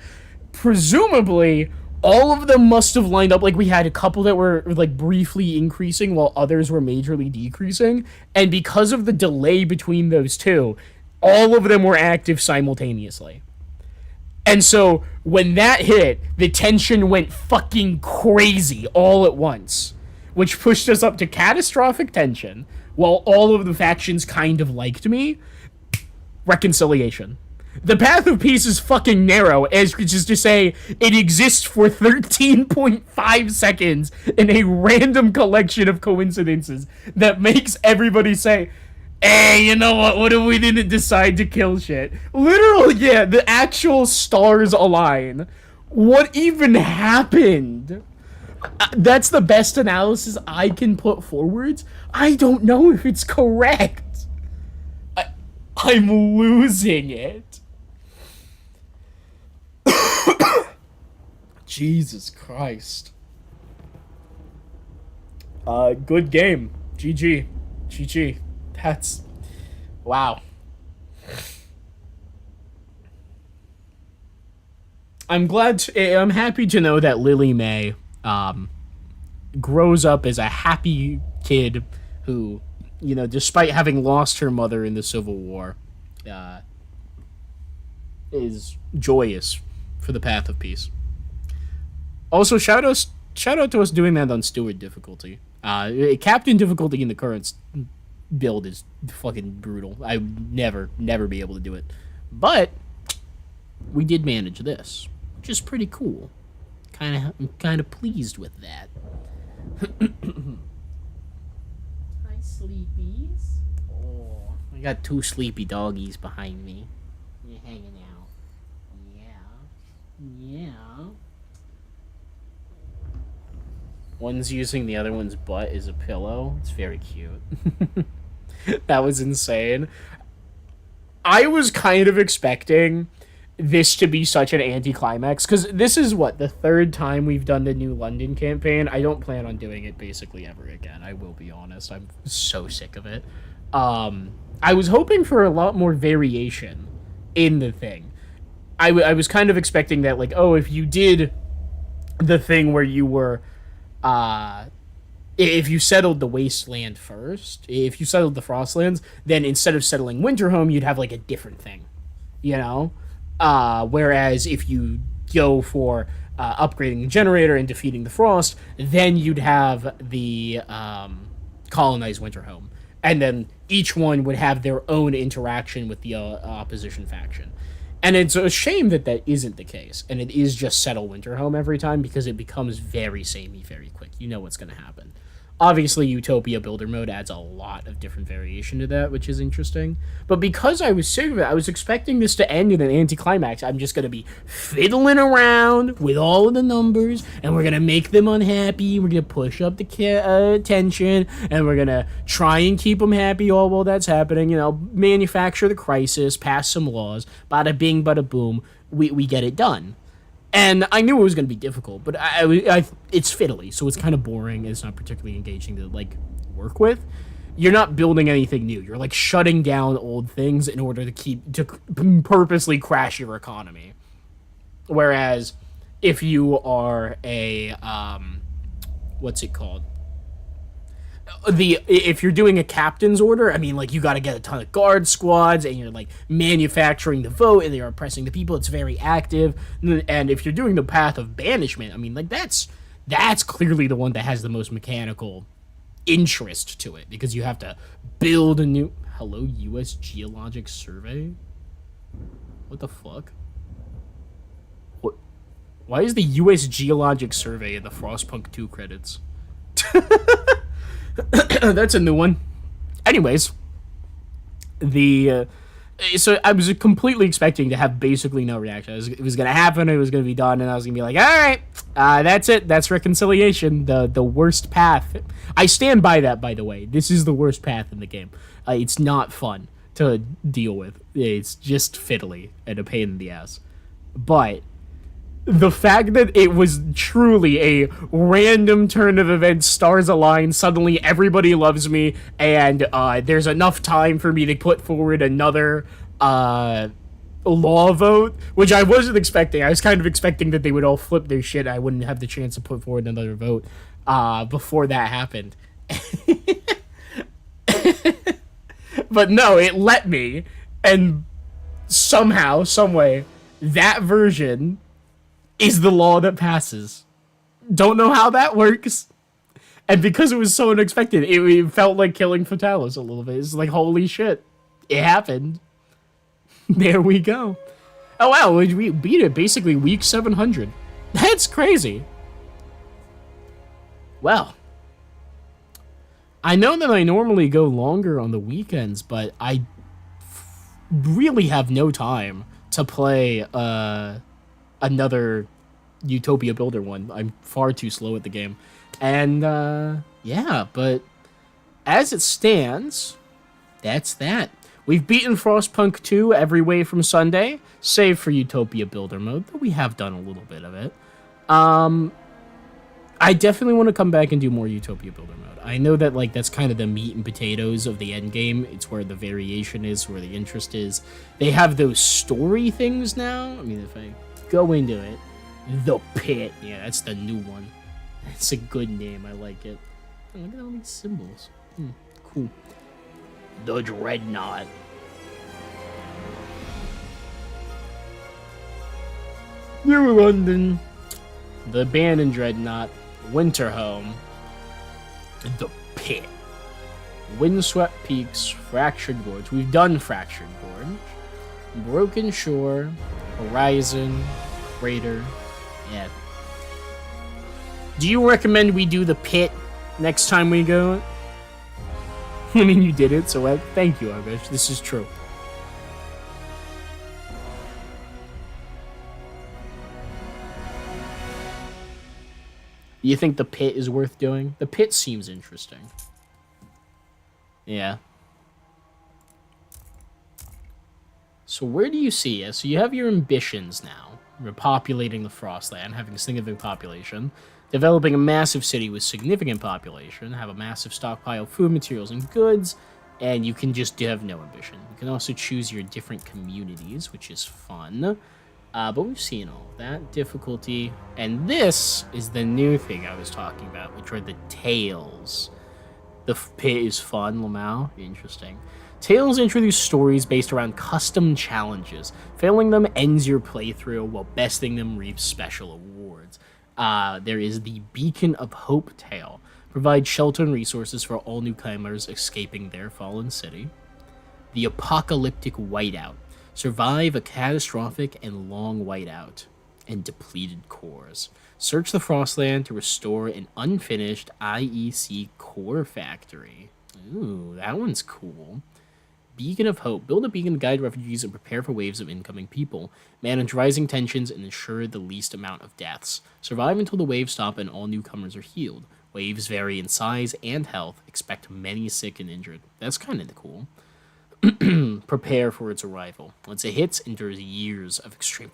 Presumably, all of them must have lined up. Like, we had a couple that were like briefly increasing while others were majorly decreasing, and because of the delay between those two, all of them were active simultaneously. And so, when that hit, the tension went fucking crazy all at once, which pushed us up to catastrophic tension, while all of the factions kind of liked me. Reconciliation. The path of peace is fucking narrow, as just to say, it exists for 13.5 seconds in a random collection of coincidences that makes everybody say, hey, you know what if we didn't decide to kill shit? Literally, yeah, the actual stars align. What even happened? That's the best analysis I can put forwards. I don't know if it's correct. I'm losing it. Jesus Christ. Good game. GG. GG. That's... wow. I'm happy to know that Lily May grows up as a happy kid who, you know, despite having lost her mother in the Civil War, is joyous for the path of peace. Also, shout out to us doing that on Steward difficulty. Captain difficulty in the current build is fucking brutal. I would never be able to do it. But we did manage this, which is pretty cool. I'm kind of pleased with that. Hi, sleepies. Oh, I got two sleepy doggies behind me. You're hanging out. Yeah. One's using the other one's butt as a pillow. It's very cute. That was insane. I was kind of expecting this to be such an anticlimax, because this is, what, the third time we've done the New London campaign. I don't plan on doing it basically ever again, I will be honest. I'm so sick of it. I was hoping for a lot more variation in the thing. I was kind of expecting that, like, oh, if you did the thing where you were... if you settled the Wasteland first, if you settled the Frostlands, then instead of settling Winterhome, you'd have, like, a different thing, you know? Whereas if you go for upgrading the generator and defeating the frost, then you'd have the colonized Winterhome, and then each one would have their own interaction with the opposition faction. And it's a shame that that isn't the case, and it is just settle Winterhome every time, because it becomes very samey very quick. You know what's going to happen. Obviously, Utopia Builder Mode adds a lot of different variation to that, which is interesting. But because I was sick of it, I was expecting this to end in an anticlimax. I'm just going to be fiddling around with all of the numbers, and we're going to make them unhappy. We're going to push up the tension, and we're going to try and keep them happy all while that's happening. You know, manufacture the crisis, pass some laws, bada bing, bada boom. We get it done. And I knew it was going to be difficult, but it's fiddly, so it's kind of boring. It's not particularly engaging to, like, work with. You're not building anything new. You're, like, shutting down old things in order to purposely crash your economy. Whereas, if you are a, what's it called? If you're doing a captain's order, I mean, like, you got to get a ton of guard squads, and you're, like, manufacturing the vote, and they're oppressing the people. It's very active. And if you're doing the path of banishment, I mean, like, that's clearly the one that has the most mechanical interest to it, because you have to build a new... Hello, U.S. Geologic Survey? What the fuck? What? Why is the U.S. Geologic Survey in the Frostpunk 2 credits? That's a new one. Anyways, so I was completely expecting to have basically no reaction. It was going to happen, it was going to be done, and I was going to be like, all right, that's it. That's reconciliation, the worst path. I stand by that, by the way. This is the worst path in the game. It's not fun to deal with. It's just fiddly and a pain in the ass. But the fact that it was truly a random turn of events, stars align, suddenly everybody loves me, and there's enough time for me to put forward another law vote, which I wasn't expecting. I was kind of expecting that they would all flip their shit. I wouldn't have the chance to put forward another vote before that happened. But no, it let me, and somehow, someway, that version is the law that passes. Don't know how that works. And because it was so unexpected, it felt like killing Fatalis a little bit. It's like, holy shit. It happened. There we go. Oh wow, we beat it basically week 700. That's crazy. Well, I know that I normally go longer on the weekends, but I really have no time to play another Utopia Builder one. I'm far too slow at the game. And, yeah, but as it stands, that's that. We've beaten Frostpunk 2 every way from Sunday, save for Utopia Builder mode, though we have done a little bit of it. I definitely want to come back and do more Utopia Builder mode. I know that, like, that's kind of the meat and potatoes of the end game. It's where the variation is, where the interest is. They have those story things now. I mean, if I go into it, The Pit. Yeah, that's the new one. It's a good name. I like it. Oh, look at all these symbols. Cool. The Dreadnought. New London. The Abandoned Dreadnought. Winterhome. The Pit. Windswept Peaks. Fractured Gorge. We've done Fractured Gorge. Broken Shore. Horizon. Crater. Yeah. Do you recommend we do the Pit next time we go? I mean, you did it, so thank you, Arvish. This is true. You think the Pit is worth doing? The Pit seems interesting. Yeah. So where do you see? So you have your ambitions now. Repopulating the Frostland, having a significant population. Developing a massive city with significant population. Have a massive stockpile of food, materials, and goods. And you can just have no ambition. You can also choose your different communities, which is fun. But we've seen all of that. Difficulty. And this is the new thing I was talking about, which are the tails. The Pit is fun, Lamau. Interesting. Tales introduce stories based around custom challenges. Failing them ends your playthrough, while besting them reaps special awards. There is the Beacon of Hope tale. Provide shelter and resources for all newcomers escaping their fallen city. The Apocalyptic Whiteout. Survive a catastrophic and long whiteout and depleted cores. Search the Frostland to restore an unfinished IEC core factory. Ooh, that one's cool. Beacon of Hope. Build a beacon to guide refugees and prepare for waves of incoming people. Manage rising tensions and ensure the least amount of deaths. Survive until the waves stop and all newcomers are healed. Waves vary in size and health. Expect many sick and injured. That's kind of cool. Prepare for its arrival. Once it hits, endures years of extreme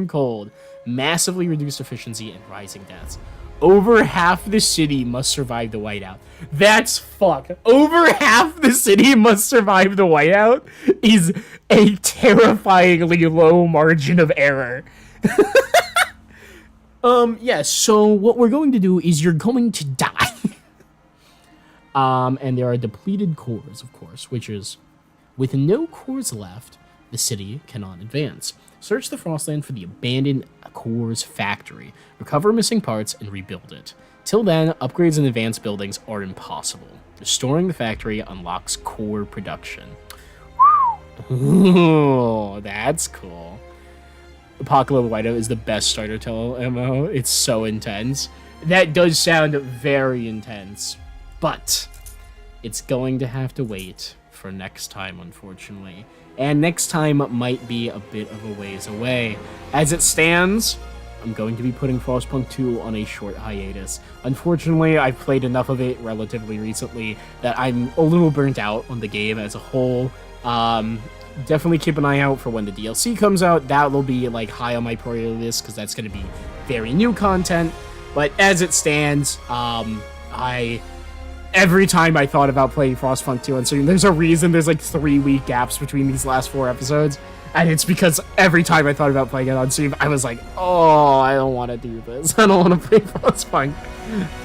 cold, massively reduced efficiency, and rising deaths. Over half the city must survive the whiteout. That's fuck. Over half the city must survive the whiteout is a terrifyingly low margin of error. Yeah, so what we're going to do is you're going to die. And there are depleted cores, of course, which is, with no cores left, the city cannot advance. Search the Frostland for the abandoned cores factory, recover missing parts, and rebuild it. Till then, upgrades and advanced buildings are impossible. Restoring the factory unlocks core production. Ooh, that's cool. Apocalypse Whiteout is the best starter tell MMO. It's so intense. That does sound very intense. But it's going to have to wait for next time, unfortunately. And next time might be a bit of a ways away. As it stands, I'm going to be putting Frostpunk 2 on a short hiatus. Unfortunately, I've played enough of it relatively recently that I'm a little burnt out on the game as a whole. Definitely keep an eye out for when the DLC comes out. That will be like high on my priority list because that's going to be very new content. But as it stands, every time I thought about playing Frostpunk 2 Uncertain, there's a reason there's like 3-week gaps between these last 4 episodes. And it's because every time I thought about playing it on stream, I was like, oh, I don't want to do this. I don't want to play Frostpunk.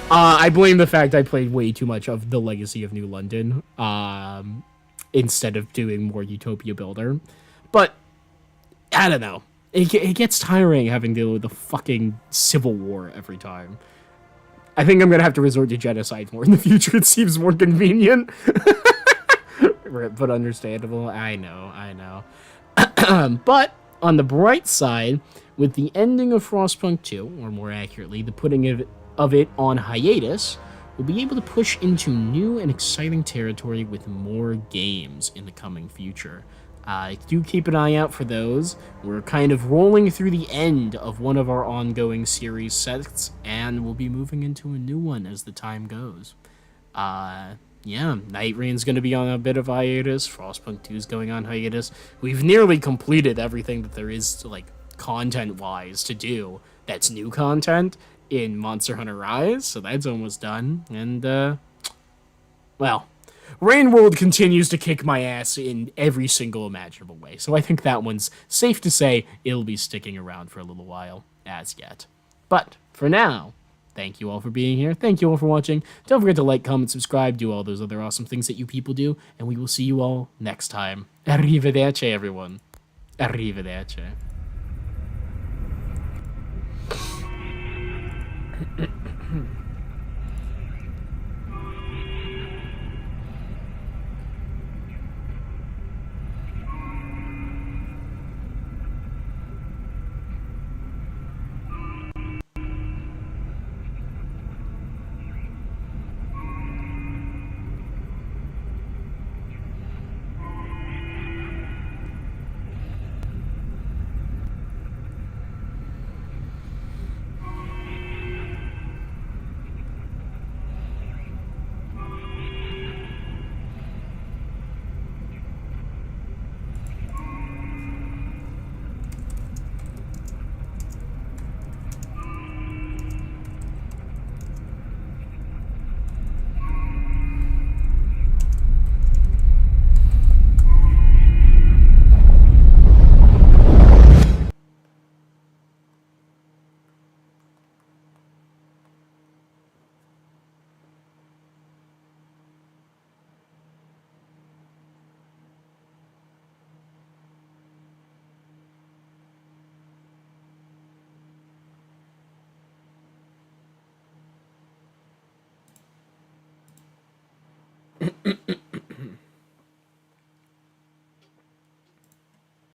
I blame the fact I played way too much of The Legacy of New London instead of doing more Utopia Builder. But, I don't know. It gets tiring having to deal with the fucking Civil War every time. I think I'm going to have to resort to genocide more in the future. It seems more convenient. But understandable. I know. But, on the bright side, with the ending of Frostpunk 2, or more accurately, the putting of it on hiatus, we'll be able to push into new and exciting territory with more games in the coming future. Do keep an eye out for those. We're kind of rolling through the end of one of our ongoing series sets, and we'll be moving into a new one as the time goes. Yeah, Night Reign's going to be on a bit of hiatus. Frostpunk 2 is going on hiatus. We've nearly completed everything that there is, like, content-wise to do that's new content in Monster Hunter Rise, so that's almost done. And, well, Rain World continues to kick my ass in every single imaginable way, so I think that one's safe to say it'll be sticking around for a little while, as yet. But, for now, thank you all for being here. Thank you all for watching. Don't forget to like, comment, subscribe, do all those other awesome things that you people do, and we will see you all next time. Arrivederci, everyone. Arrivederci.